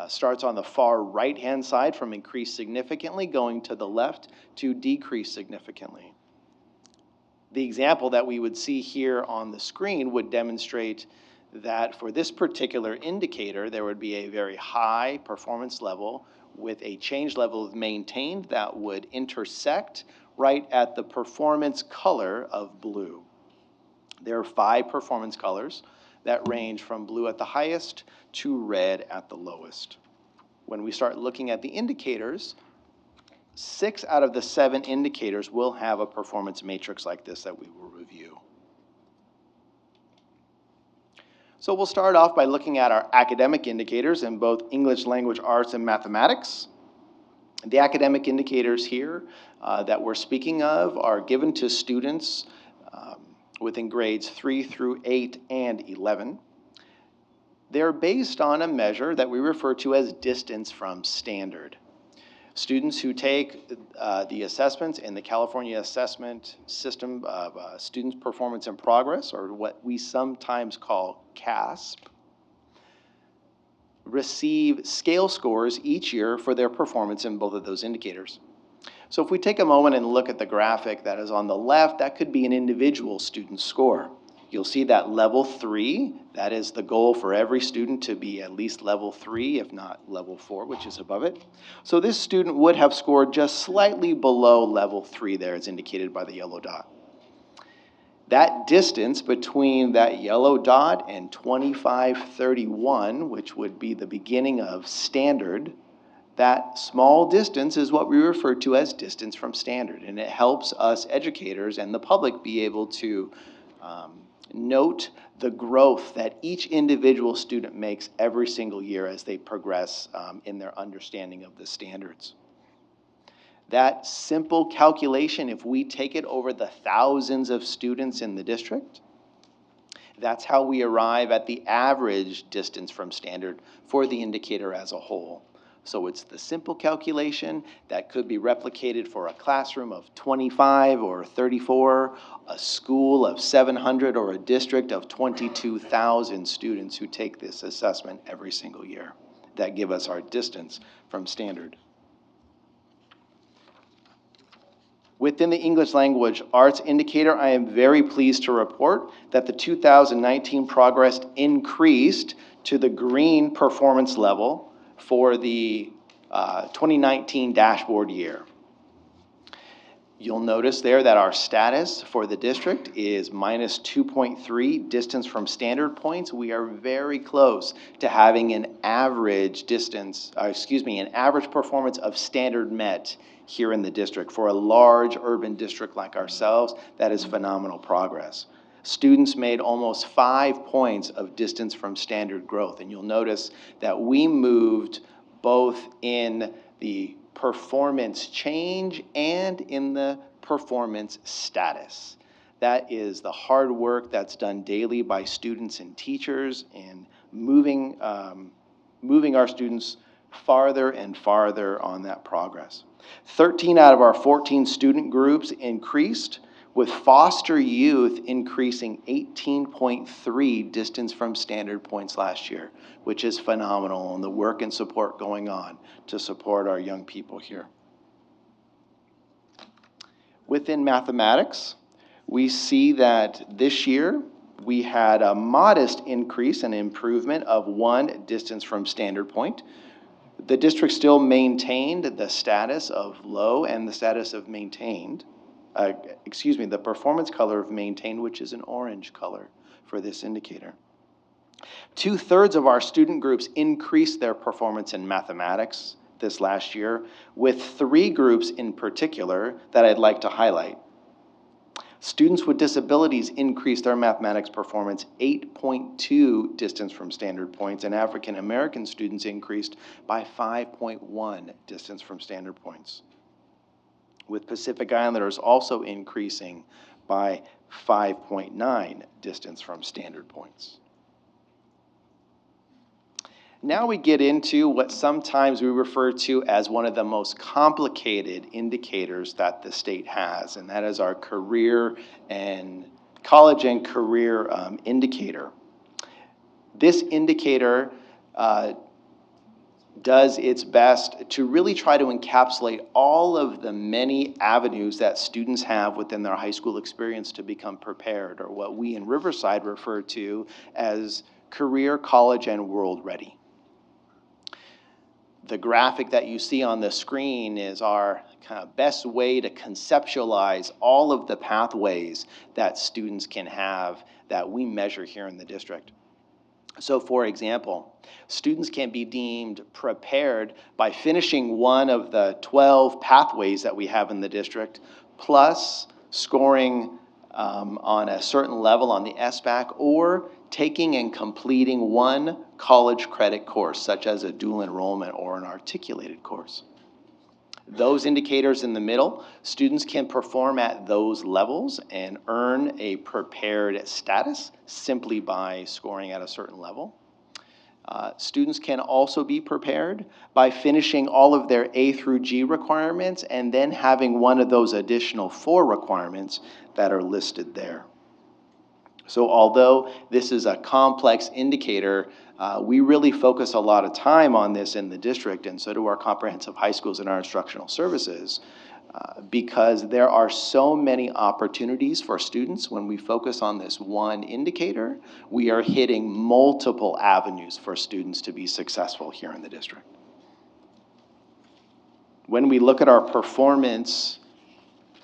starts on the far right-hand side from increase significantly, going to the left to decrease significantly. The example that we would see here on the screen would demonstrate that for this particular indicator, there would be a very high performance level with a change level maintained that would intersect right at the performance color of blue. There are 5 performance colors that range from blue at the highest to red at the lowest. When we start looking at the indicators, 6 out of the 7 indicators will have a performance matrix like this that we will review. So we'll start off by looking at our academic indicators in both English language arts and mathematics. The academic indicators here that we're speaking of are given to students within grades 3 through 8 and 11. They're based on a measure that we refer to as distance from standard. Students who take the assessments in the California Assessment System of Students' Performance and Progress, or what we sometimes call CASP, receive scale scores each year for their performance in both of those indicators. So if we take a moment and look at the graphic that is on the left, that could be an individual student score. You'll see that level 3, that is the goal for every student to be at least level 3, if not level 4, which is above it. So this student would have scored just slightly below level 3 there, as indicated by the yellow dot. That distance between that yellow dot and 2531, which would be the beginning of standard, that small distance is what we refer to as distance from standard, and it helps us educators and the public be able to note the growth that each individual student makes every single year as they progress in their understanding of the standards. That simple calculation, if we take it over the thousands of students in the district, that's how we arrive at the average distance from standard for the indicator as a whole. So it's the simple calculation that could be replicated for a classroom of 25 or 34, a school of 700, or a district of 22,000 students who take this assessment every single year that give us our distance from standard. Within the English language arts indicator, I am very pleased to report that the 2019 progress increased to the green performance level for the 2019 dashboard year. You'll notice there that our status for the district is minus 2.3 distance from standard points. We are very close to having an average an average performance of standard met here in the district. For a large urban district like ourselves, that is phenomenal progress. Students made almost 5 points of distance from standard growth, and you'll notice that we moved both in the performance change and in the performance status. That is the hard work that's done daily by students and teachers in moving our students farther and farther on that progress. 13 out of our 14 student groups increased, with foster youth increasing 18.3 distance from standard points last year, which is phenomenal, and the work and support going on to support our young people here. Within mathematics, we see that this year we had a modest increase and improvement of 1 distance from standard point. The district still maintained the status of low and the status of maintained. The performance color of maintained, which is an orange color for this indicator. 2/3 of our student groups increased their performance in mathematics this last year, with 3 groups in particular that I'd like to highlight. Students with disabilities increased their mathematics performance 8.2 distance from standard points, and African American students increased by 5.1 distance from standard points, with Pacific Islanders also increasing by 5.9 distance from standard points. Now we get into what sometimes we refer to as one of the most complicated indicators that the state has, and that is our career and college and career indicator. This indicator does its best to really try to encapsulate all of the many avenues that students have within their high school experience to become prepared, or what we in Riverside refer to as career, college, and world ready. The graphic that you see on the screen is our kind of best way to conceptualize all of the pathways that students can have that we measure here in the district. So for example, students can be deemed prepared by finishing one of the 12 pathways that we have in the district, plus scoring on a certain level on the SBAC, or taking and completing one college credit course, such as a dual enrollment or an articulated course. Those indicators in the middle, students can perform at those levels and earn a prepared status simply by scoring at a certain level. Students can also be prepared by finishing all of their A through G requirements and then having one of those additional 4 requirements that are listed there. So although this is a complex indicator, we really focus a lot of time on this in the district, and so do our comprehensive high schools and our instructional services, because there are so many opportunities for students. When we focus on this one indicator, we are hitting multiple avenues for students to be successful here in the district. When we look at our performance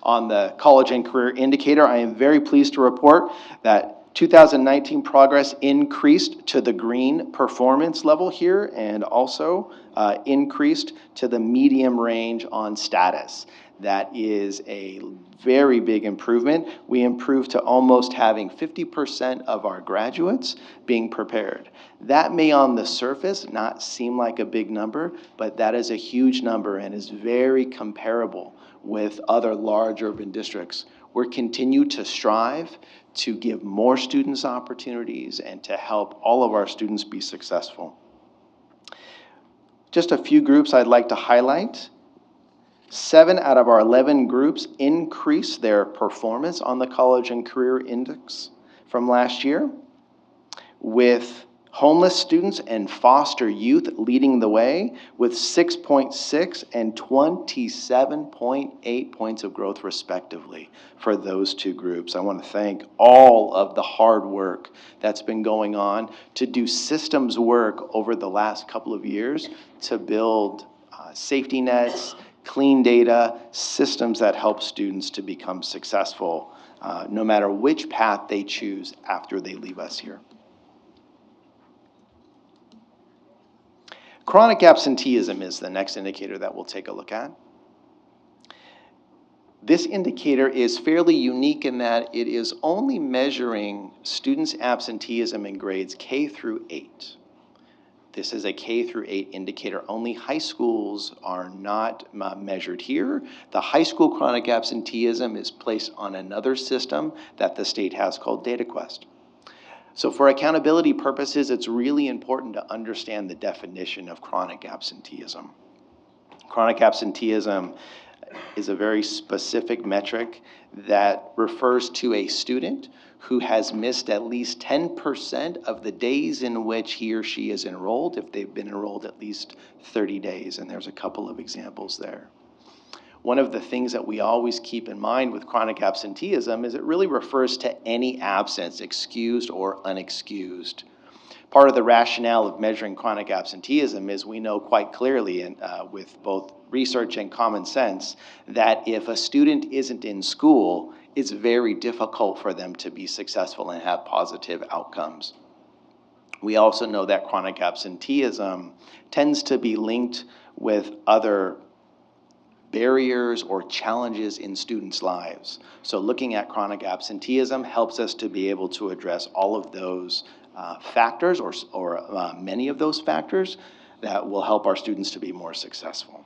on the college and career indicator, I am very pleased to report that 2019 progress increased to the green performance level here, and also increased to the medium range on status. That is a very big improvement. We improved to almost having 50% of our graduates being prepared. That may on the surface not seem like a big number, but that is a huge number and is very comparable with other large urban districts. We're continue to strive to give more students opportunities and to help all of our students be successful. Just a few groups I'd like to highlight. 7 out of our 11 groups increased their performance on the college and career index from last year, with Homeless students and foster youth leading the way with 6.6 and 27.8 points of growth respectively for those two groups. I want to thank all of the hard work that's been going on to do systems work over the last couple of years to build safety nets, clean data, systems that help students to become successful no matter which path they choose after they leave us here. Chronic absenteeism is the next indicator that we'll take a look at. This indicator is fairly unique in that it is only measuring students' absenteeism in grades K through 8. This is a K through 8 indicator. Only high schools are not measured here. The high school chronic absenteeism is placed on another system that the state has called DataQuest. So for accountability purposes, it's really important to understand the definition of chronic absenteeism. Chronic absenteeism is a very specific metric that refers to a student who has missed at least 10% of the days in which he or she is enrolled, if they've been enrolled at least 30 days, and there's a couple of examples there. One of the things that we always keep in mind with chronic absenteeism is it really refers to any absence, excused or unexcused. Part of the rationale of measuring chronic absenteeism is we know quite clearly with both research and common sense that if a student isn't in school, it's very difficult for them to be successful and have positive outcomes. We also know that chronic absenteeism tends to be linked with other barriers or challenges in students' lives. So looking at chronic absenteeism helps us to be able to address all of those factors or many of those factors that will help our students to be more successful.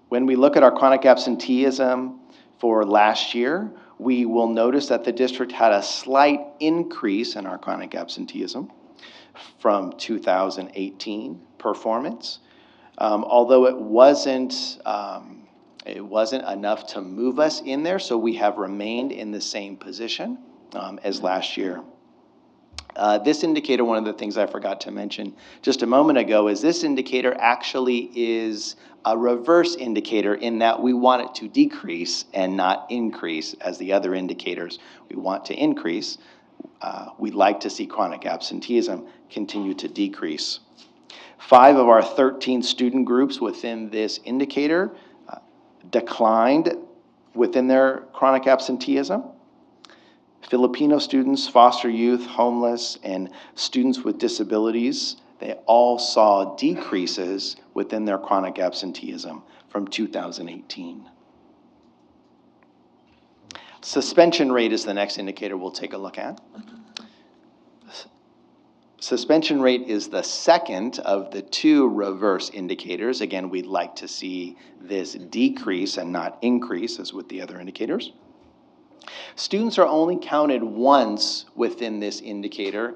When we look at our chronic absenteeism for last year, we will notice that the district had a slight increase in our chronic absenteeism from 2018 performance. Although it wasn't enough to move us in there, so we have remained in the same position as last year. This indicator, one of the things I forgot to mention just a moment ago, is this indicator actually is a reverse indicator in that we want it to decrease and not increase as the other indicators. We want to increase. We'd like to see chronic absenteeism continue to decrease. 5 of our 13 student groups within this indicator declined within their chronic absenteeism. Filipino students, foster youth, homeless, and students with disabilities, they all saw decreases within their chronic absenteeism from 2018. Suspension rate is the next indicator we'll take a look at. Suspension rate is the second of the 2 reverse indicators. Again, we'd like to see this decrease and not increase as with the other indicators. Students are only counted once within this indicator,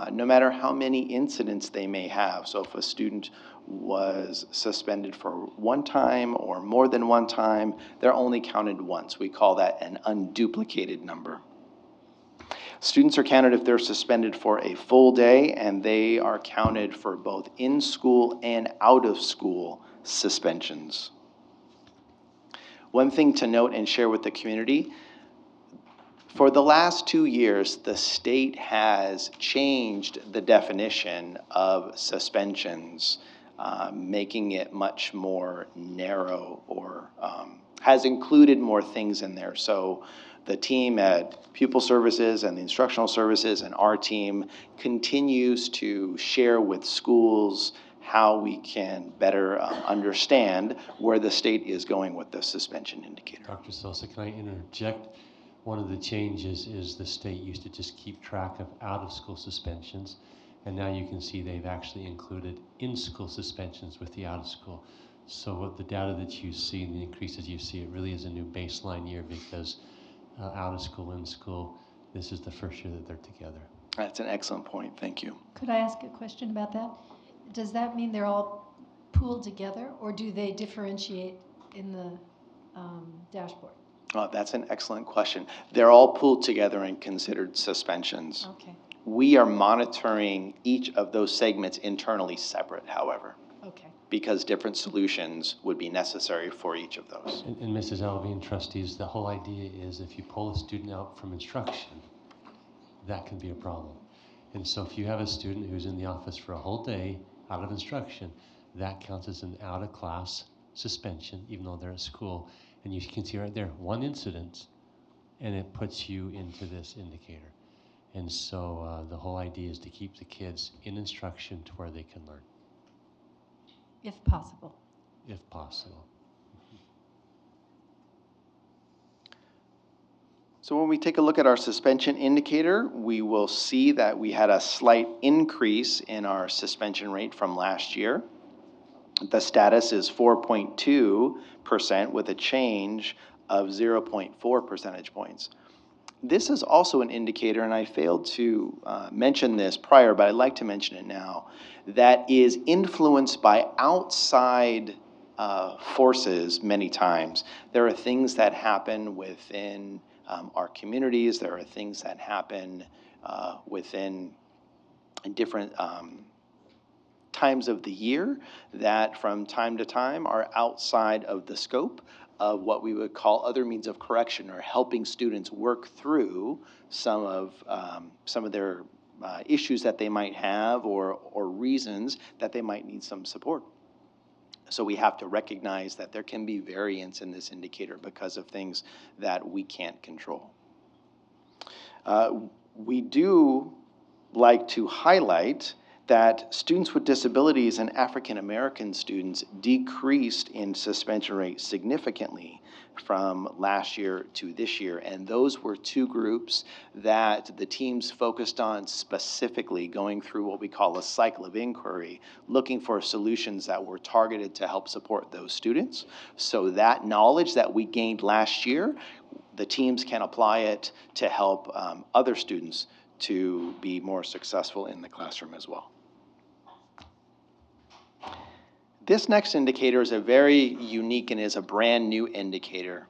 no matter how many incidents they may have. So if a student was suspended for one time or more than one time, they're only counted once. We call that an unduplicated number. Students are counted if they're suspended for a full day, and they are counted for both in-school and out-of-school suspensions. One thing to note and share with the community, for the last 2 years, the state has changed the definition of suspensions, making it much more narrow or has included more things in there. So the team at Pupil Services and the Instructional Services and our team continues to share with schools how we can better understand where the state is going with the suspension indicator. Dr. Sosa, can I interject? One of the changes is the state used to just keep track of out-of-school suspensions, and now you can see they've actually included in-school suspensions with the out-of-school. So what the data that you see and the increases you see, it really is a new baseline year because out of school, in school, this is the first year that they're together. That's an excellent point. Thank you. Could I ask a question about that? Does that mean they're all pooled together, or do they differentiate in the dashboard? That's an excellent question. They're all pooled together and considered suspensions. Okay. We are monitoring each of those segments internally separate, however, Okay. because different solutions would be necessary for each of those. And Mrs. Alvey and trustees, the whole idea is if you pull a student out from instruction, that can be a problem. And so if you have a student who's in the office for a whole day out of instruction, that counts as an out-of-class suspension, even though they're at school. And you can see right there, one incident, and it puts you into this indicator. And so the whole idea is to keep the kids in instruction to where they can learn. If possible. If possible. So when we take a look at our suspension indicator, we will see that we had a slight increase in our suspension rate from last year. The status is 4.2% with a change of 0.4 percentage points. This is also an indicator, and I failed to mention this prior, but I'd like to mention it now, that is influenced by outside forces many times. There are things that happen within our communities. There are things that happen within different times of the year that from time to time are outside of the scope of what we would call other means of correction, or helping students work through some of their issues that they might have, or reasons that they might need some support. So we have to recognize that there can be variance in this indicator because of things that we can't control. We do like to highlight that students with disabilities and African American students decreased in suspension rate significantly from last year to this year. And those were two groups that the teams focused on specifically, going through what we call a cycle of inquiry, looking for solutions that were targeted to help support those students. So that knowledge that we gained last year, the teams can apply it to help other students to be more successful in the classroom as well. This next indicator is a very unique and is a brand new indicator.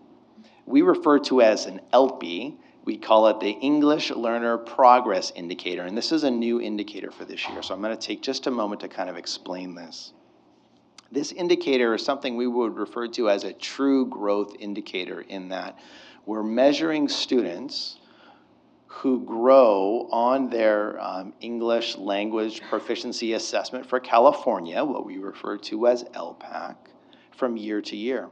We refer to as an ELPI. We call it the English Learner Progress Indicator, and this is a new indicator for this year. So I'm going to take just a moment to kind of explain this. This indicator is something we would refer to as a true growth indicator, in that we're measuring students who grow on their English language proficiency assessment for California, what we refer to as LPAC, from year to year.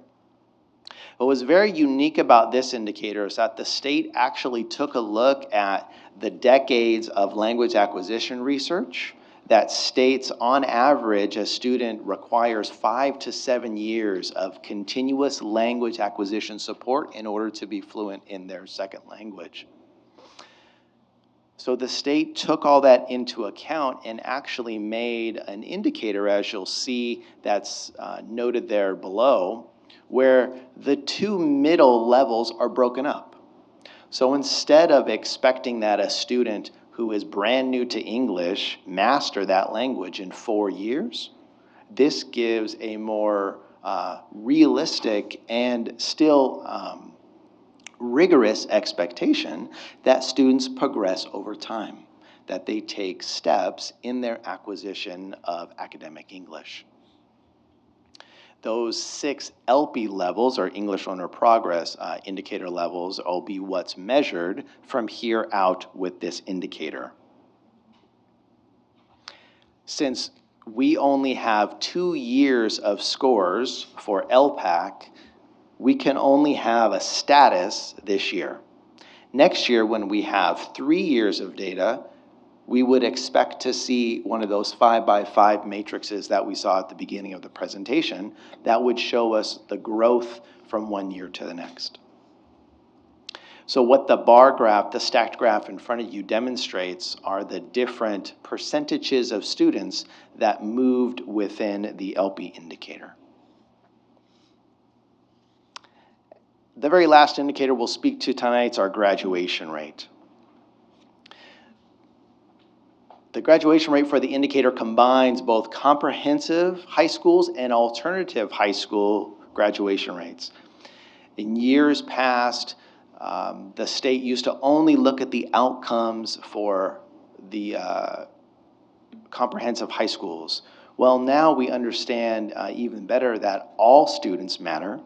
What was very unique about this indicator is that the state actually took a look at the decades of language acquisition research that states on average a student requires 5 to 7 years of continuous language acquisition support in order to be fluent in their second language. So the state took all that into account and actually made an indicator, as you'll see, that's noted there below, where the two middle levels are broken up. So instead of expecting that a student who is brand new to English master that language in 4 years, this gives a more realistic and still rigorous expectation that students progress over time, that they take steps in their acquisition of academic English. Those 6 ELPI levels, or English Learner Progress indicator levels, will be what's measured from here out with this indicator. Since we only have 2 years of scores for LPAC, we can only have a status this year. Next year, when we have 3 years of data, we would expect to see one of those 5x5 matrices that we saw at the beginning of the presentation that would show us the growth from 1 year to the next. So what the bar graph, the stacked graph in front of you demonstrates are the different percentages of students that moved within the ELPI indicator. The very last indicator we'll speak to tonight is our graduation rate. The graduation rate for the indicator combines both comprehensive high schools and alternative high school graduation rates. In years past, the state used to only look at the outcomes for the comprehensive high schools. Well, now we understand even better that all students matter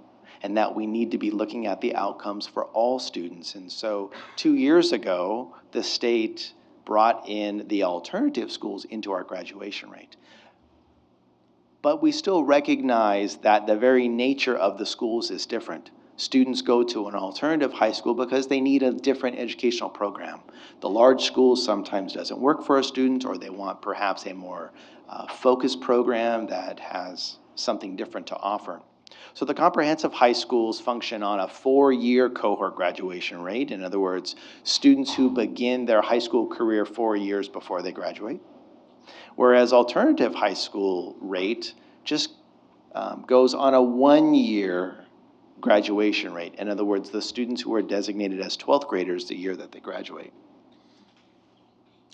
and that we need to be looking at the outcomes for all students. And so 2 years ago, the state brought in the alternative schools into our graduation rate. But we still recognize that the very nature of the schools is different. Students go to an alternative high school because they need a different educational program. The large school sometimes doesn't work for a student, or they want perhaps a more focused program that has something different to offer. So the comprehensive high schools function on a 4-year cohort graduation rate. In other words, students who begin their high school career 4 years before they graduate. Whereas alternative high school rate just goes on a 1-year graduation rate. In other words, the students who are designated as 12th graders the year that they graduate.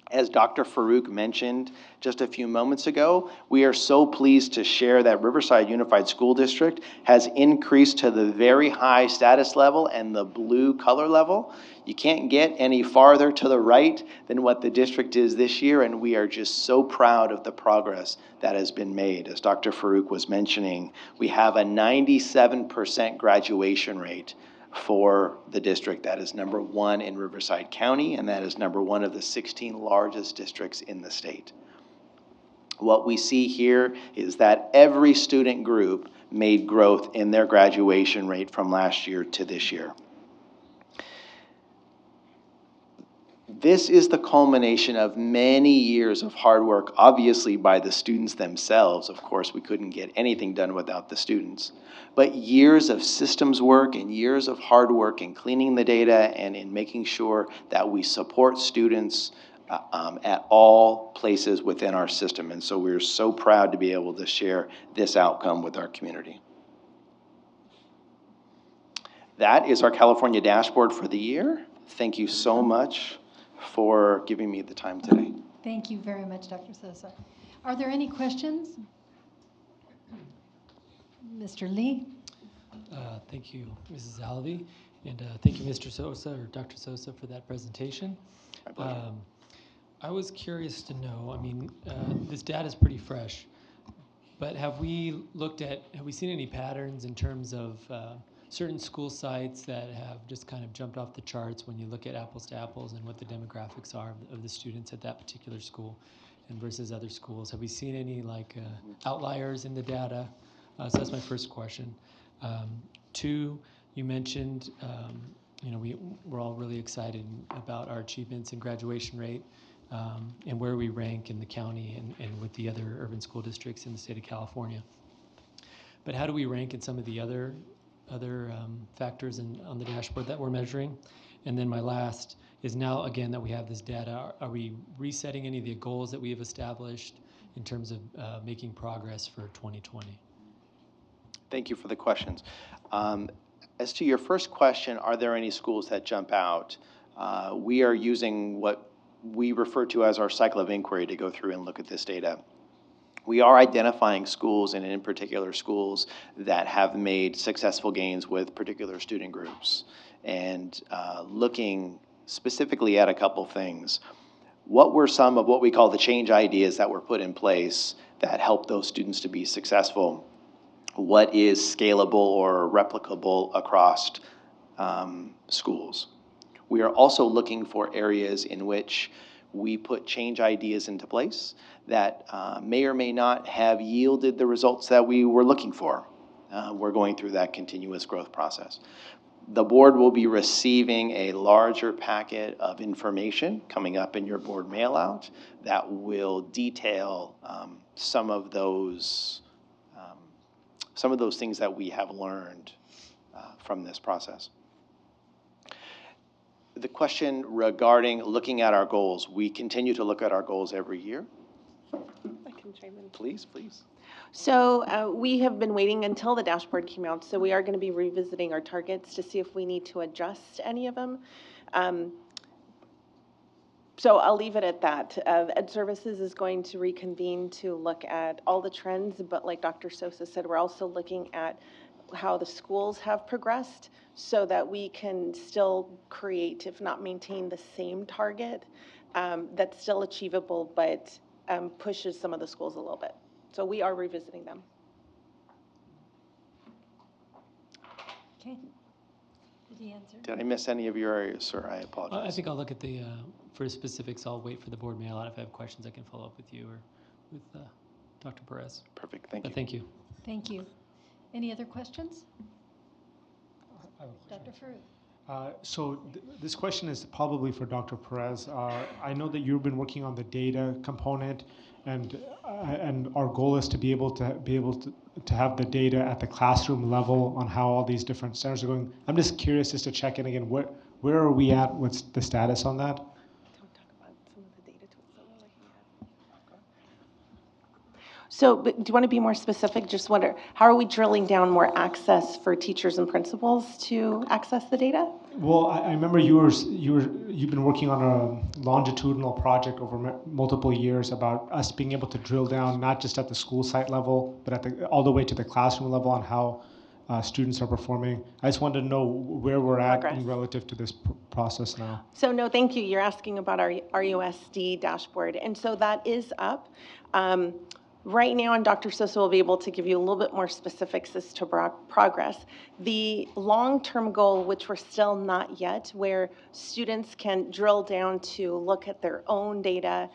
As Dr. Farouk mentioned just a few moments ago, we are so pleased to share that Riverside Unified School District has increased to the very high status level and the blue color level. You can't get any farther to the right than what the district is this year, and we are just so proud of the progress that has been made. As Dr. Farouk was mentioning, we have a 97% graduation rate for the district. That is number 1 in Riverside County, and that is number 1 of the 16 largest districts in the state. What we see here is that every student group made growth in their graduation rate from last year to this year. This is the culmination of many years of hard work, obviously by the students themselves. Of course, we couldn't get anything done without the students. But years of systems work and years of hard work in cleaning the data and in making sure that we support students at all places within our system. And so we're so proud to be able to share this outcome with our community. That is our California dashboard for the year. Thank you so much for giving me the time today. Thank you very much, Dr. Sosa. Are there any questions? Mr. Lee? Thank you, Mrs. Alvey, and thank you, Mr. Sosa, or Dr. Sosa, for that presentation. I was curious to know, I mean, this data is pretty fresh, but have we seen any patterns in terms of certain school sites that have just kind of jumped off the charts when you look at apples to apples and what the demographics are of the students at that particular school and versus other schools? Have we seen any outliers in the data? So that's my first question. 2, you mentioned, we're all really excited about our achievements and graduation rate and where we rank in the county and with the other urban school districts in the state of California. But how do we rank in some of the other factors on the dashboard that we're measuring? And then my last is, now again that we have this data, are we resetting any of the goals that we have established in terms of making progress for 2020? Thank you for the questions. As to your first question, are there any schools that jump out? We are using what we refer to as our cycle of inquiry to go through and look at this data. We are identifying schools, and in particular schools that have made successful gains with particular student groups, and looking specifically at a couple things. What were some of what we call the change ideas that were put in place that helped those students to be successful? What is scalable or replicable across schools? We are also looking for areas in which we put change ideas into place that may or may not have yielded the results that we were looking for. We're going through that continuous growth process. The board will be receiving a larger packet of information coming up in your board mailout that will detail some of those things that we have learned from this process. The question regarding looking at our goals, we continue to look at our goals every year. I can chime in. Please. So we have been waiting until the dashboard came out, so we are going to be revisiting our targets to see if we need to adjust any of them. So I'll leave it at that. Ed Services is going to reconvene to look at all the trends, but like Dr. Sosa said, we're also looking at how the schools have progressed so that we can still create, if not maintain, the same target that's still achievable, but pushes some of the schools a little bit. So we are revisiting them. Okay. Did he answer? Did I miss any of your areas, sir? I apologize. I think I'll look at the, for specifics, I'll wait for the board mail out. If I have questions, I can follow up with you or with Dr. Perez. Perfect, thank But you. thank you. Thank you. Any other questions? Dr. Farouk. This question is probably for Dr. Perez. I know that you've been working on the data component, and our goal is to be able to have the data at the classroom level on how all these different centers are going. I'm just curious just to check in again. Where are we at? What's the status on that? So, but do you want to be more specific? Just wonder, how are we drilling down more access for teachers and principals to access the data? Well, I remember you've been working on a longitudinal project over multiple years about us being able to drill down not just at the school site level, but all the way to the classroom level on how students are performing. I just wanted to know where we're at in relative to this process now. So no, thank you. You're asking about our RUSD dashboard, and so that is up. Right now, and Dr. Sosa will be able to give you a little bit more specifics as to progress. The long-term goal, which we're still not yet, where students can drill down to look at their own data,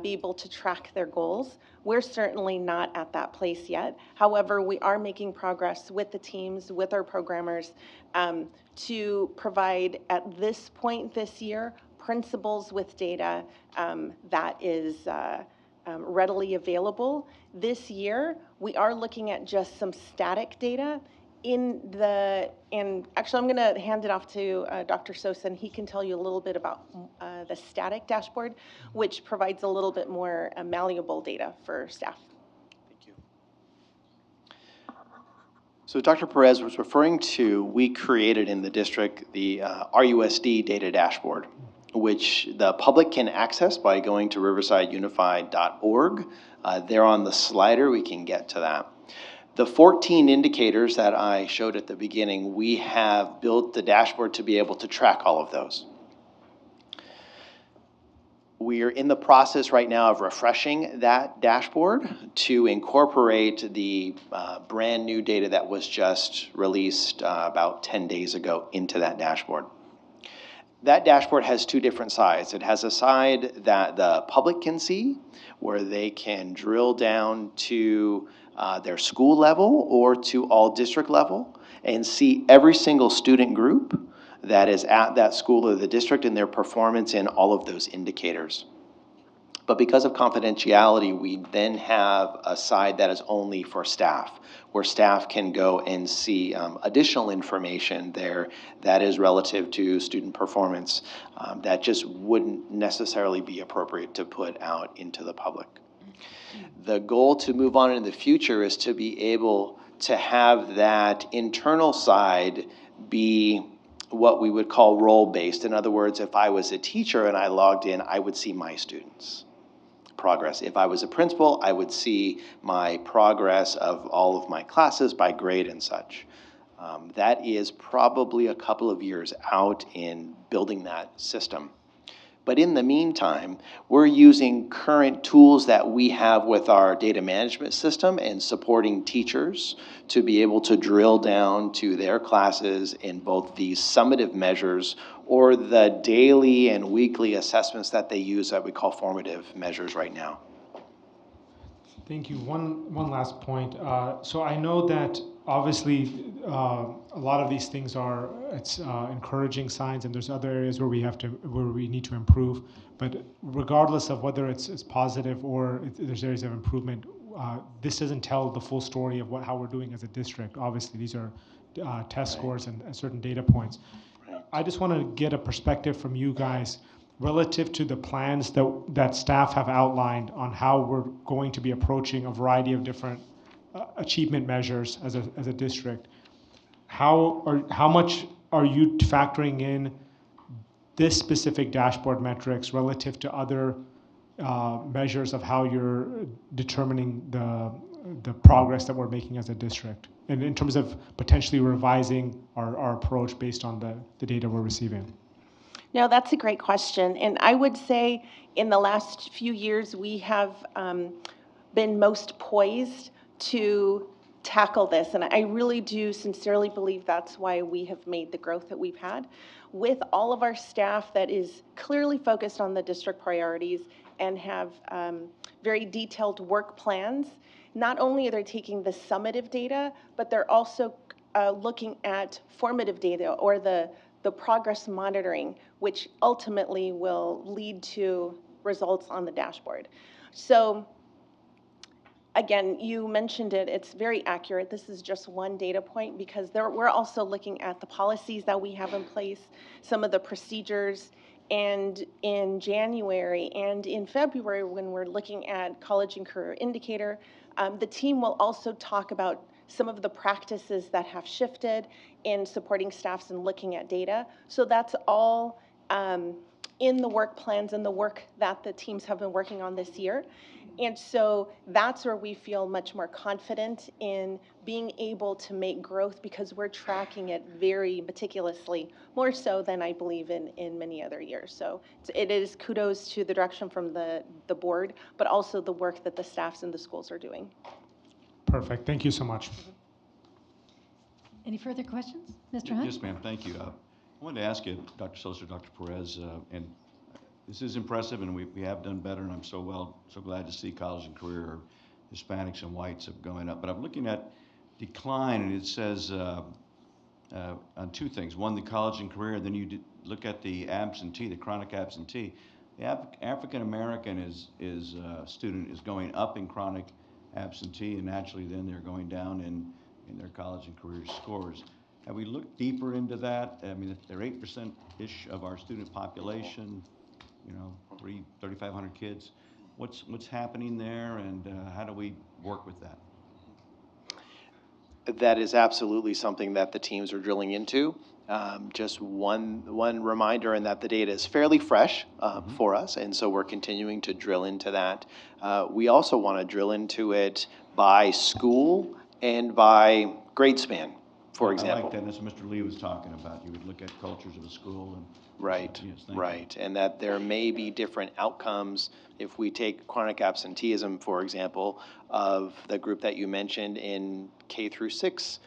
be able to track their goals, we're certainly not at that place yet. However, we are making progress with the teams, with our programmers, to provide, at this point this year, principals with data that is readily available. This year, we are looking at just some static data and actually I'm gonna hand it off to Dr. Sosa, and he can tell you a little bit about the static dashboard, which provides a little bit more malleable data for staff. Thank you. So Dr. Perez was referring to, we created in the district the RUSD data dashboard, which the public can access by going to riversideunified.org. There on the slider, we can get to that. The 14 indicators that I showed at the beginning, we have built the dashboard to be able to track all of those. We are in the process right now of refreshing that dashboard to incorporate the brand new data that was just released about 10 days ago into that dashboard. That dashboard has two different sides. It has a side that the public can see, where they can drill down to their school level or to all district level and see every single student group that is at that school or the district and their performance in all of those indicators. But because of confidentiality, we then have a side that is only for staff, where staff can go and see additional information there that is relative to student performance that just wouldn't necessarily be appropriate to put out into the public. The goal to move on in the future is to be able to have that internal side be what we would call role-based. In other words, if I was a teacher and I logged in, I would see my students' progress. If I was a principal, I would see my progress of all of my classes by grade and such. That is probably a couple of years out in building that system. But in the meantime, we're using current tools that we have with our data management system and supporting teachers to be able to drill down to their classes in both these summative measures or the daily and weekly assessments that they use that we call formative measures right now. Thank you. One last point. So I know that obviously a lot of these things are encouraging signs, and there's other areas where we need to improve. But regardless of whether it's positive or there's areas of improvement, this doesn't tell the full story of how we're doing as a district. Obviously, these are test scores and certain data points. I just want to get a perspective from you guys relative to the plans that staff have outlined on how we're going to be approaching a variety of different achievement measures as a district. How much are you factoring in this specific dashboard metrics relative to other measures of how you're determining the progress that we're making as a district, and in terms of potentially revising our approach based on the data we're receiving? No, that's a great question. And I would say in the last few years, we have been most poised to tackle this. And I really do sincerely believe that's why we have made the growth that we've had. With all of our staff that is clearly focused on the district priorities and have very detailed work plans, not only are they taking the summative data, but they're also looking at formative data or the progress monitoring, which ultimately will lead to results on the dashboard. So again, you mentioned it, it's very accurate. This is just one data point because we're also looking at the policies that we have in place, some of the procedures, and in January and in February when we're looking at college and career indicator, the team will also talk about some of the practices that have shifted in supporting staffs and looking at data. So that's all in the work plans and the work that the teams have been working on this year. And so that's where we feel much more confident in being able to make growth because we're tracking it very meticulously, more so than I believe in many other years. So it is kudos to the direction from the board, but also the work that the staffs in the schools are doing. Perfect. Thank you so much. Any further questions? Mr. Hunt? Yes, ma'am. Thank you. I wanted to ask you, Dr. Sosa, Dr. Perez, and this is impressive, and we have done better, and I'm so glad to see college and career Hispanics and whites have going up. But I'm looking at decline, and it says on two things. One, the college and career, then you look at the absentee, the chronic absentee. The African American student is going up in chronic absentee, and naturally then they're going down in their college and career scores. Have we looked deeper into that? I mean, they're 8%-ish of our student population, 3,500 kids. What's happening there, and how do we work with that? That is absolutely something that the teams are drilling into. Just one reminder, and that the data is fairly fresh for us, and so we're continuing to drill into that. We also want to drill into it by school and by grade span, for example. I like that. That's what Mr. Lee was talking about. You would look at cultures of a school and right, and that there may be different outcomes if we take chronic absenteeism, for example, of the group that you mentioned in K through 6.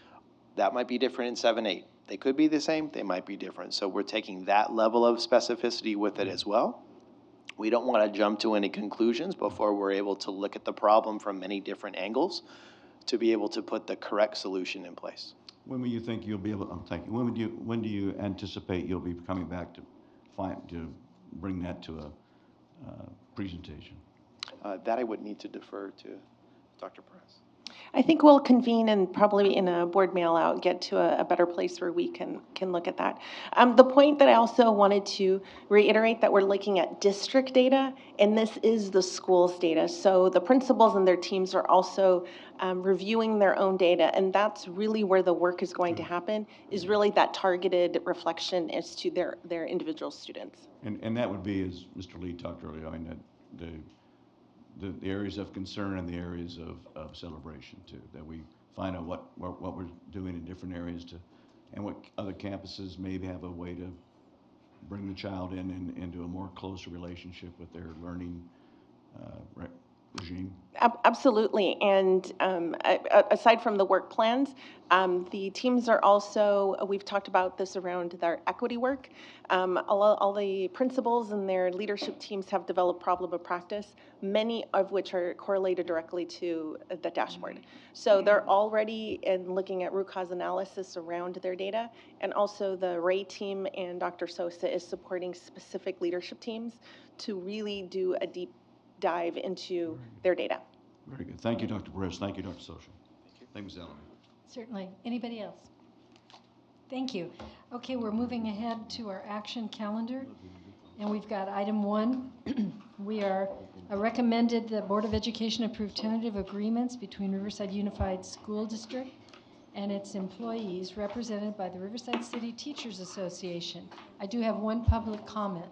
That might be different in 7-8. They could be the same, they might be different. So we're taking that level of specificity with it as well. We don't want to jump to any conclusions before we're able to look at the problem from many different angles to be able to put the correct solution in place. When will you think you'll be able? When do you anticipate you'll be coming back to bring that to a presentation? That I would need to defer to Dr. Perez. I think we'll convene and probably in a board mail out get to a better place where we can look at that. The point that I also wanted to reiterate that we're looking at district data, and this is the school's data. So the principals and their teams are also reviewing their own data, and that's really where the work is going to happen, is really that targeted reflection as to their individual students. And that would be, as Mr. Lee talked earlier, I mean, the areas of concern and the areas of celebration too, that we find out what we're doing in different areas and what other campuses maybe have a way to bring the child into a more closer relationship with their learning regime. Absolutely, and aside from the work plans, the teams are also, we've talked about this around their equity work. All the principals and their leadership teams have developed problem of practice, many of which are correlated directly to the dashboard. So they're already looking at root cause analysis around their data, and also the Ray team and Dr. Sosa is supporting specific leadership teams to really do a deep dive into their data. Very good. Thank you, Dr. Perez. Thank you, Dr. Sosa. Thank you, Ms. Elliott. Certainly. Anybody else? Thank you. Okay, we're moving ahead to our action calendar, and we've got item 1. We are recommended the Board of Education approve tentative agreements between Riverside Unified School District and its employees represented by the Riverside City Teachers Association. I do have one public comment.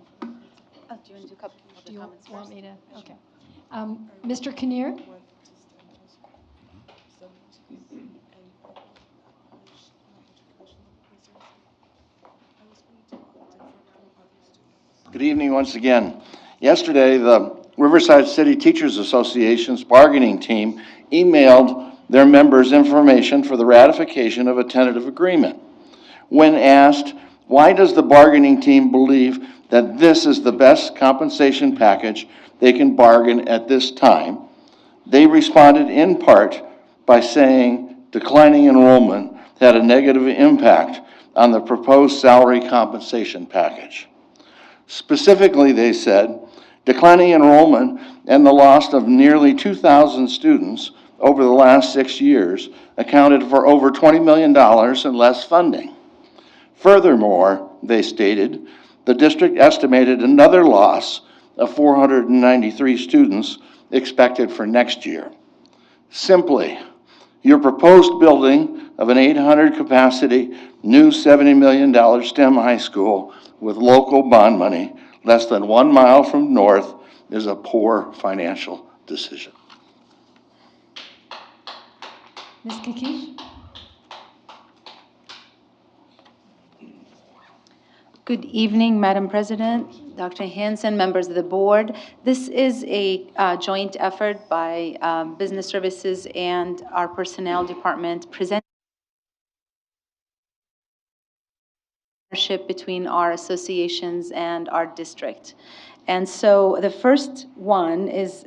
Oh, do you want to do a couple of Do you comments want first? me to? Okay. Mr. Kinnear? Good evening once again. Yesterday, the Riverside City Teachers Association's bargaining team emailed their members information for the ratification of a tentative agreement. When asked, why does the bargaining team believe that this is the best compensation package they can bargain at this time, they responded in part by saying declining enrollment had a negative impact on the proposed salary compensation package. Specifically, they said, declining enrollment and the loss of nearly 2,000 students over the last 6 years accounted for over $20 million in less funding. Furthermore, they stated, the district estimated another loss of 493 students expected for next year. Simply, your proposed building of an 800 capacity, new $70 million STEM high school with local bond money less than 1 mile from north is a poor financial decision. Ms. Kakish? Good evening, Madam President, Dr. Hansen, members of the board. This is a joint effort by Business Services and our Personnel Department presenting partnership between our associations and our district. And so the first one is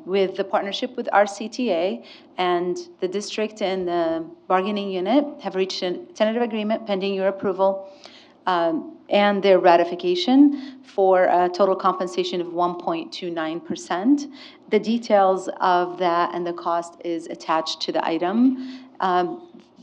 with the partnership with RCTA, and the district and the bargaining unit have reached a tentative agreement pending your approval and their ratification for a total compensation of 1.29%. The details of that and the cost is attached to the item.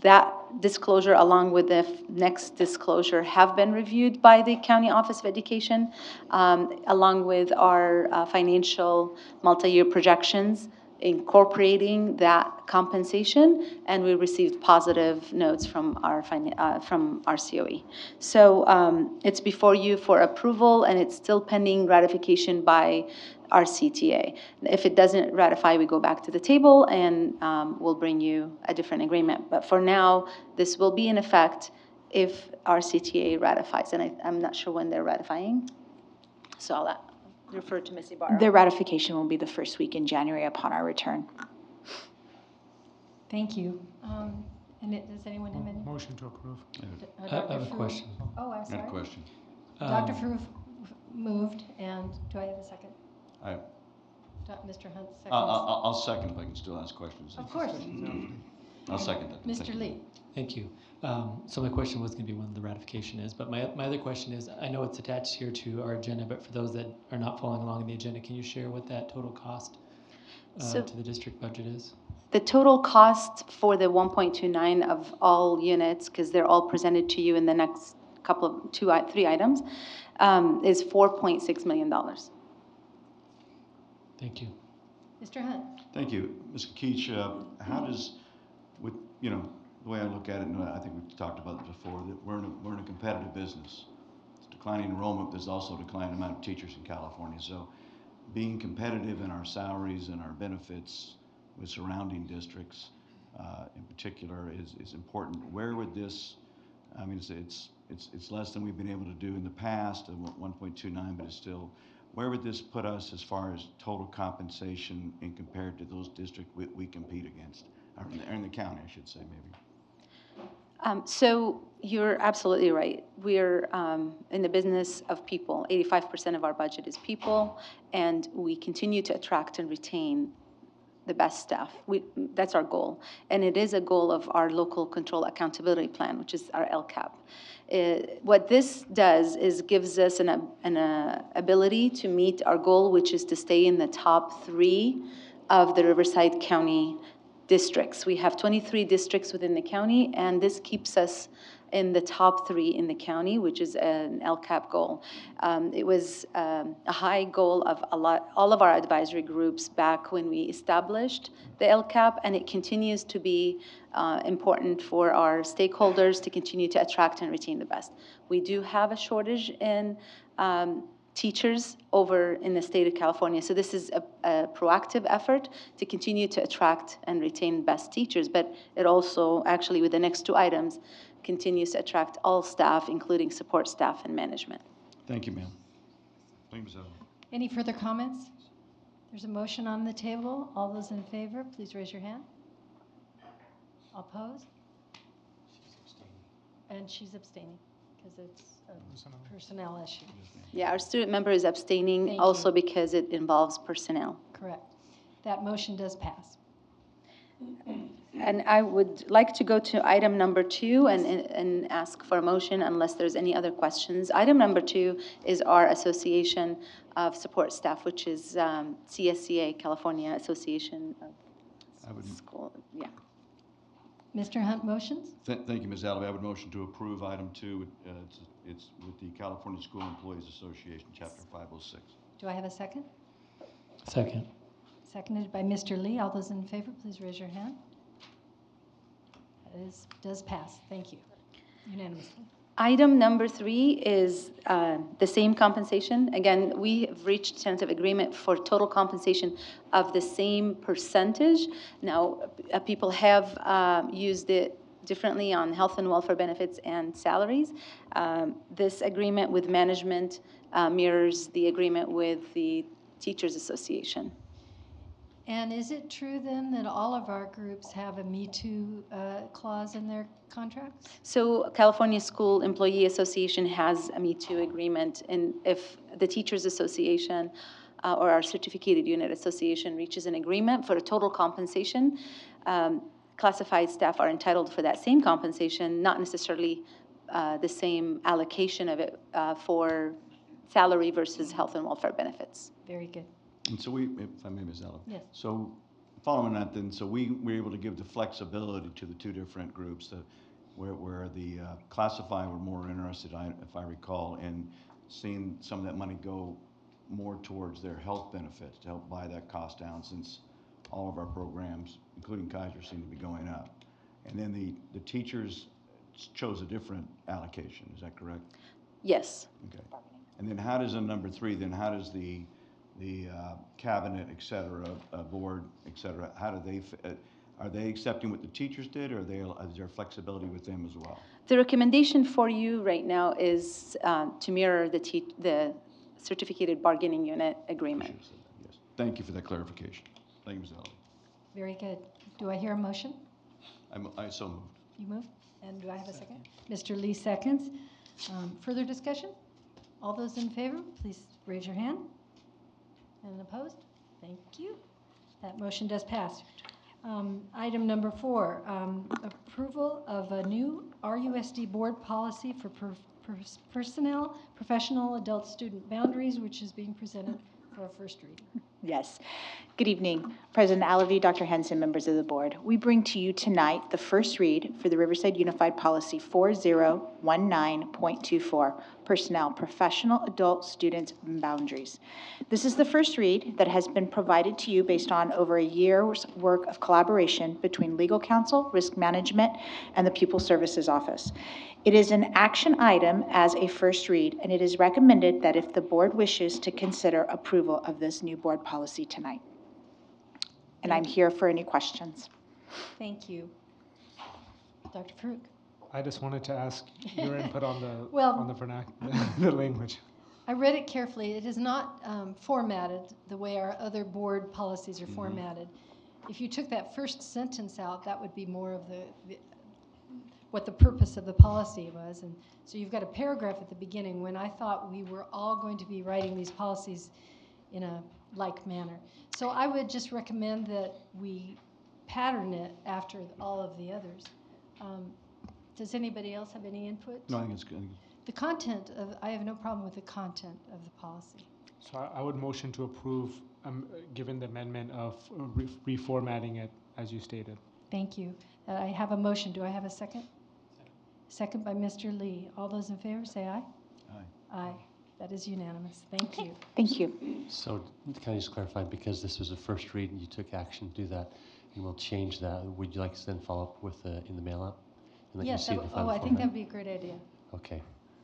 That disclosure, along with the next disclosure, have been reviewed by the County Office of Education, along with our financial multi-year projections, incorporating that compensation, and we received positive notes from our COE. So it's before you for approval, and it's still pending ratification by our CTA. If it doesn't ratify, we go back to the table and we'll bring you a different agreement. But for now, this will be in effect if our CTA ratifies, and I'm not sure when they're ratifying. So I'll refer to Ms. Ibarra. The ratification will be the first week in January upon our return. Thank you. Does anyone have any? Motion to approve. I have a question. Oh, I'm sorry. Got a question. Dr. Froof moved, and do I have a second? I, Mr. Hunt seconds. I'll second if I can still ask questions. Of course. I'll second that. Mr. Lee. Thank you. So my question was going to be when the ratification is, but my other question is, I know it's attached here to our agenda, but for those that are not following along in the agenda, can you share what that total cost to the district budget is? The total cost for the 1.29 of all units, because they're all presented to you in the next three items, is $4.6 million. Thank you. Mr. Hunt. Thank you. Ms. Keach, how does, with, you know, the way I look at it, and I think we've talked about it before, that we're in a competitive business. It's declining enrollment, there's also a declining amount of teachers in California. So being competitive in our salaries and our benefits with surrounding districts in particular is important. Where would this, I mean, it's less than we've been able to do in the past, 1.29, but it's still, where would this put us as far as total compensation in compared to those districts we compete against, or in the county, I should say, maybe? So you're absolutely right. We're in the business of people. 85% of our budget is people, and we continue to attract and retain the best staff. That's our goal. And it is a goal of our local control accountability plan, which is our LCAP. What this does is gives us an ability to meet our goal, which is to stay in the top 3 of the Riverside County districts. We have 23 districts within the county, and this keeps us in the top 3 in the county, which is an LCAP goal. It was a high goal of all of our advisory groups back when we established the LCAP, and it continues to be important for our stakeholders to continue to attract and retain the best. We do have a shortage in teachers over in the state of California. So this is a proactive effort to continue to attract and retain best teachers, but it also, actually with the next 2 items, continues to attract all staff, including support staff and management. Thank you, ma'am. Thank you, Ms. Allen. Any further comments? There's a motion on the table. All those in favor, please raise your hand. All opposed? And she's abstaining because it's a personnel issue. Yeah, our student member is abstaining Thank also you. because it involves personnel. Correct. That motion does pass. And I would like to go to item number 2 and ask for a motion unless there's any other questions. Item number 2 is our Association of Support Staff, which is CSCA, California Association of School. Yeah. Mr. Hunt motions? Thank you, Ms. Alvey. I would motion to approve item 2. It's with the California School Employees Association, Chapter 506. Do I have a second? Second. Seconded by Mr. Lee. All those in favor, please raise your hand. That does pass. Thank you. Unanimously. Item number 3 is the same compensation. Again, we have reached tentative agreement for total compensation of the same percentage. Now, people have used it differently on health and welfare benefits and salaries. This agreement with management mirrors the agreement with the Teachers Association. And is it true then that all of our groups have a Me Too clause in their contracts? So California School Employee Association has a Me Too agreement, and if the Teachers Association or our Certificated Unit Association reaches an agreement for a total compensation, classified staff are entitled for that same compensation, not necessarily the same allocation of it for salary versus health and welfare benefits. Very good. And so if I may, Ms. Allen. Yes. So following that then, so we were able to give the flexibility to the two different groups where the classified were more interested, if I recall, in seeing some of that money go more towards their health benefits to help buy that cost down, since all of our programs, including Kaiser, seem to be going up. And then the teachers chose a different allocation, is that correct? Yes. Okay. And then how does in number 3, then how does the cabinet, et cetera, board, et cetera, how do they, are they accepting what the teachers did, or is there flexibility with them as well? The recommendation for you right now is to mirror the Certificated Bargaining Unit agreement. Yes. Thank you for that clarification. Thank you, Ms. Ellis. Very good. Do I hear a motion? I so moved. You moved? And do I have a second? Mr. Lee seconds. Further discussion? All those in favor, please raise your hand. And opposed? Thank you. That motion does pass. Item number 4, approval of a new RUSD board policy for personnel, professional, adult student boundaries, which is being presented for a first reading. Yes. Good evening, President Alavi, Dr. Henson, members of the board. We bring to you tonight the first read for the Riverside Unified Policy 4019.24, Personnel, Professional, Adult Student Boundaries. This is the first read that has been provided to you based on over a year's work of collaboration between legal counsel, risk management, and the Pupil Services Office. It is an action item as a first read, and it is recommended that if the board wishes to consider approval of this new board policy tonight. And I'm here for any questions. Thank you. Dr. Farouk. I just wanted to ask your input on the the language. I read it carefully. It is not formatted the way our other board policies are formatted. If you took that first sentence out, that would be more of what the purpose of the policy was. And so you've got a paragraph at the beginning when I thought we were all going to be writing these policies in a like manner. So I would just recommend that we pattern it after all of the others. Does anybody else have any input? No, I think it's good. The content I have no problem with the content of the policy. So I would motion to approve, given the amendment of reformatting it as you stated. Thank you. I have a motion. Do I have a second? Second by Mr. Lee. All those in favor say aye. Aye. Aye. That is unanimous. Thank you. Thank you. So can I just clarify, because this was a first read and you took action to do that, and we'll change that, would you like to then follow up with in the mail out? And let you Yes. see the final I think format? that would be a great idea. Okay.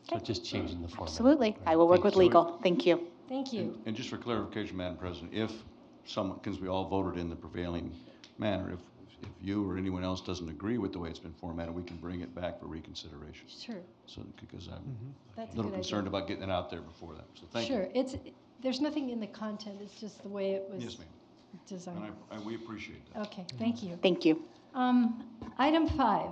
So just changing the format. Absolutely. I will work with legal. Thank you. Thank you. And just for clarification, Madam President, if someone, because we all voted in the prevailing manner, if you or anyone else doesn't agree with the way it's been formatted, we can bring it back for reconsideration. Sure. So, because I'm That's a little good concerned idea. about getting it out there before that. So thank you. Sure. there's nothing in the content, it's just the way it was Yes, ma'am. designed. And we appreciate that. Okay, thank you. Thank you. Item 5,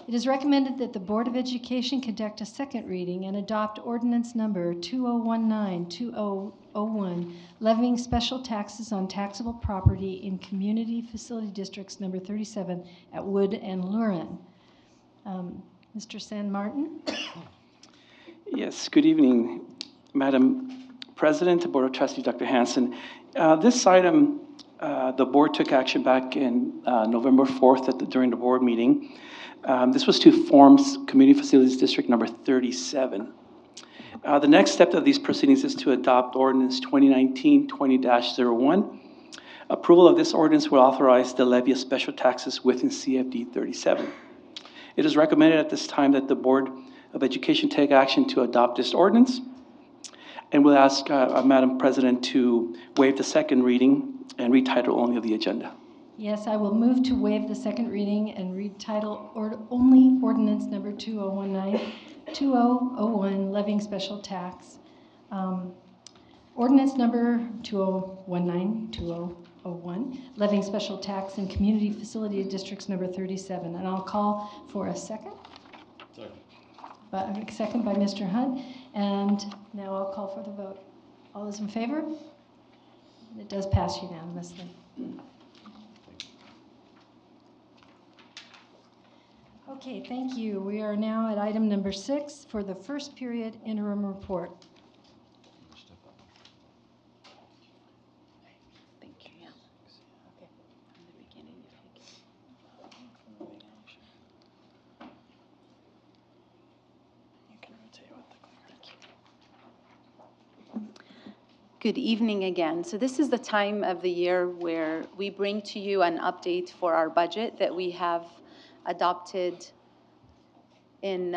it is recommended that the Board of Education conduct a second reading and adopt ordinance number 2019-2001, levying special taxes on taxable property in Community Facility Districts number 37 at Wood and Lurin. Mr. San Martin? Yes, good evening, Madam President, Board of Trustees, Dr. Hansen. This item, the board took action back in November 4th during the board meeting. This was to form Community Facilities District number 37. The next step of these proceedings is to adopt ordinance 2019-20-01. Approval of this ordinance will authorize the levy of special taxes within CFD 37. It is recommended at this time that the Board of Education take action to adopt this ordinance. And we'll ask Madam President to waive the second reading and read title only of the agenda. Yes, I will move to waive the second reading and read title only ordinance number 2019-2001, levying special tax. Ordinance number 2019-2001, levying special tax in Community Facility Districts number 37. And I'll call for a second. Second by Mr. Hunt. And now I'll call for the vote. All those in favor? It does pass unanimously. Okay, thank you. We are now at item number 6 for the first period interim report. Thank you. Yeah. Okay. From the beginning, if you can rotate with the clicker. Good evening again. So this is the time of the year where we bring to you an update for our budget that we have adopted in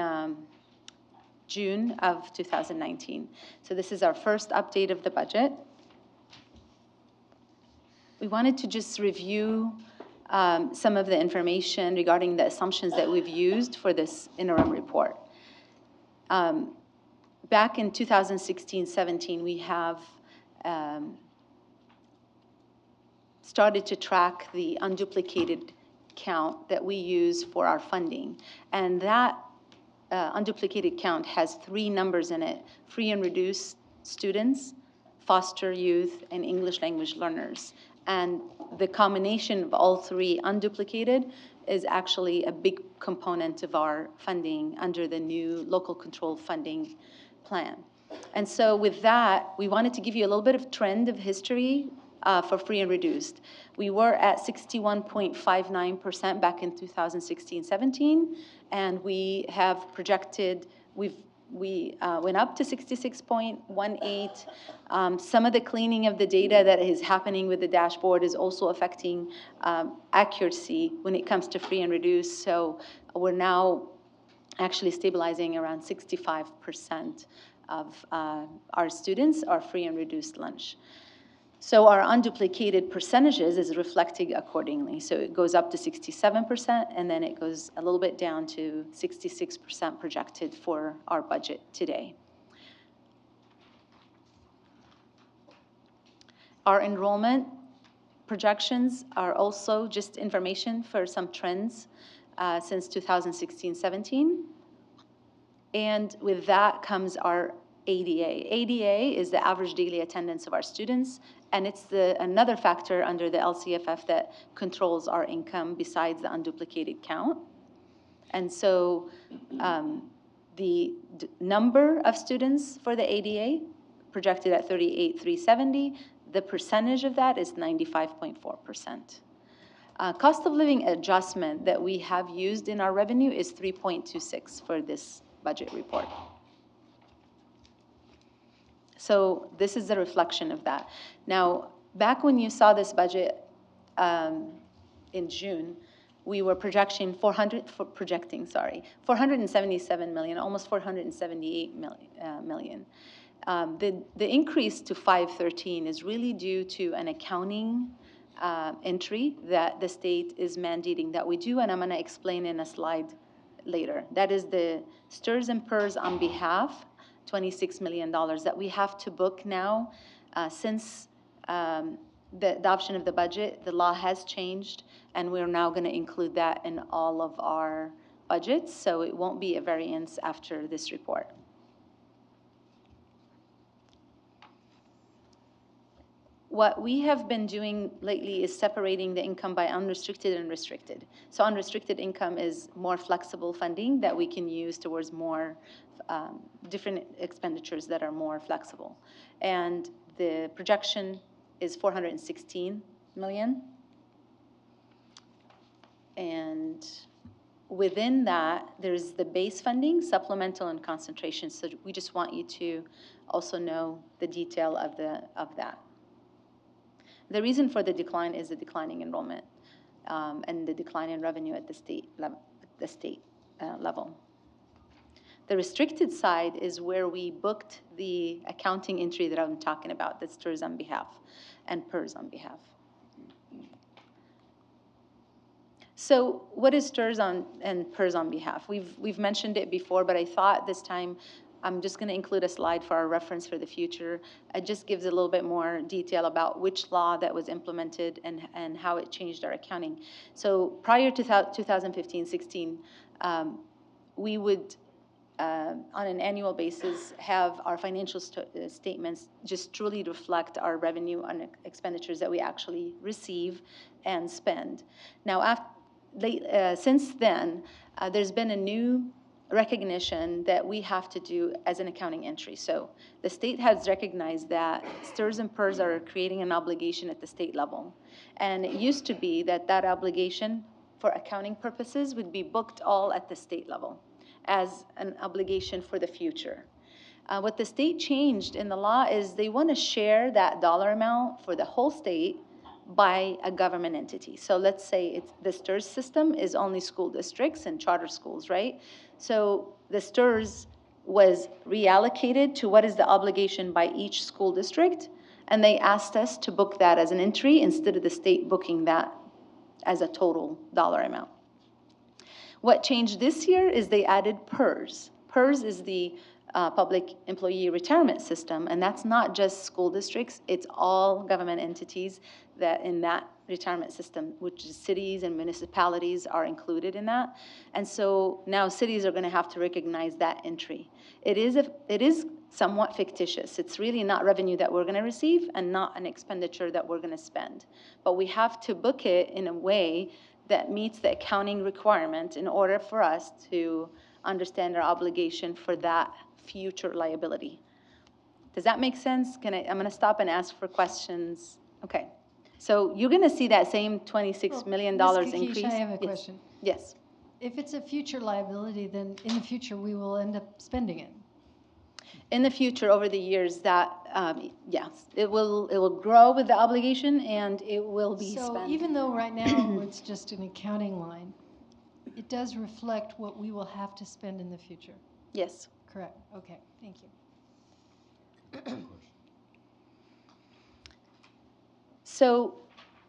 June of 2019. So this is our first update of the budget. We wanted to just review some of the information regarding the assumptions that we've used for this interim report. Back in 2016-17, we have started to track the unduplicated count that we use for our funding. And that unduplicated count has 3 numbers in it: free and reduced students, foster youth, and English language learners. And the combination of all 3 unduplicated is actually a big component of our funding under the new local control funding plan. And so with that, we wanted to give you a little bit of trend of history for free and reduced. We were at 61.59% back in 2016-17, and we have projected, we went up to 66.18. Some of the cleaning of the data that is happening with the dashboard is also affecting accuracy when it comes to free and reduced. So we're now actually stabilizing around 65% of our students are free and reduced lunch. So our unduplicated percentages is reflecting accordingly. So it goes up to 67%, and then it goes a little bit down to 66% projected for our budget today. Our enrollment projections are also just information for some trends since 2016-17. And with that comes our ADA. ADA is the average daily attendance of our students, and it's another factor under the LCFF that controls our income besides the unduplicated count. And so the number of students for the ADA projected at 38,370, the percentage of that is 95.4%. Cost of living adjustment that we have used in our revenue is 3.26 for this budget report. So this is a reflection of that. Now, back when you saw this budget in June, we were projecting 477 million, almost 478 million. The increase to 513 is really due to an accounting entry that the state is mandating that we do, and I'm going to explain in a slide later. That is the stirs and PERS on behalf, $26 million that we have to book now Since the adoption of the budget, the law has changed, and we're now going to include that in all of our budgets, so it won't be a variance after this report. What we have been doing lately is separating the income by unrestricted and restricted. So unrestricted income is more flexible funding that we can use towards more different expenditures that are more flexible. And the projection is 416 million. And within that, there's the base funding, supplemental, and concentration. So we just want you to also know the detail of that. The reason for the decline is the declining enrollment and the decline in revenue at the state level. The restricted side is where we booked the accounting entry that I'm talking about, that's TERS on behalf and PERS on behalf. So what is TERS on and PERS on behalf? We've mentioned it before, but I thought this time I'm just going to include a slide for our reference for the future. It just gives a little bit more detail about which law that was implemented and how it changed our accounting. So prior to 2015-16, we would, on an annual basis, have our financial statements just truly reflect our revenue and expenditures that we actually receive and spend. Now, since then, there's been a new recognition that we have to do as an accounting entry. So the state has recognized that STIRS and PERS are creating an obligation at the state level. And it used to be that that obligation for accounting purposes would be booked all at the state level as an obligation for the future. What the state changed in the law is they want to share that dollar amount for the whole state by a government entity. So let's say the STIRS system is only school districts and charter schools, right? So the STIRS was reallocated to what is the obligation by each school district, and they asked us to book that as an entry instead of the state booking that as a total dollar amount. What changed this year is they added PERS. PERS is the Public Employee Retirement System, and that's not just school districts, it's all government entities that in that retirement system, which is cities and municipalities are included in that. And so now cities are going to have to recognize that entry. It is somewhat fictitious. It's really not revenue that we're going to receive and not an expenditure that we're going to spend. But we have to book it in a way that meets the accounting requirement in order for us to understand our obligation for that future liability. Does that make sense? I'm going to stop and ask for questions. Okay. So you're going to see that same $26 million increase. I have a question. Yes. If it's a future liability, then in the future we will end up spending it. In the future, over the years, that yes, it will grow with the obligation and it will be spent. So even though right now it's just an accounting line, it does reflect what we will have to spend in the future. Yes. Correct. Okay. Thank you. So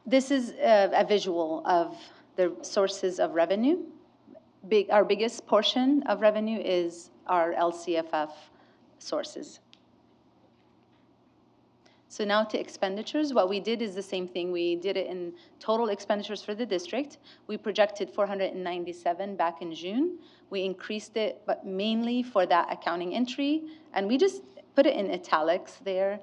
this is a visual of the sources of revenue. Our biggest portion of revenue is our LCFF sources. So now to expenditures, what we did is the same thing. We did it in total expenditures for the district. We projected 497 back in June. We increased it, but mainly for that accounting entry, and we just put it in italics there.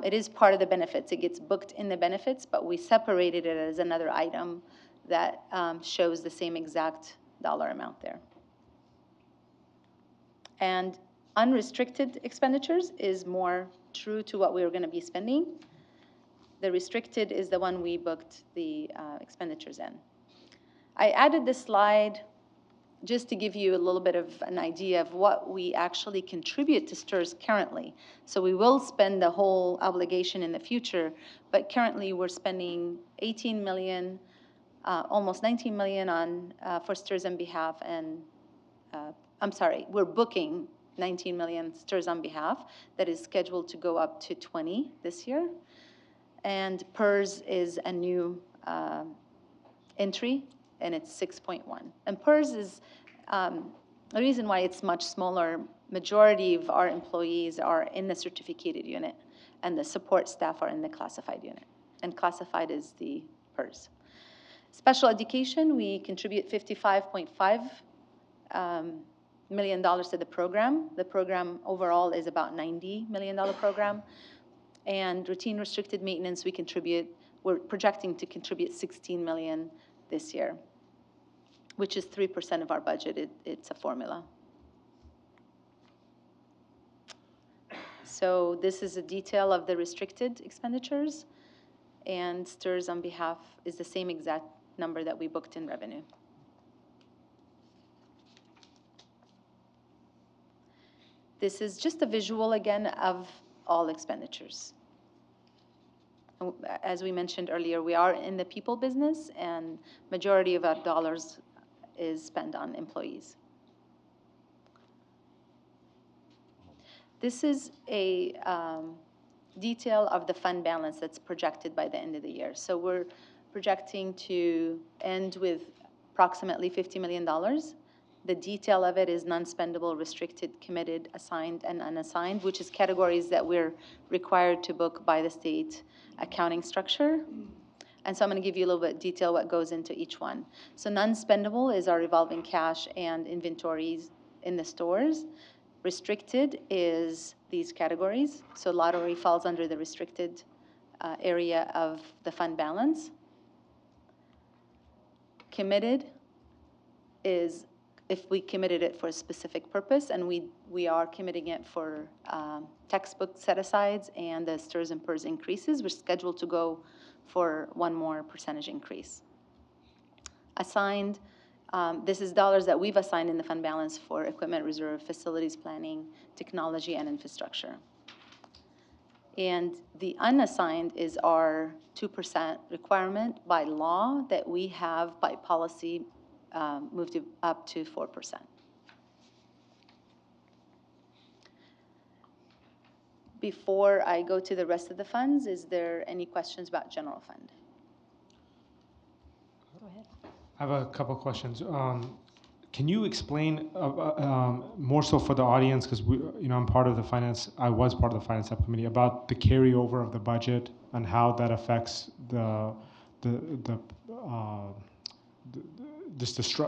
It is part of the benefits. It gets booked in the benefits, but we separated it as another item that shows the same exact dollar amount there. And unrestricted expenditures is more true to what we were going to be spending. The restricted is the one we booked the expenditures in. I added this slide just to give you a little bit of an idea of what we actually contribute to STIRS currently. So we will spend the whole obligation in the future, but currently we're spending 18 million, almost 19 million on for STIRS on behalf, and I'm sorry, we're booking 19 million STIRS on behalf that is scheduled to go up to 20 this year. And PERS is a new entry, and it's 6.1. And PERS is the reason why it's much smaller. Majority of our employees are in the certificated unit, and the support staff are in the classified unit. And classified is the PERS. Special education, we contribute $55.5 million to the program. The program overall is about $90 million program. And routine restricted maintenance, we're projecting to contribute $16 million this year, which is 3% of our budget. It's a formula. So this is a detail of the restricted expenditures, and STIRS on behalf is the same exact number that we booked in revenue. This is just a visual again of all expenditures. As we mentioned earlier, we are in the people business, and majority of our dollars is spent on employees. This is a detail of the fund balance that's projected by the end of the year. So we're projecting to end with approximately $50 million. The detail of it is non-spendable, restricted, committed, assigned, and unassigned, which is categories that we're required to book by the state accounting structure. And so I'm going to give you a little bit of detail what goes into each one. So non-spendable is our revolving cash and inventories in the stores. Restricted is these categories. So lottery falls under the restricted area of the fund balance. Committed is if we committed it for a specific purpose, and we are committing it for textbook set-asides and the STIRS and PERS increases. We're scheduled to go for one more percentage increase. Assigned, this is dollars that we've assigned in the fund balance for equipment reserve, facilities planning, technology, and infrastructure. And the unassigned is our 2% requirement by law that we have by policy moved up to 4%. Before I go to the rest of the funds, is there any questions about general fund? Go ahead. I have a couple of questions. Can you explain more so for the audience, because I'm part of the finance. I was part of the finance subcommittee, about the carryover of the budget and how that affects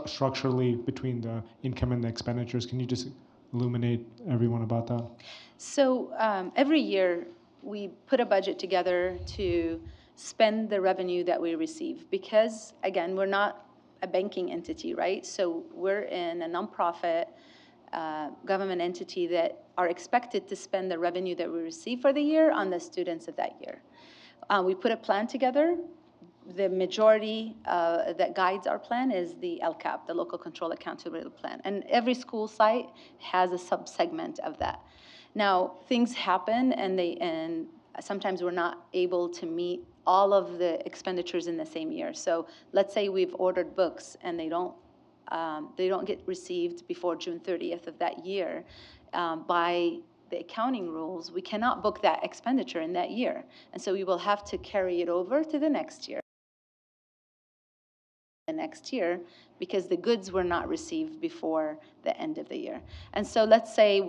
structurally between the income and the expenditures. Can you just illuminate everyone about that? So every year we put a budget together to spend the revenue that we receive, because again, we're not a banking entity, right? So we're in a nonprofit government entity that are expected to spend the revenue that we receive for the year on the students of that year. We put a plan together. The majority that guides our plan is the LCAP, the Local Control Accountability Plan. And every school site has a subsegment of that. Now, things happen, and sometimes we're not able to meet all of the expenditures in the same year. So let's say we've ordered books and they don't get received before June 30th of that year. By the accounting rules, we cannot book that expenditure in that year. And so we will have to carry it over to the next year. Because the goods were not received before the end of the year. And so let's say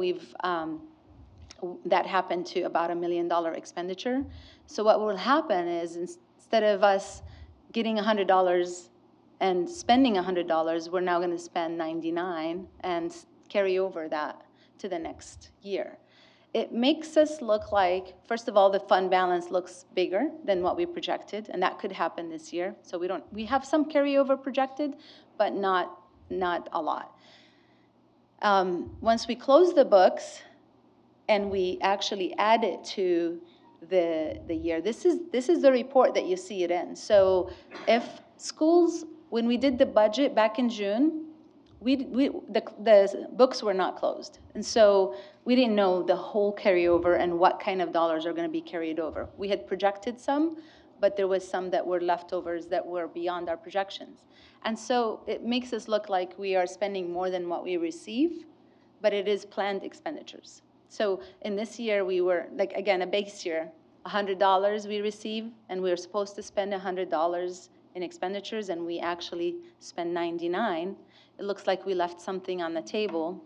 that happened to about $1 million expenditure. So what will happen is, instead of us getting $100 and spending $100, we're now going to spend $99 and carry over that to the next year. It makes us look like, first of all, the fund balance looks bigger than what we projected, and that could happen this year. So we have some carryover projected, but not a lot. Once we close the books and we actually add it to the year, this is the report that you see it in. So if schools, when we did the budget back in June, the books were not closed. And so we didn't know the whole carryover and what kind of dollars are going to be carried over. We had projected some, but there was some that were leftovers that were beyond our projections. And so it makes us look like we are spending more than what we receive, but it is planned expenditures. So in this year, we were, like, again, a base year, $100 we receive, and we were supposed to spend $100 in expenditures, and we actually spend $99. It looks like we left something on the table.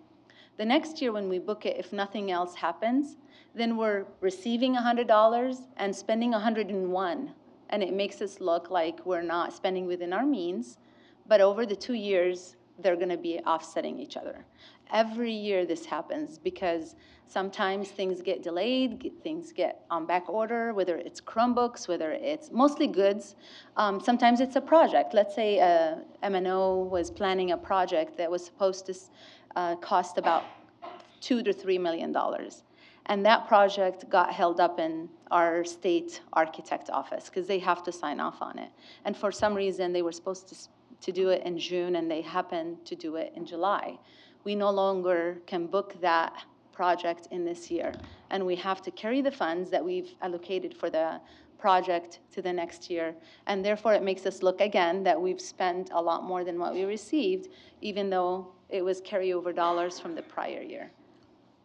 The next year when we book it, if nothing else happens, then we're receiving $100 and spending 101, and it makes us look like we're not spending within our means, but over the 2 years, they're going to be offsetting each other. Every year this happens because sometimes things get delayed, things get on back order, whether it's Chromebooks, whether it's mostly goods. Sometimes it's a project. Let's say M&O was planning a project that was supposed to cost about $2 to $3 million. And that project got held up in our state architect office because they have to sign off on it. And for some reason, they were supposed to do it in June, and they happened to do it in July. We no longer can book that project in this year, and we have to carry the funds that we've allocated for the project to the next year, and therefore it makes us look again that we've spent a lot more than what we received, even though it was carryover dollars from the prior year.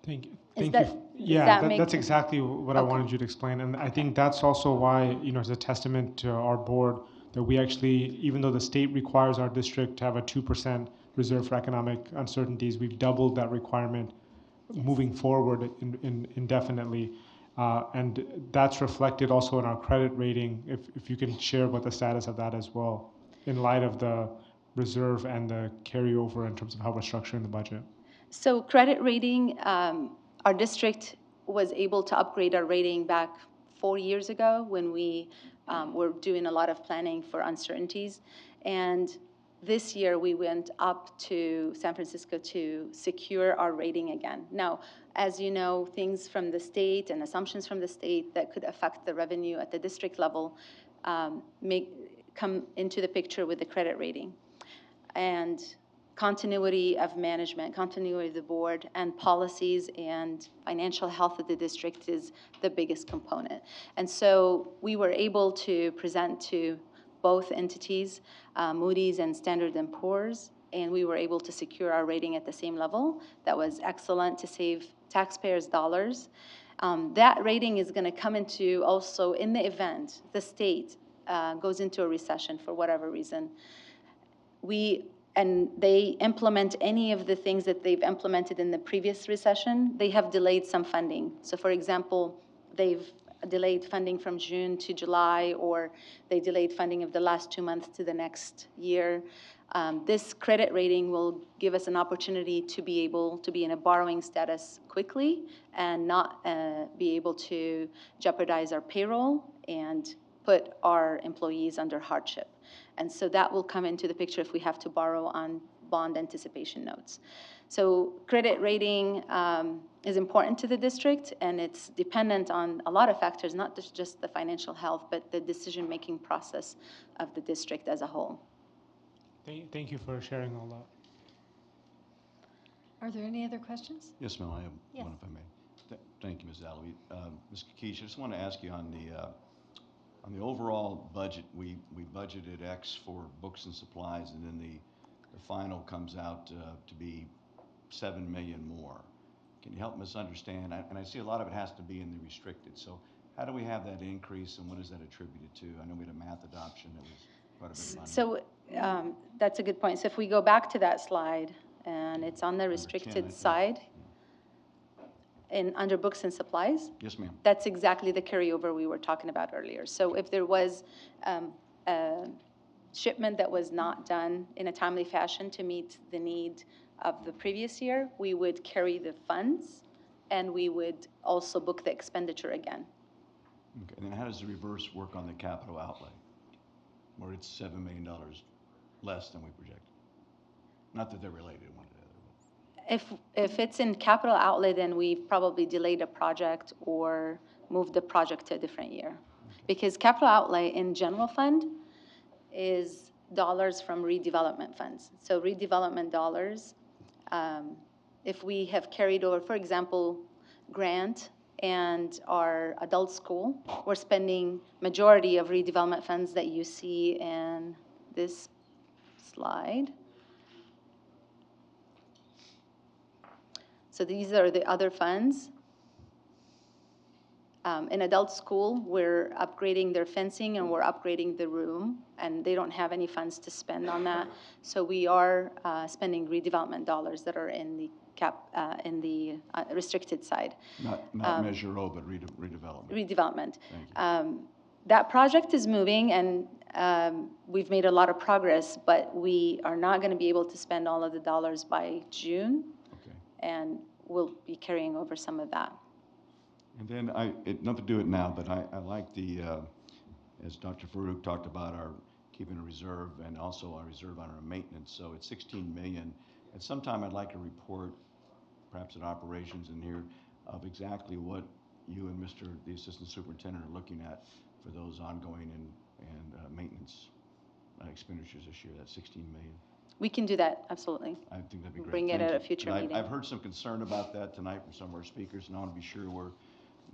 Thank you. That's exactly what I wanted you to explain, and I think that's also why, it's a testament to our board that we actually, even though the state requires our district to have a 2% reserve for economic uncertainties, we've doubled that requirement moving forward indefinitely. And that's reflected also in our credit rating, if you can share what the status of that as well, in light of the reserve and the carryover in terms of how we're structuring the budget. So credit rating, our district was able to upgrade our rating back 4 years ago when we were doing a lot of planning for uncertainties. And this year we went up to San Francisco to secure our rating again. Now, as you know, things from the state and assumptions from the state that could affect the revenue at the district level come into the picture with the credit rating. And continuity of management, continuity of the board, and policies and financial health of the district is the biggest component. And so we were able to present to both entities, Moody's and Standard & Poor's, and we were able to secure our rating at the same level. That was excellent to save taxpayers' dollars. That rating is going to come into also in the event the state goes into a recession for whatever reason. And they implement any of the things that they've implemented in the previous recession, they have delayed some funding. So for example, they've delayed funding from June to July, or they delayed funding of the last 2 months to the next year. This credit rating will give us an opportunity to be able to be in a borrowing status quickly and not be able to jeopardize our payroll and put our employees under hardship. And so that will come into the picture if we have to borrow on bond anticipation notes. So credit rating is important to the district, and it's dependent on a lot of factors, not just the financial health, but the decision-making process of the district as a whole. Thank you for sharing all that. Are there any other questions? Yes, ma'am, I have one if I may. Thank you, Ms. Alavi. Ms. Kakish, I just want to ask you on the overall budget, we budgeted X for books and supplies, and then the final comes out to be $7 million more. Can you help us understand? And I see a lot of it has to be in the restricted. So how do we have that increase, and what is that attributed to? I know we had a math adoption that was quite a bit of money. So that's a good point. So if we go back to that slide, and it's on the restricted side, under books and supplies? Yes, ma'am. That's exactly the carryover we were talking about earlier. So if there was a shipment that was not done in a timely fashion to meet the need of the previous year, we would carry the funds, and we would also book the expenditure again. Okay, and then how does the reverse work on the capital outlay, where it's $7 million less than we projected? Not that they're related one to the other. If it's in capital outlay, then we've probably delayed a project or moved the project to a different year. Because capital outlay in general fund is dollars from redevelopment funds. So redevelopment dollars, if we have carried over, for example, grant and our adult school, we're spending majority of redevelopment funds that you see in this slide. So these are the other funds. In adult school, we're upgrading their fencing and we're upgrading the room, and they don't have any funds to spend on that. So we are spending redevelopment dollars that are in the in the restricted side. Not Measure O, but redevelopment. Redevelopment. Thank you. That project is moving, and we've made a lot of progress, but we are not going to be able to spend all of the dollars by June, and we'll be carrying over some of that. And then not to do it now, but I like the, as Dr. Farouk talked about, our keeping a reserve and also our reserve on our maintenance. So it's 16 million. At some time, I'd like a report, perhaps at operations in here, of exactly what you and the Assistant Superintendent are looking at for those ongoing and maintenance expenditures this year, that 16 million. We can do that, absolutely. I think that'd be great. Bring it at a future meeting. I've heard some concern about that tonight from some of our speakers, and I want to be sure we're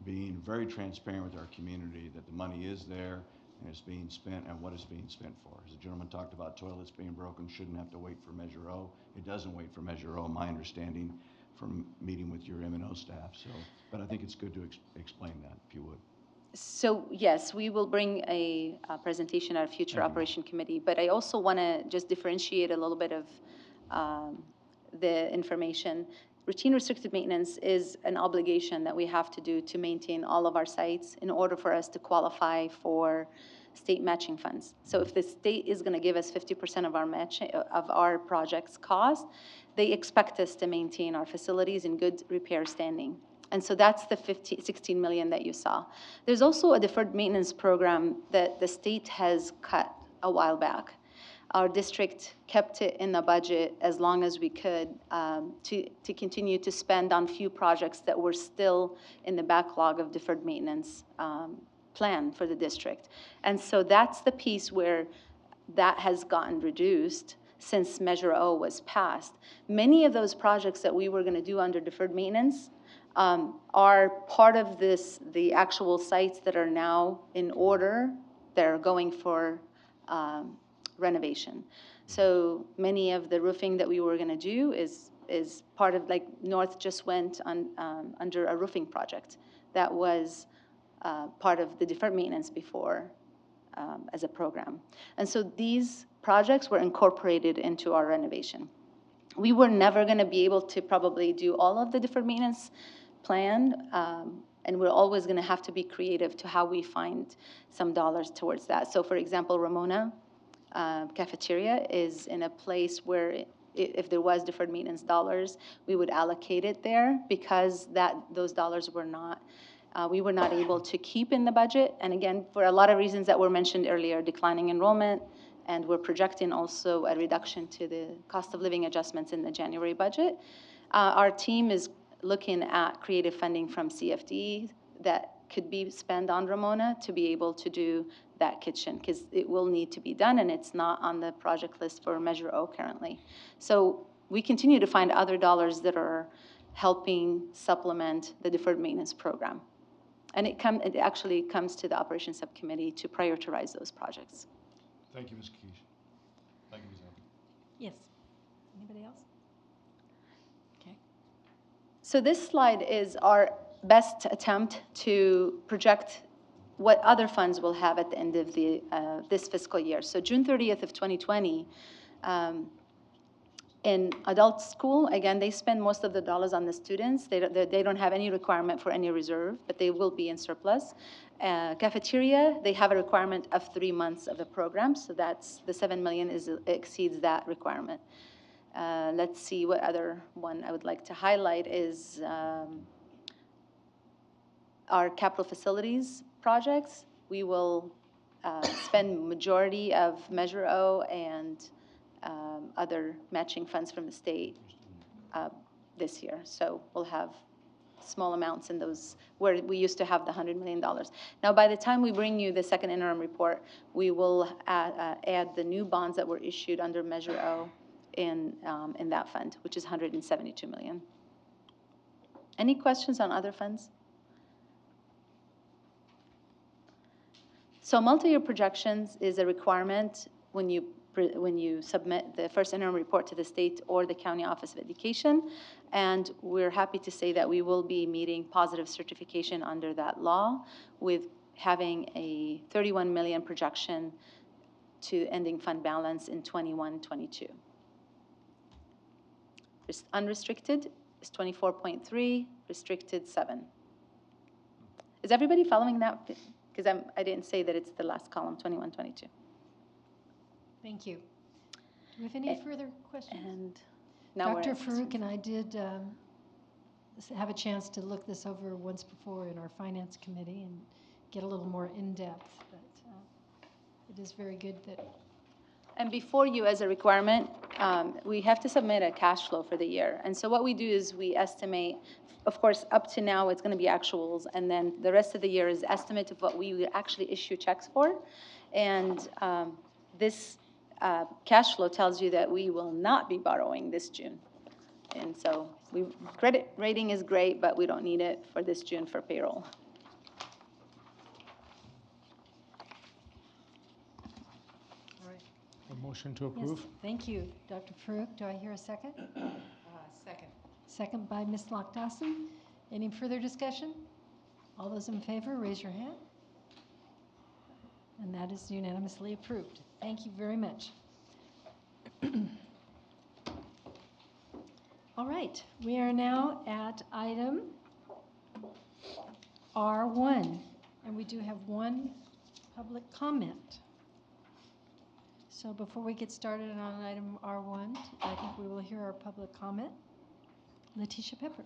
being very transparent with our community that the money is there and it's being spent and what it's being spent for. As the gentleman talked about toilets being broken, shouldn't have to wait for Measure O. It doesn't wait for Measure O, my understanding from meeting with your M&O staff. So, but I think it's good to explain that, if you would. So yes, we will bring a presentation at a future operation committee, but I also want to just differentiate a little bit of the information. Routine restricted maintenance is an obligation that we have to do to maintain all of our sites in order for us to qualify for state matching funds. So if the state is going to give us 50% of our matching of our project's cost, they expect us to maintain our facilities in good repair standing. And so that's the 16 million that you saw. There's also a deferred maintenance program that the state has cut a while back. Our district kept it in the budget as long as we could to continue to spend on few projects that were still in the backlog of deferred maintenance plan for the district. And so that's the piece where that has gotten reduced since Measure O was passed. Many of those projects that we were going to do under deferred maintenance are part of the actual sites that are now in order. They're going for renovation. So many of the roofing that we were going to do is part of, like North just went on under a roofing project that was part of the deferred maintenance before as a program. And so these projects were incorporated into our renovation. We were never going to be able to probably do all of the deferred maintenance plan, and we're always going to have to be creative to how we find some dollars towards that. So for example, Ramona cafeteria is in a place where if there was deferred maintenance dollars, we would allocate it there because those dollars were not, we were not able to keep in the budget. And again, for a lot of reasons that were mentioned earlier, declining enrollment, and we're projecting also a reduction to the cost of living adjustments in the January budget. Our team is looking at creative funding from CFD that could be spent on Ramona to be able to do that kitchen, because it will need to be done, and it's not on the project list for Measure O currently. So we continue to find other dollars that are helping supplement the deferred maintenance program. And it actually comes to the operations subcommittee to prioritize those projects. Thank you, Ms. Keish. Thank you, Ms. Elby. Yes. Anybody else? Okay. So this slide is our best attempt to project what other funds will have at the end of this fiscal year. So June 30th of 2020, in adult school, again, they spend most of the dollars on the students. They don't have any requirement for any reserve, but they will be in surplus. Cafeteria, they have a requirement of 3 months of the program, so that's the 7 million exceeds that requirement. Let's see what other one I would like to highlight is our capital facilities projects. We will spend majority of Measure O and other matching funds from the state this year. So we'll have small amounts in those where we used to have the $100 million. Now, by the time we bring you the second interim report, we will add the new bonds that were issued under Measure O in that fund, which is $172 million. Any questions on other funds? So multi-year projections is a requirement when you submit the first interim report to the state or the County Office of Education, and we're happy to say that we will be meeting positive certification under that law with having a 31 million projection to ending fund balance in 21-22. Unrestricted is 24.3, restricted 7. Is everybody following that? Because I didn't say that it's the last column, 21, 22. Thank you. Do we have any further questions? And now Dr. we're at Farouk and I did have a chance to look this over once before in our finance committee and get a little more in-depth, but it is very good that. And before you, as a requirement, we have to submit a cash flow for the year. And so what we do is we estimate, of course, up to now, it's going to be actuals, and then the rest of the year is estimate of what we would actually issue checks for. And this cash flow tells you that we will not be borrowing this June. And so credit rating is great, but we don't need it for this June for payroll. A motion to approve? Yes, thank you, Dr. Farouk. Do I hear a second? Second. Second by Ms. Lockdawson. Any further discussion? All those in favor, raise your hand. And that is unanimously approved. Thank you very much. All right, we are now at item R1, and we do have one public comment. So before we get started on item R1, I think we will hear our public comment. Letitia Pepper.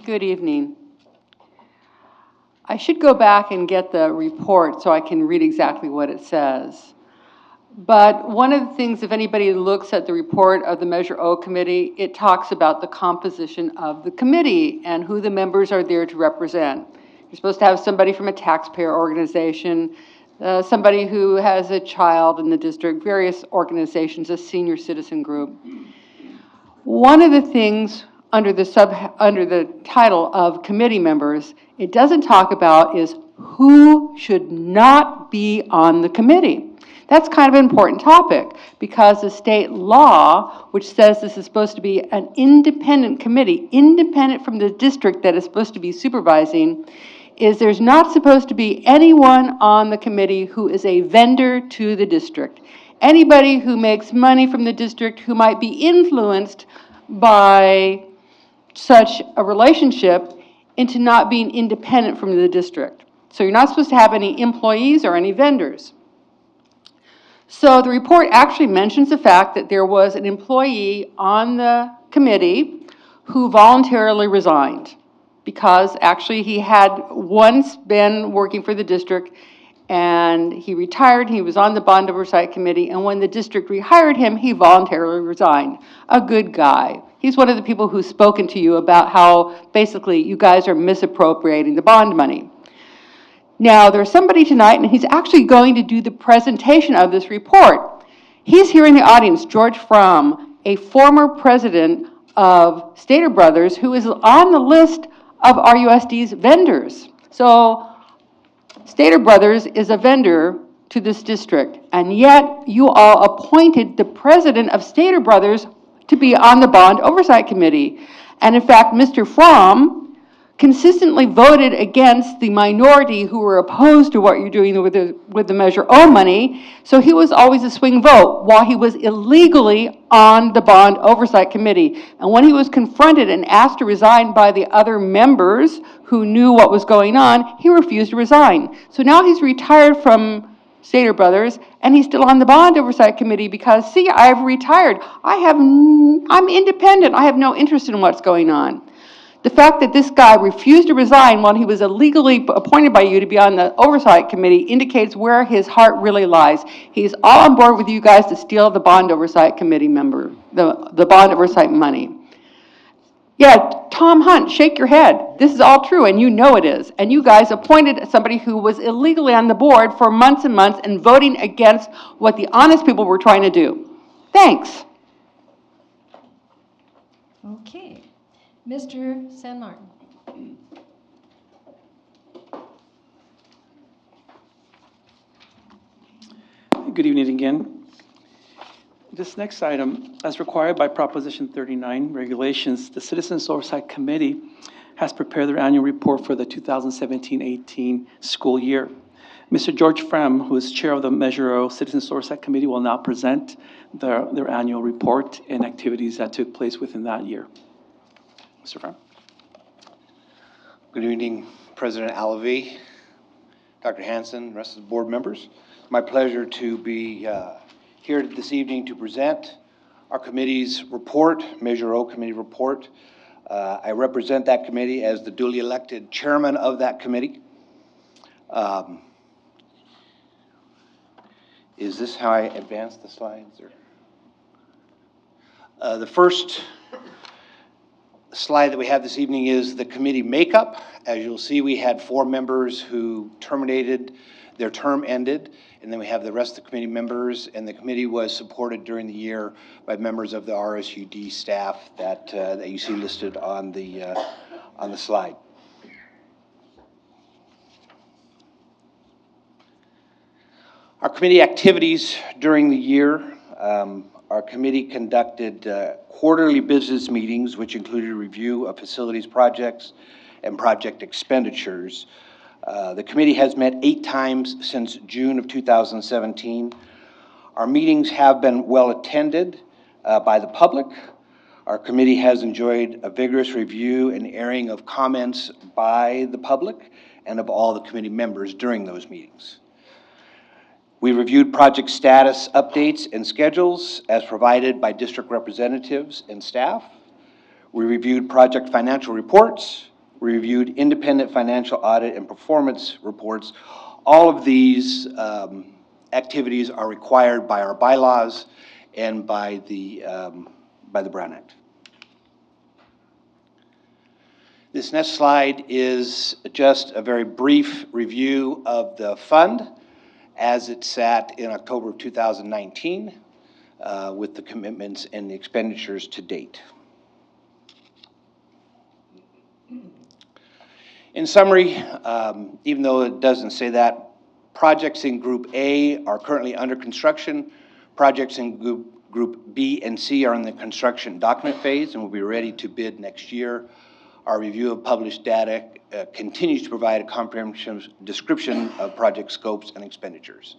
Good evening. I should go back and get the report so I can read exactly what it says. But one of the things, if anybody looks at the report of the Measure O committee, it talks about the composition of the committee and who the members are there to represent. You're supposed to have somebody from a taxpayer organization, somebody who has a child in the district, various organizations, a senior citizen group. One of the things under the title of committee members, it doesn't talk about is who should not be on the committee. That's kind of an important topic because the state law, which says this is supposed to be an independent committee, independent from the district that is supposed to be supervising, is there's not supposed to be anyone on the committee who is a vendor to the district. Anybody who makes money from the district who might be influenced by such a relationship into not being independent from the district. So you're not supposed to have any employees or any vendors. So the report actually mentions the fact that there was an employee on the committee who voluntarily resigned because actually he had once been working for the district and he retired. He was on the Bond Oversight Committee, and when the district rehired him, he voluntarily resigned. A good guy. He's one of the people who's spoken to you about how basically you guys are misappropriating the bond money. Now, there's somebody tonight, and he's actually going to do the presentation of this report. He's here in the audience, George Fromm, a former president of Stater Brothers, who is on the list of RUSD's vendors. So Stater Brothers is a vendor to this district, and yet you all appointed the president of Stater Brothers to be on the Bond Oversight Committee. And in fact, Mr. Fromm consistently voted against the minority who were opposed to what you're doing with the Measure O money, so he was always a swing vote while he was illegally on the Bond Oversight Committee. And when he was confronted and asked to resign by the other members who knew what was going on, he refused to resign. So now he's retired from Stater Brothers, and he's still on the Bond Oversight Committee because, see, I've retired. I'm independent. I have no interest in what's going on. The fact that this guy refused to resign while he was illegally appointed by you to be on the Oversight Committee indicates where his heart really lies. He's all on board with you guys to steal the Bond Oversight Committee member, the Bond Oversight money. Yeah, Tom Hunt, shake your head. This is all true, and you know it is. And you guys appointed somebody who was illegally on the board for months and months and voting against what the honest people were trying to do. Thanks. Okay. Mr. San Martin. Good evening again. This next item, as required by Proposition 39 regulations, the Citizens Oversight Committee has prepared their annual report for the 2017-18 school year. Mr. George Frem, who is chair of the Measure O Citizen Oversight Committee, will now present their annual report and activities that took place within that year. Mr. Frem. Good evening, President Alavi, Dr. Hanson, rest of the board members. It's my pleasure to be here this evening to present our committee's report, Measure O Committee report. I represent that committee as the duly elected chairman of that committee. Is this how I advance the slides? Or? The first slide that we have this evening is the committee makeup. As you'll see, we had 4 members who terminated, their term ended, and then we have the rest of the committee members, and the committee was supported during the year by members of the RUSD staff that you see listed on the slide. Our committee activities during the year, our committee conducted quarterly business meetings, which included a review of facilities projects and project expenditures. The committee has met 8 times since June of 2017. Our meetings have been well attended by the public. Our committee has enjoyed a vigorous review and airing of comments by the public and of all the committee members during those meetings. We reviewed project status updates and schedules as provided by district representatives and staff. We reviewed project financial reports. We reviewed independent financial audit and performance reports. All of these activities are required by our bylaws and by the Brown Act. This next slide is just a very brief review of the fund as it sat in October of 2019 with the commitments and the expenditures to date. In summary, even though it doesn't say that, projects in Group A are currently under construction. Projects in Group B and C are in the construction document phase and will be ready to bid next year. Our review of published data continues to provide a comprehensive description of project scopes and expenditures.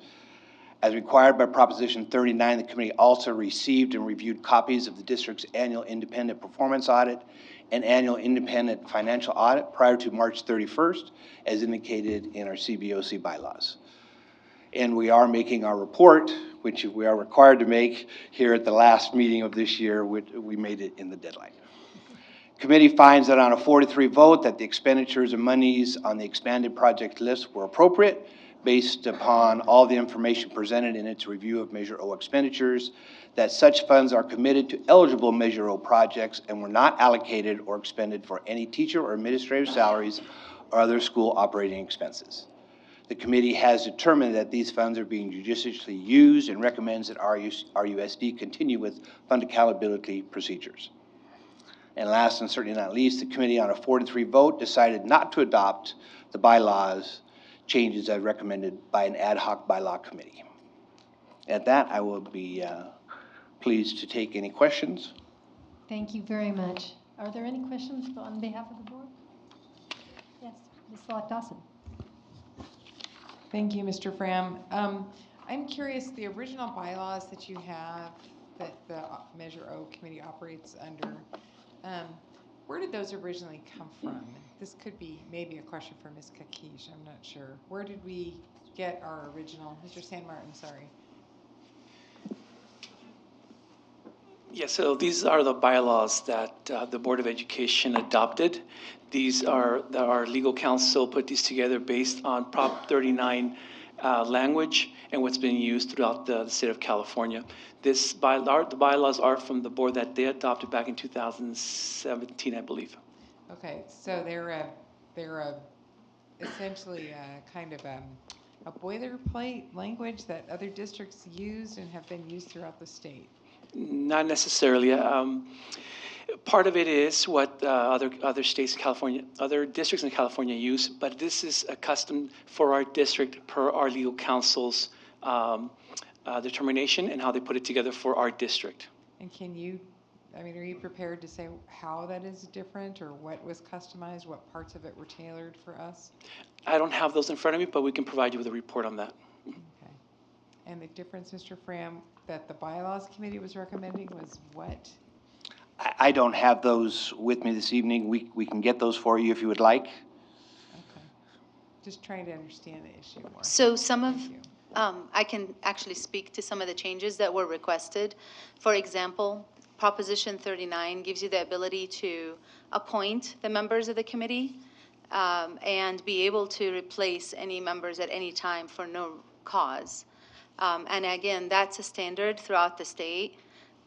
As required by Proposition 39, the committee also received and reviewed copies of the district's annual independent performance audit and annual independent financial audit prior to March 31st, as indicated in our CBOC bylaws. And we are making our report, which we are required to make here at the last meeting of this year. We made it in the deadline. Committee finds that on a 4-3 vote that the expenditures and monies on the expanded project list were appropriate based upon all the information presented in its review of Measure O expenditures, that such funds are committed to eligible Measure O projects and were not allocated or expended for any teacher or administrative salaries or other school operating expenses. The committee has determined that these funds are being judiciously used and recommends that RUSD continue with fund accountability procedures. And last and certainly not least, the committee on a 4-3 vote decided not to adopt the bylaws changes as recommended by an ad hoc bylaw committee. At that, I will be pleased to take any questions. Thank you very much. Are there any questions on behalf of the board? Yes, Ms. Lock-Dawson. Thank you, Mr. Fram. I'm curious, the original bylaws that you have that the Measure O committee operates under, where did those originally come from? This could be maybe a question for Ms. Kakish, I'm not sure. Where did we get our original, Mr. San Martin, sorry. Yes, so these are the bylaws that the Board of Education adopted. These are our legal counsel put these together based on Prop 39 language and what's been used throughout the state of California. The bylaws are from the board that they adopted back in 2017, I believe. Okay, so they're essentially kind of a boilerplate language that other districts used and have been used throughout the state. Not necessarily. Part of it is what other states in California, other districts in California use, but this is a custom for our district per our legal counsel's determination and how they put it together for our district. And can you I mean, are you prepared to say how that is different or what was customized, what parts of it were tailored for us? I don't have those in front of me, but we can provide you with a report on that. Okay. And the difference, Mr. Fram, that the bylaws committee was recommending was what? I don't have those with me this evening. We can get those for you if you would like. Okay. Just trying to understand the issue more. So some of, Thank you. I can actually speak to some of the changes that were requested. For example, Proposition 39 gives you the ability to appoint the members of the committee and be able to replace any members at any time for no cause. And again, that's a standard throughout the state.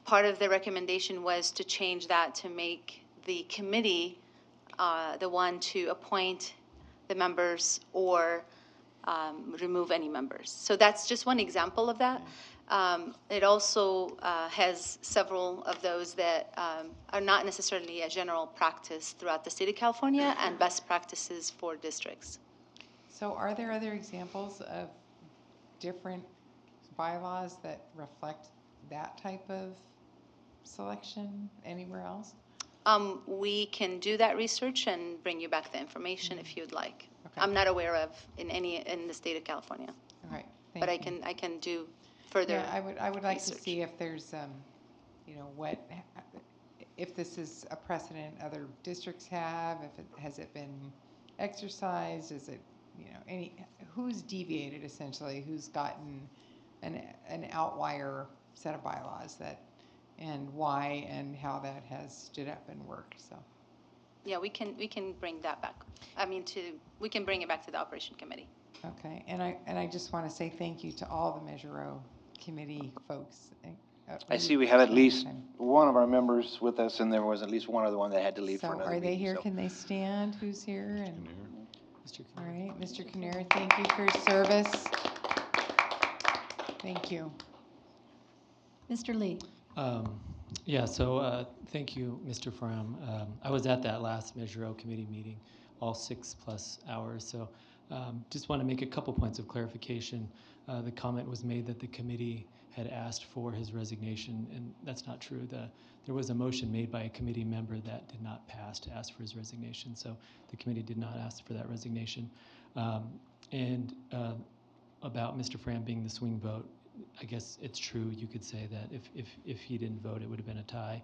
Part of the recommendation was to change that to make the committee the one to appoint the members or remove any members. So that's just one example of that. It also has several of those that are not necessarily a general practice throughout the state of California and best practices for districts. So are there other examples of different bylaws that reflect that type of selection anywhere else? We can do that research and bring you back the information if you'd like. Okay. I'm not aware of in the state of California. All right. But I can do further. Yeah, I would like research. to see if there's you know, if this is a precedent other districts have, has it been exercised, is it, you know, who's deviated essentially, who's gotten an outlier set of bylaws and why and how that has stood up and worked. So yeah, we can bring that back. We can bring it back to the operation committee. Okay, and I just want to say thank you to all the Measure O committee folks. I see we have at least one of our members with us, and there was at least one other one that had to leave for another meeting. So are they here? So. Can they stand? Who's here? And Mr. All right, Mr. Kinnear, thank you for your service. Thank you. Mr. Lee. Yeah, so thank you, Mr. Fram. I was at that last Measure O committee meeting, all 6+ hours. So just want to make a couple points of clarification. The comment was made that the committee had asked for his resignation, and that's not true. There was a motion made by a committee member that did not pass to ask for his resignation, so the committee did not ask for that resignation. And about Mr. Fram being the swing vote, I guess it's true. You could say that if he didn't vote, it would have been a tie,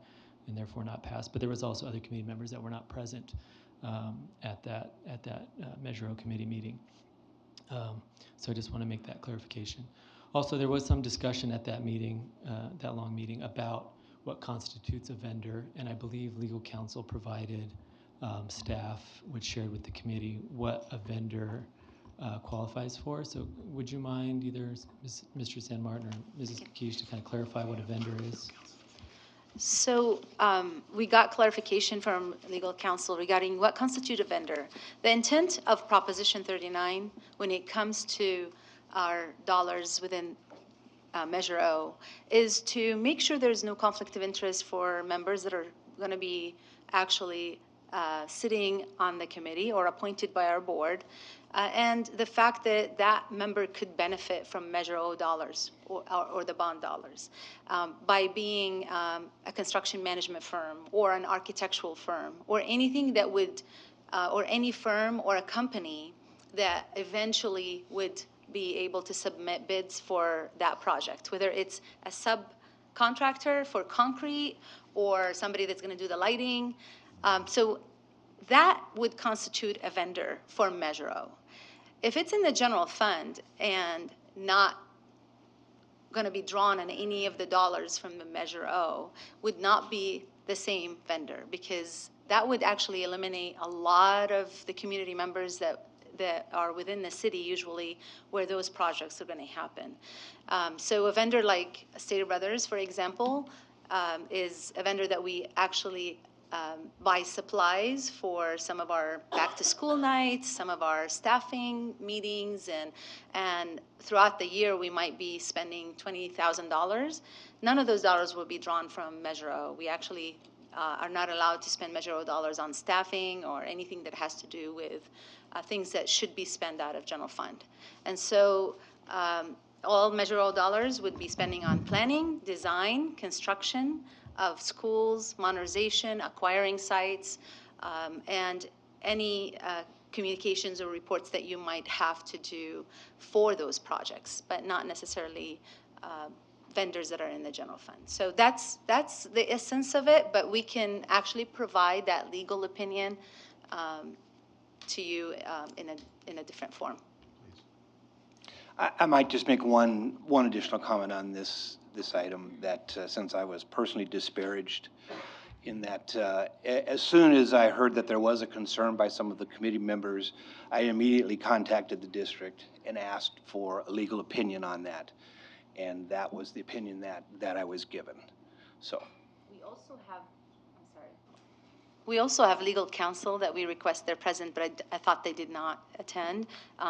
and therefore not passed. But there was also other committee members that were not present at that Measure O committee meeting. So I just want to make that clarification. Also, there was some discussion at that meeting, that long meeting, about what constitutes a vendor, and I believe legal counsel provided staff, which shared with the committee what a vendor qualifies for. So would you mind either Mr. San Martin or Mrs. Keish to kind of clarify what a vendor is? So we got clarification from legal counsel regarding what constitutes a vendor. The intent of Proposition 39, when it comes to our dollars within Measure O, is to make sure there's no conflict of interest for members that are going to be actually sitting on the committee or appointed by our board, and the fact that that member could benefit from Measure O dollars or the bond dollars by being a construction management firm or an architectural firm or anything that would, or any firm or a company that eventually would be able to submit bids for that project, whether it's a subcontractor for concrete or somebody that's going to do the lighting. So that would constitute a vendor for Measure O. If it's in the general fund and not going to be drawn on any of the dollars from the Measure O, would not be the same vendor, because that would actually eliminate a lot of the community members that are within the city usually where those projects are going to happen. So a vendor like Stater Brothers, for example, is a vendor that we actually buy supplies for some of our back-to-school nights, some of our staffing meetings, and throughout the year we might be spending $20,000. None of those dollars will be drawn from Measure O. We actually are not allowed to spend Measure O dollars on staffing or anything that has to do with things that should be spent out of general fund. And so all Measure O dollars would be spending on planning, design, construction, of schools, modernization, acquiring sites, and any communications or reports that you might have to do for those projects, but not necessarily vendors that are in the general fund. So that's the essence of it, but we can actually provide that legal opinion to you in a different form. I might just make one additional comment on this item, that since I was personally disparaged in that, as soon as I heard that there was a concern by some of the committee members, I immediately contacted the district and asked for a legal opinion on that. And that was the opinion that I was given. So. We also have, I'm sorry. We also have legal counsel that we request they're present, but I thought they did not attend.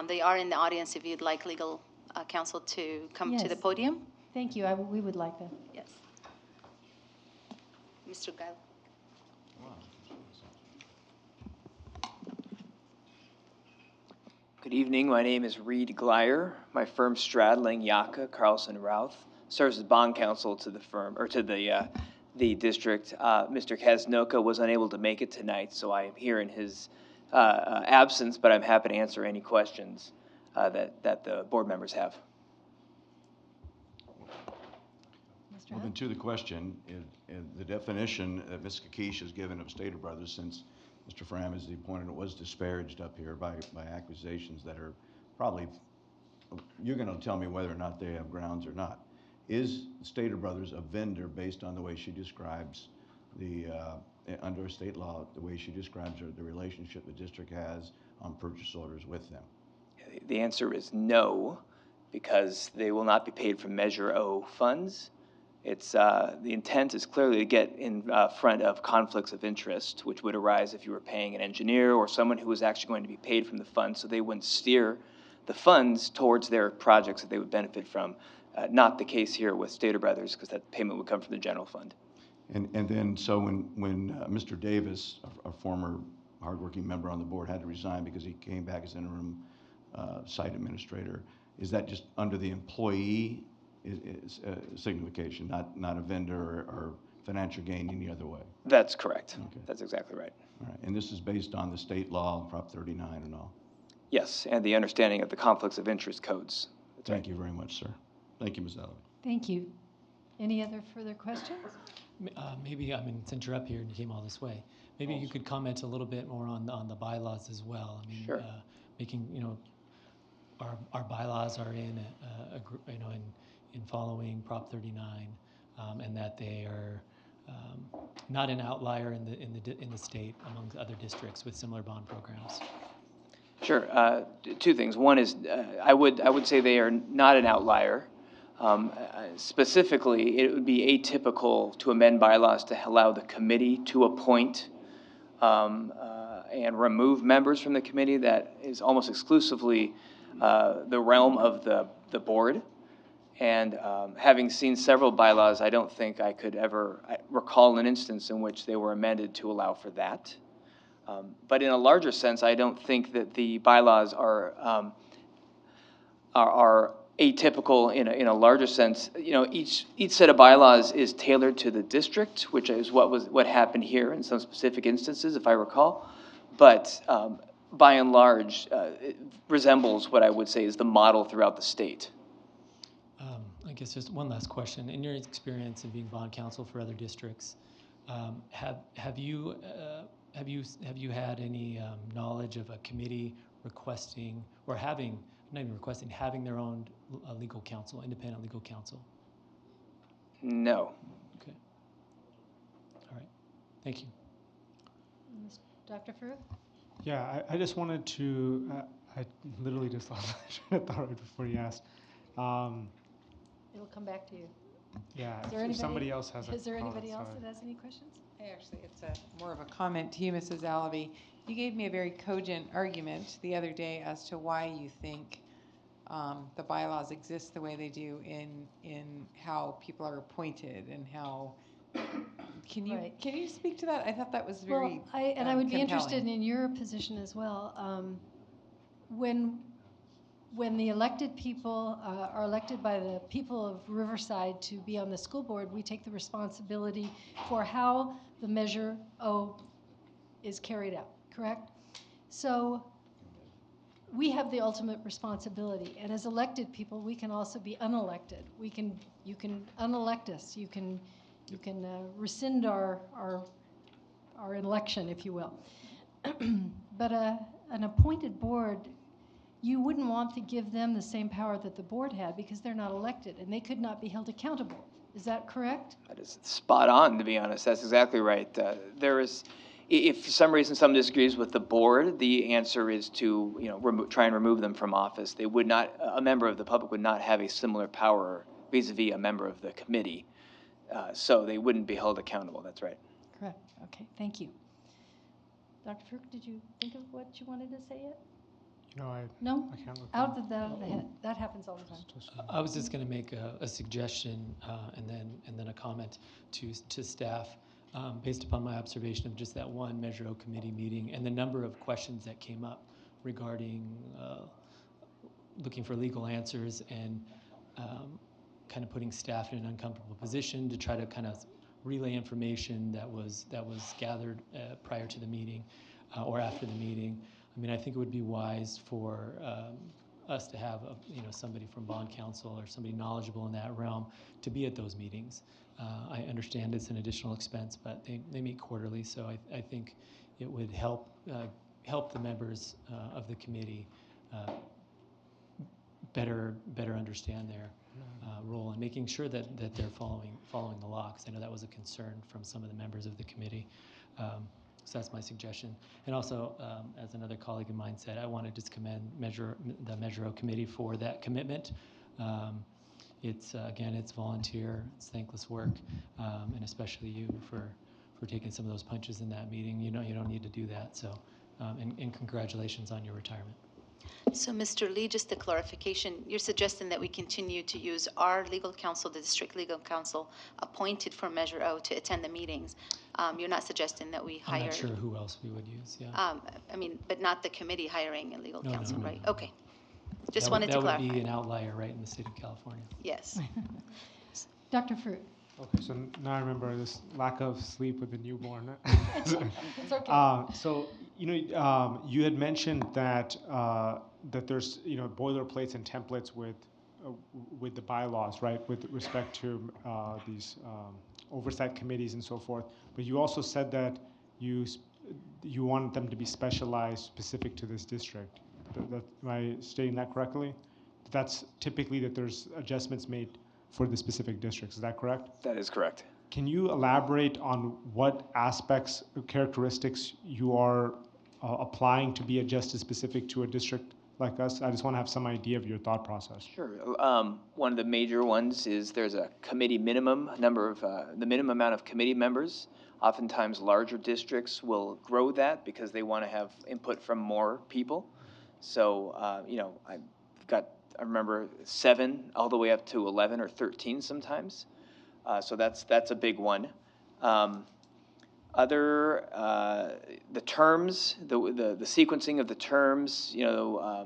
They are in the audience if you'd like legal counsel to come to the Yes. podium. Thank you. We would like that. Yes. Mr. Gale. Good evening. My name is Reed Glyer. My firm Stradling, Yaka, Carlson, Routh serves as bond counsel to the firm, or to the district. Mr. Kaznoka was unable to make it tonight, so I am here in his absence, but I'm happy to answer any questions that the board members have. Well, then to the question, the definition that Ms. Kakish has given of Stater Brothers, since Mr. Fram, as he pointed, was disparaged up here by accusations that are probably, you're going to tell me whether or not they have grounds or not. Is Stater Brothers a vendor based on the way she describes under state law, the way she describes the relationship the district has on purchase orders with them? The answer is no, because they will not be paid from Measure O funds. It's, the intent is clearly to get in front of conflicts of interest, which would arise if you were paying an engineer or someone who was actually going to be paid from the fund, so they wouldn't steer the funds towards their projects that they would benefit from. Not the case here with Stater Brothers, because that payment would come from the general fund. And then, so when Mr. Davis, a former hardworking member on the board, had to resign because he came back as interim site administrator, is that just under the employee signification, not a vendor or financial gain any other way? That's correct. Okay. That's exactly right. All right. And this is based on the state law, Prop 39 and all? Yes, and the understanding of the conflicts of interest codes. That's Thank you very much, sir. Thank you, Ms. Allen. Thank you. Any other further questions? Maybe, I mean, since you're up here and you came all this way, maybe you could comment a little bit more on the bylaws as well. I mean, Sure. Making, our bylaws are in in following Prop 39, and that they are not an outlier in the state among other districts with similar bond programs. Sure. Two things. One is, I would say they are not an outlier. Specifically, it would be atypical to amend bylaws to allow the committee to appoint and remove members from the committee. That is almost exclusively the realm of the board. And having seen several bylaws, I don't think I could ever recall an instance in which they were amended to allow for that. But in a larger sense, I don't think that the bylaws are atypical in a larger sense. Each set of bylaws is tailored to the district, which is what happened here in some specific instances, if I recall. But by and large, it resembles what I would say is the model throughout the state. I guess just one last question. In your experience in being bond counsel for other districts, have you had any knowledge of a committee requesting or having, not even requesting, having their own legal counsel, independent legal counsel? No. Okay. All right. Thank you. Dr. Farouk? Yeah, I just wanted to, I literally just lost my thought right before you asked. It'll come back to you. Yeah, Is there anybody, somebody else has a Is there anybody comment, else sorry. that has any questions? Actually, it's more of a comment to you, Mrs. Alavi. You gave me a very cogent argument the other day as to why you think the bylaws exist the way they do in how people are appointed and how. Can you speak to that? I thought that was very I would be compelling. interested in your position as well. When when the elected people are elected by the people of Riverside to be on the school board, we take the responsibility for how the Measure O is carried out, correct? So we have the ultimate responsibility, and as elected people, we can also be unelected. You can unelect us. You can rescind our election, if you will. But an appointed board, you wouldn't want to give them the same power that the board had because they're not elected, and they could not be held accountable. Is that correct? That is spot on, to be honest. That's exactly right. If for some reason someone disagrees with the board, the answer is to try and remove them from office. They would not. A member of the public would not have a similar power vis-a-vis a member of the committee, so they wouldn't be held accountable. That's right. Correct. Okay. Thank you. Dr. Farouk, did you think of what you wanted to say yet? No? I can't look Out of the head. That happens all the time. I was just going to make a suggestion and then a comment to staff based upon my observation of just that one Measure O committee meeting and the number of questions that came up regarding looking for legal answers and kind of putting staff in an uncomfortable position to try to kind of relay information that was gathered prior to the meeting or after the meeting. I mean, I think it would be wise for us to have somebody from bond counsel or somebody knowledgeable in that realm to be at those meetings. I understand it's an additional expense, but they meet quarterly, so I think it would help the members of the committee better understand their role and making sure that they're following the law, because I know that was a concern from some of the members of the committee. So that's my suggestion. And also, as another colleague of mine said, I want to just commend the Measure O committee for that commitment. It's again, it's volunteer, it's thankless work, and especially you for taking some of those punches in that meeting. You don't need to do that. So, and congratulations on your retirement. So, Mr. Lee, just a clarification. You're suggesting that we continue to use our legal counsel, the district legal counsel, appointed for Measure O to attend the meetings. You're not suggesting that we hire... I'm not sure who else we would use, yeah. I mean, but not the committee hiring a legal counsel, right? No. Okay. Just wanted to clarify. That would be an outlier, right, in the state of California. Yes. Dr. Farouk. Okay, so now I remember this lack of sleep with the newborn. It's okay. So, you had mentioned that there's, boilerplates and templates with the bylaws, right, with respect to these oversight committees and so forth. But you also said that you want them to be specialized, specific to this district. Am I stating that correctly? That's typically that there's adjustments made for the specific districts. Is that correct? That is correct. Can you elaborate on what aspects or characteristics you are applying to be adjusted specific to a district like us? I just want to have some idea of your thought process. Sure. One of the major ones is there's a committee minimum number of the minimum amount of committee members. Oftentimes, larger districts will grow that because they want to have input from more people. So, I remember 7 all the way up to 11 or 13 sometimes. So that's a big one. The terms, the sequencing of the terms, I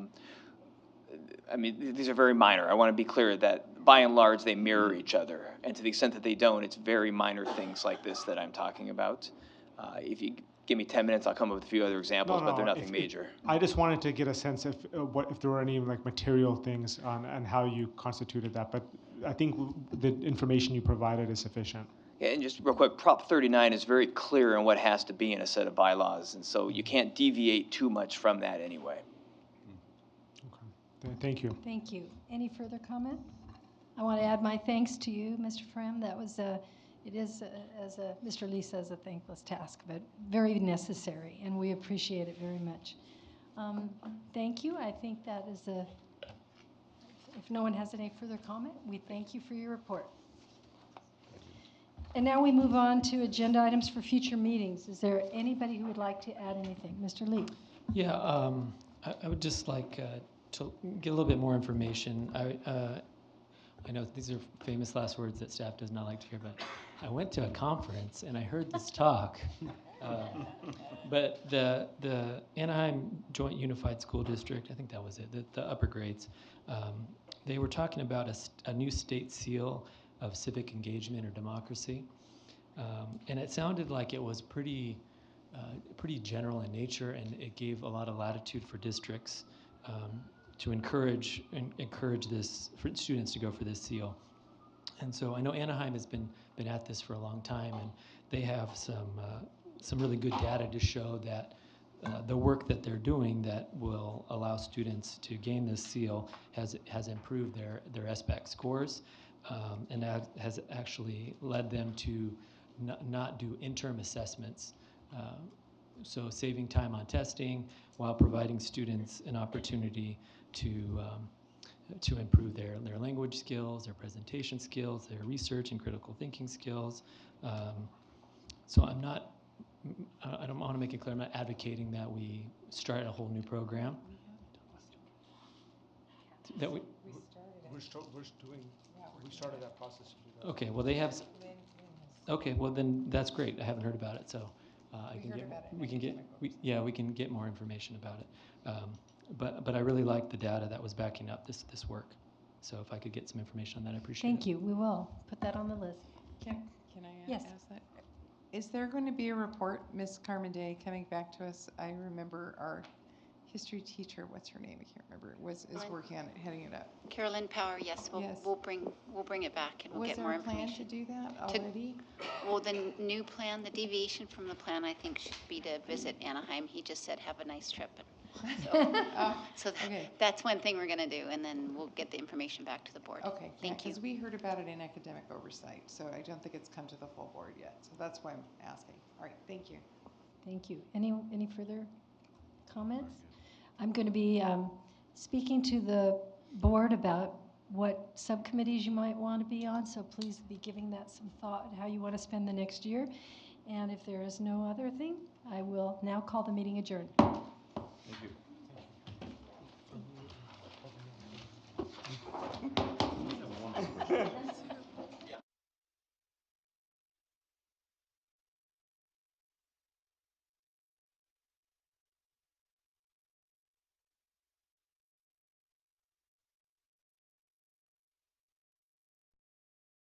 mean, these are very minor. I want to be clear that by and large they mirror each other, and to the extent that they don't, it's very minor things like this that I'm talking about. If you give me 10 minutes, I'll come up with a few other examples, but they're nothing major. I just wanted to get a sense of if there were any material things and how you constituted that. But I think the information you provided is sufficient. Yeah, and just real quick, Prop 39 is very clear on what has to be in a set of bylaws, and so you can't deviate too much from that anyway. Okay, thank you. Thank you. Any further comment? I want to add my thanks to you, Mr. Frem. That was it is, as Mr. Lee says, a thankless task, but very necessary, and we appreciate it very much. Thank you. I think that is if no one has any further comment, we thank you for your report. And now we move on to agenda items for future meetings. Is there anybody who would like to add anything? Mr. Lee. Yeah, I would just like to get a little bit more information. I know these are famous last words that staff does not like to hear, but I went to a conference and I heard this talk, But the Anaheim Joint Unified School District, I think that was it, the upper grades, they were talking about a new state seal of civic engagement or democracy. And it sounded like it was pretty general in nature, and it gave a lot of latitude for districts to encourage this for students to go for this seal. And so I know Anaheim has been at this for a long time, and they have some really good data to show that the work that they're doing that will allow students to gain this seal has improved their SBAC scores, and that has actually led them to not do interim assessments. So saving time on testing while providing students an opportunity to improve their language skills, their presentation skills, their research and critical thinking skills. So I don't want to make it clear, I'm not advocating that we start a whole new program. That we started that process. Okay, well they have. Okay, well then that's great. I haven't heard about it, so we can get more information about it. But I really like the data that was backing up this work. So if I could get some information on that, I appreciate it. Thank you. We will put that on the list. Can I Yes. ask that? Is there going to be a report, Ms. Carmen Day, coming back to us? I remember our history teacher, what's her name? I can't remember. Is working on it, heading it up. Carolyn Power, yes, we'll bring it back and we'll get more information. Was there a plan to do that already? Well, the new plan, the deviation from the plan, I think should be to visit Anaheim. He just said, have a nice trip. So that's one thing we're going to do, and then we'll get the information back to the board. Okay, thank you. Because we heard about it in academic oversight, so I don't think it's come to the full board yet. So that's why I'm asking. All right, thank you. Thank you. Any further comments? I'm going to be speaking to the board about what subcommittees you might want to be on, so please be giving that some thought, how you want to spend the next year. And if there is no other thing, I will now call the meeting adjourned. Thank you.